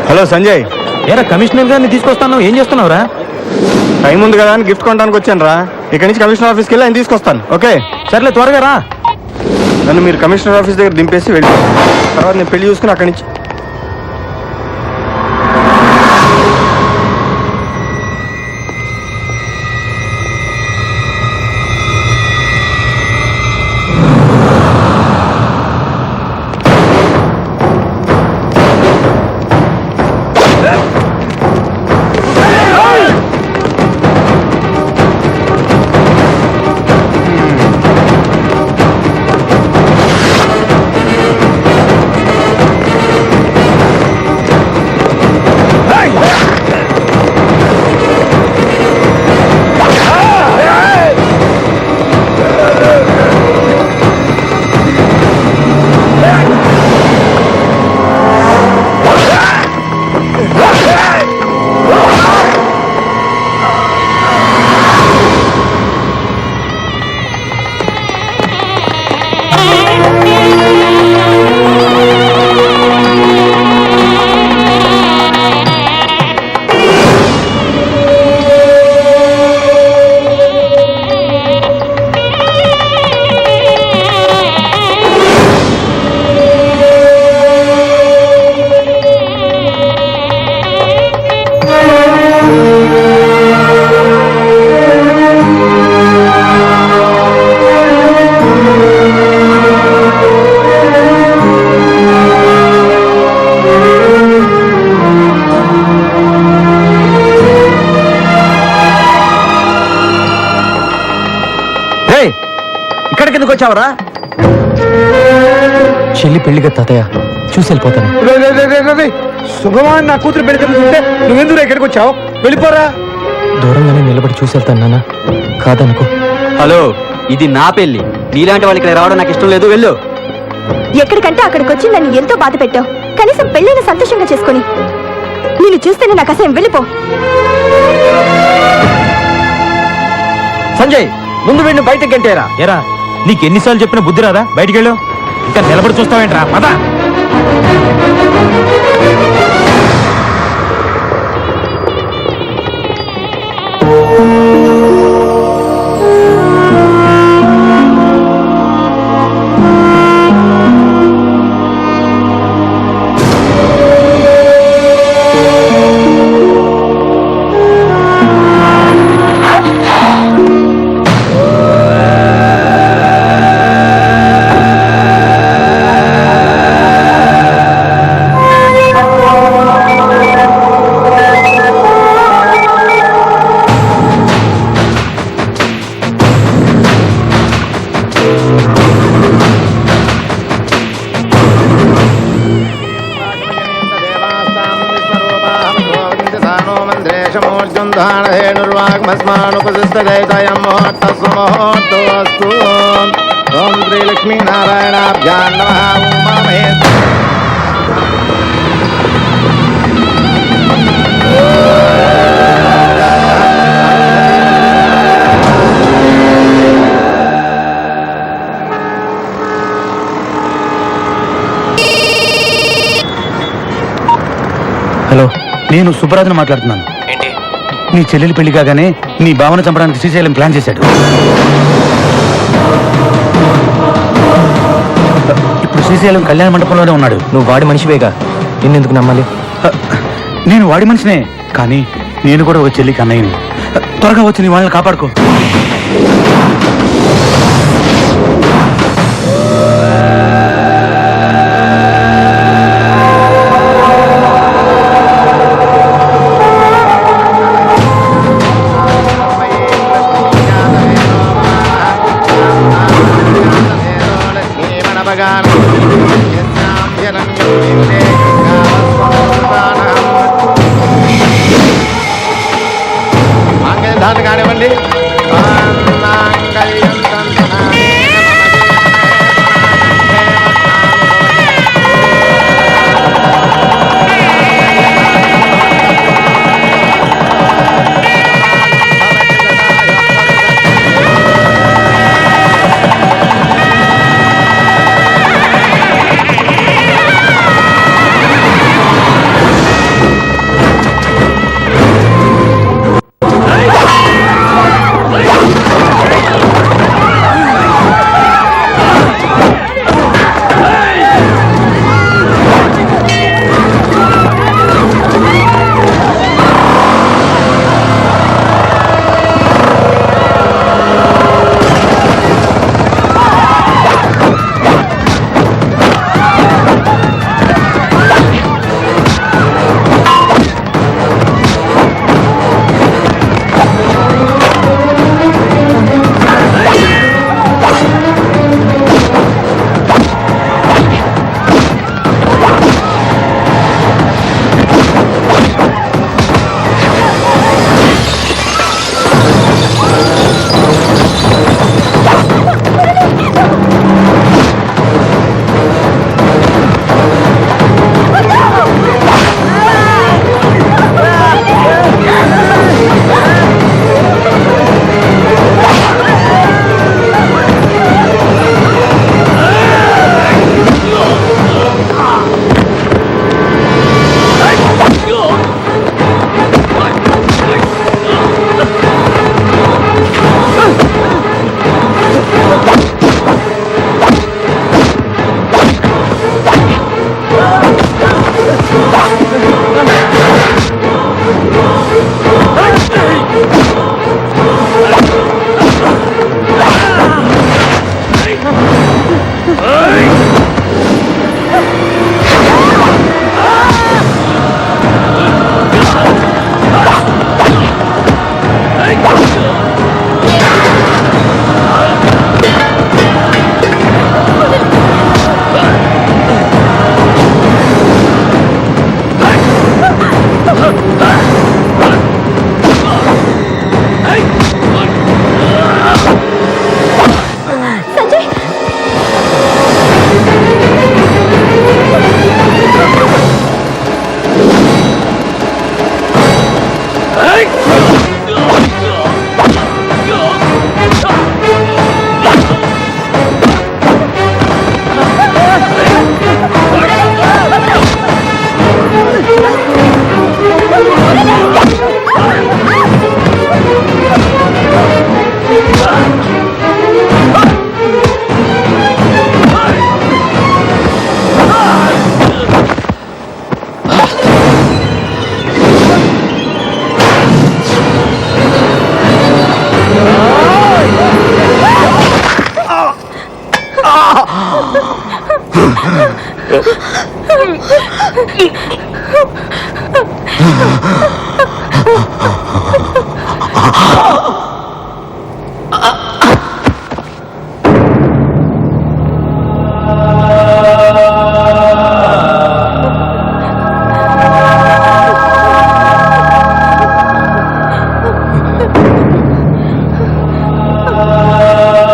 హలో సంజయ్, ఏరా కమిషనర్ గారిని తీసుకొస్తాను, ఏం చేస్తున్నావురా? టైం ఉంది కదా అని గిఫ్ట్ కొనడానికి వచ్చాను రా. ఇక్కడి నుంచి కమిషనర్ ఆఫీస్కి వెళ్ళి ఆయన తీసుకొస్తాను. ఓకే, సర్లే త్వరగా రా. నన్ను మీరు కమిషనర్ ఆఫీస్ దగ్గర దింపేసి వెళ్ళి తర్వాత నేను పెళ్లి చూసుకుని అక్కడి నుంచి. ఇక్కడికి ఎందుకు వచ్చావరా? చెల్లి పెళ్లిగా తాతయ్య చూసి వెళ్ళిపోతాను. శుభమాన్ నా కూతురు పెళ్లి జరుగుతుంటే నువ్వెందుకు ఇక్కడికి వచ్చావు? వెళ్ళిపోరా. దూరంగానే నిలబడి చూసి వెళ్తాను నాన్న, కాదనుకో. హలో, ఇది నా పెళ్లి. నీలాంటి వాళ్ళు ఇక్కడ రావడం నాకు ఇష్టం లేదు. వెళ్ళు. ఎక్కడికంటే అక్కడికి వచ్చి నన్ను ఎంతో బాధ పెట్టావు. కనీసం పెళ్ళైన సంతోషంగా చేసుకుని నిన్ను చూస్తేనే నాకు అసహ్యం. వెళ్ళిపో. సంజయ్, ముందు వీడిని బయటకు గంటేరా. ఏరా, నీకు ఎన్నిసార్లు చెప్పిన బుద్ధి రాదా? బయటికి వెళ్ళు. ఇంకా నిలబడి చూస్తావేంట్రా? పద. ఓం శ్రీ లక్ష్మీ నారాయణాభ్యాం నమః. ఉమా మహేశ్వర. హలో, నేను సుబ్బరాజును మాట్లాడుతున్నాను. నీ చెల్లెలి పెళ్లి కాగానే నీ భావన చంపడానికి శ్రీశైలం ప్లాన్ చేశాడు. ఇప్పుడు శ్రీశైలం కళ్యాణ మండపంలోనే ఉన్నాడు. నువ్వు వాడి మనిషివేగా, నిన్నెందుకు నమ్మాలి? నేను వాడి మనిషినే, కానీ నేను కూడా ఒక చెల్లికి అన్నయ్యని. త్వరగా వచ్చి నీ వాళ్ళని కాపాడుకో.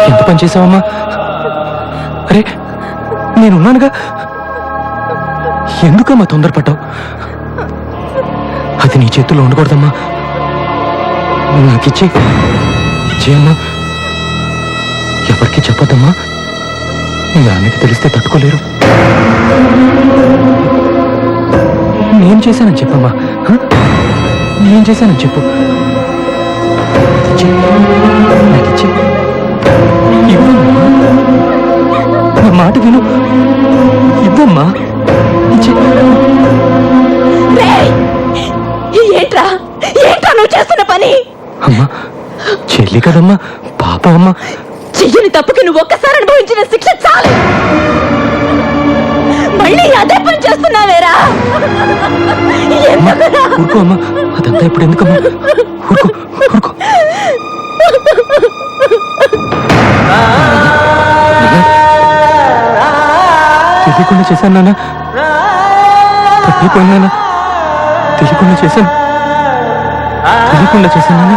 ఎంత పని చేసావమ్మా? అరే నేనున్నానుగా, ఎందుకమ్మా తొందరపడ్డావు? అది నీ చేతుల్లో ఉండకూడదమ్మా. ఇచ్చేయమ్మా. ఎవరికి చెప్పొద్దమ్మా, మీ నాన్నకి తెలిస్తే తట్టుకోలేరు. నేను చేశానని చెప్పమ్మా. నేను చేశానని చెప్పు. నాకిచ్చే. ఇవ్వమ్మా, నా మాట విను. ఇవ్వమ్మా. ఏంట్రా ఏంట్రా నువ్వు చేస్తున్న పని? అమ్మా చెల్లి కదమ్మా, పాప అమ్మా. చెయ్యని తప్పుకి నువ్వు ఒక్కసారి అనుభవించిన శిక్ష చాలు. మళ్ళీ అదే పని చేస్తున్నావేరా? ఊరుకో అమ్మా, అదంతా ఇప్పుడు ఎందుకమ్మా? ఊరుకో ఊరుకో. తెలియకుండా చేశాను నాన్న, తప్పిపోయింది నాన్న. తెలియకుండా చేశాను నాన్న.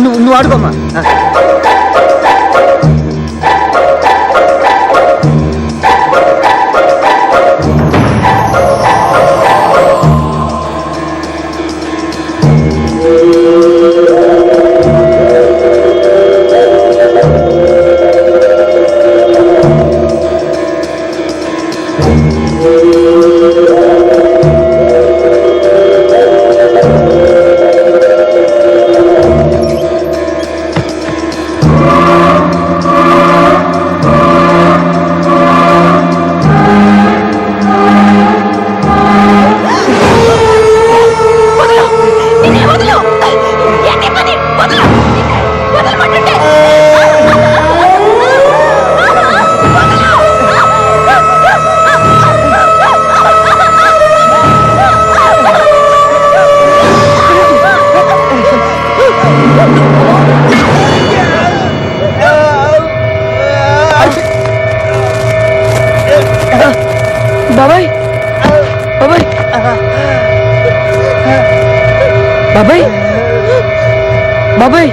నువ్వు ఆడుకోమ్మా. బాబాయ్ బాబాయ్ బాబాయ్ బాబాయ్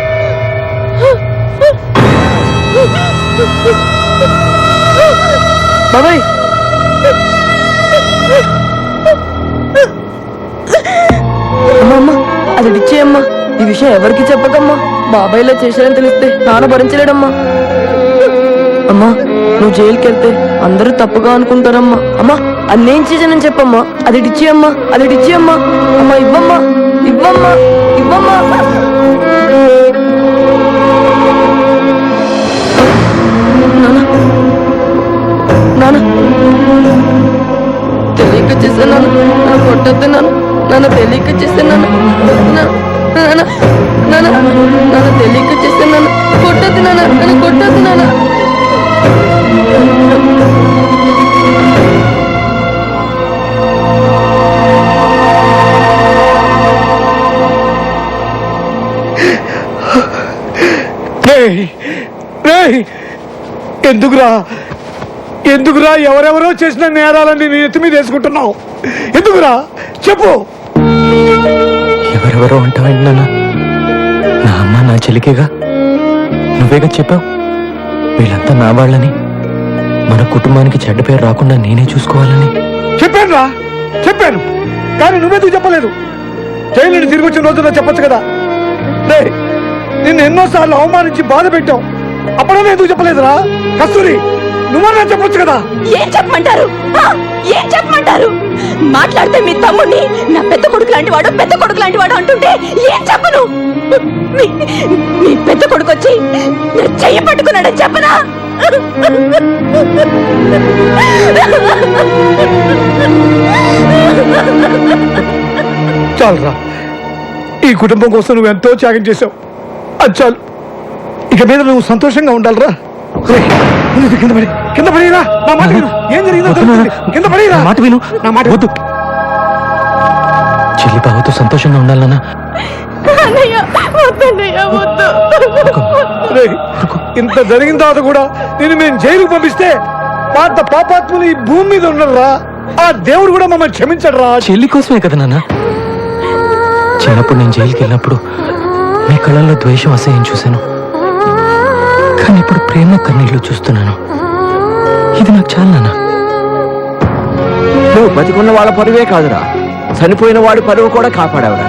బాబాయ్ అమ్మా అది ఇచ్చేయమ్మా. ఈ విషయం ఎవరికి చెప్పకమ్మా. బాబాయ్లో చేశారని తెలిస్తే నాన్న భరించలేడమ్మా. అమ్మా నువ్వు జైలుకి వెళ్తే అందరూ తప్పుగా అనుకుంటారమ్మా. అమ్మా అది నేను చేశానని చెప్పమ్మా. అది ఇచ్చేయమ్మా. అది ఇచ్చేయమ్మా. అమ్మా ఇవ్వమ్మా ఇవ్వమ్మా ఇవ్వమ్మా. నాన్న తెలియక చేశాను. నన్ను కొట్టద్దు. నాన్న తెలియక చేశాను. నాన్న తెలియక చేశాను. కొట్టద్దు నాన్న. నన్ను కొట్టద్దు నాన్న. ఎందుకురా ఎందుకురా ఎవరెవరో చేసిన నేరాలన్నీ నీ ఎత్తి మీద వేసుకుంటున్నావు? ఎందుకురా చెప్పు. ఎవరెవరో అంటావేంటి నాన్న? నా అమ్మ నా చెల్లికేగా, నువ్వేగా చెప్పావు వీళ్ళంతా నా వాళ్ళని, మన కుటుంబానికి చెడ్డ పేరు రాకుండా నేనే చూసుకోవాలని. చెప్పాను కానీ నువ్వెందుకు చెప్పలేదు? జైలు నుండి తిరిగి వచ్చిన రోజుల్లో చెప్పొచ్చు కదా. నిన్ను ఎన్నోసార్లు అవమానించి బాధ పెట్టావు, అప్పుడన్నా ఎందుకు చెప్పలేదురా? కస్తూరి నువ్వన్నా చెప్పొచ్చు కదా. ఏం చెప్పమంటారు? ఏం చెప్పమంటారు? మాట్లాడితే మీ తమ్ముడిని నా పెద్ద కొడుకు లాంటి వాడు, పెద్ద కొడుకు లాంటి వాడు అంటుంటే ఏం చెప్పను? మీ పెద్ద కొడుకు వచ్చి నా చెయ్యి పట్టుకున్నాడని చెప్పనా? చాలురా, ఈ కుటుంబం కోసం నువ్వు ఎంతో త్యాగం చేశావు. అది చాలు. ఇక మీద నువ్వు సంతోషంగా ఉండాలిరా. కింద పడిరా. నా మాట విను. ఏం జరిగిందో తెలుస్తుంది. కింద పడిరా. మాట విను. నా మాట వద్దు. చెల్లి బావతో సంతోషంగా ఉండాలన్నా. ఇంత జరిగిన తర్వాత కూడా నేను మేము జైలుకు పంపిస్తే పాత పాపాత్ములు ఈ భూమి మీద ఉండరా? ఆ దేవుడు కూడా మమ్మల్ని క్షమించడరా. చెల్లి కోసమే కదా నాన్న. చిన్నప్పుడు నేను జైలుకి వెళ్ళినప్పుడు మీ కళ్ళల్లో ద్వేషం, అసహ్యం చూశాను. కానీ ఇప్పుడు ప్రేమ కన్నీళ్లు చూస్తున్నాను. ఇది నాకు చాలు నాన్న. నువ్వు బతికున్న వాళ్ళ పరువే కాదురా, చనిపోయిన వాడి పరువు కూడా కాపాడావురా.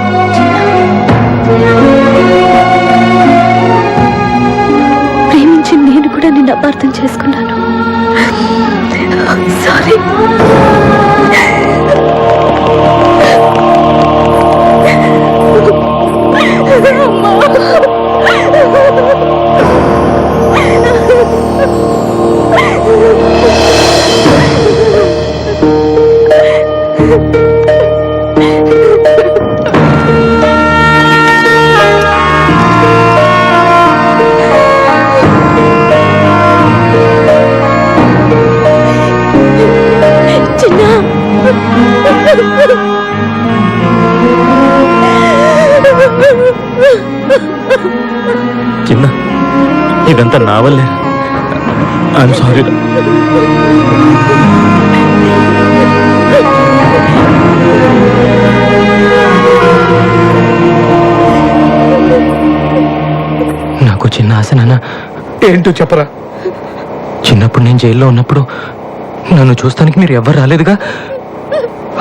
ప్రేమించి నేను కూడా నిన్ను అపార్థం చేసుకున్నాను. సారీ. చిన్న, ఇదంతా నా వల్లే. I'm sorry. నాకు చిన్న ఆశ నాన్న. ఏంటో చెప్పరా. చిన్నప్పుడు నేను జైల్లో ఉన్నప్పుడు నన్ను చూస్తానికి మీరు ఎవ్వరు రాలేదుగా.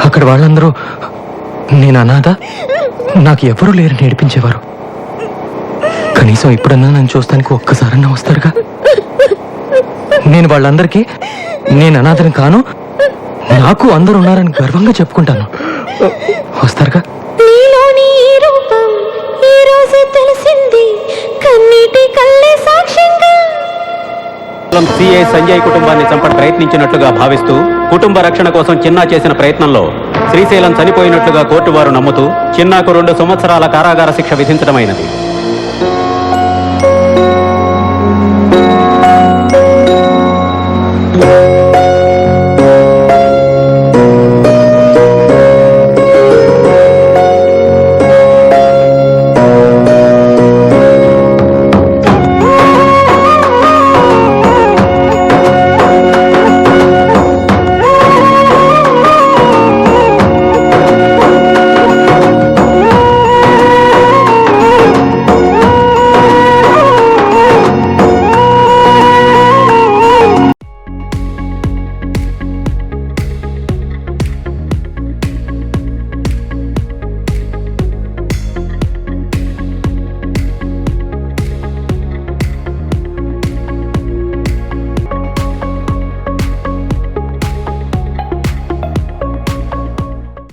అక్కడ వాళ్ళందరూ నేను అనాథ, నాకు ఎవరూ లేరని ఏడిపించేవారు. కనీసం ఇప్పుడన్నా నన్ను చూస్తానికి ఒక్కసారన్నా వస్తారుగా. నేను వాళ్ళందరికీ నేను అనాథని కాను, నాకు అందరూ ఉన్నారని గర్వంగా చెప్పుకుంటాను. వస్తారుగా. నీలోని ఈ రూపం ఈ రోజే తెలిసింది, కన్నీటి కళ్ళే సాక్ష్యంగా. సిఐ సంజయ్ కుటుంబాన్ని చంప ప్రయత్నించినట్లుగా భావిస్తూ కుటుంబ రక్షణ కోసం చిన్నా చేసిన ప్రయత్నంలో శ్రీశైలం చనిపోయినట్లుగా కోర్టు వారు నమ్ముతూ చిన్నాకు 2 సంవత్సరాల కారాగార శిక్ష విధించడమైనది.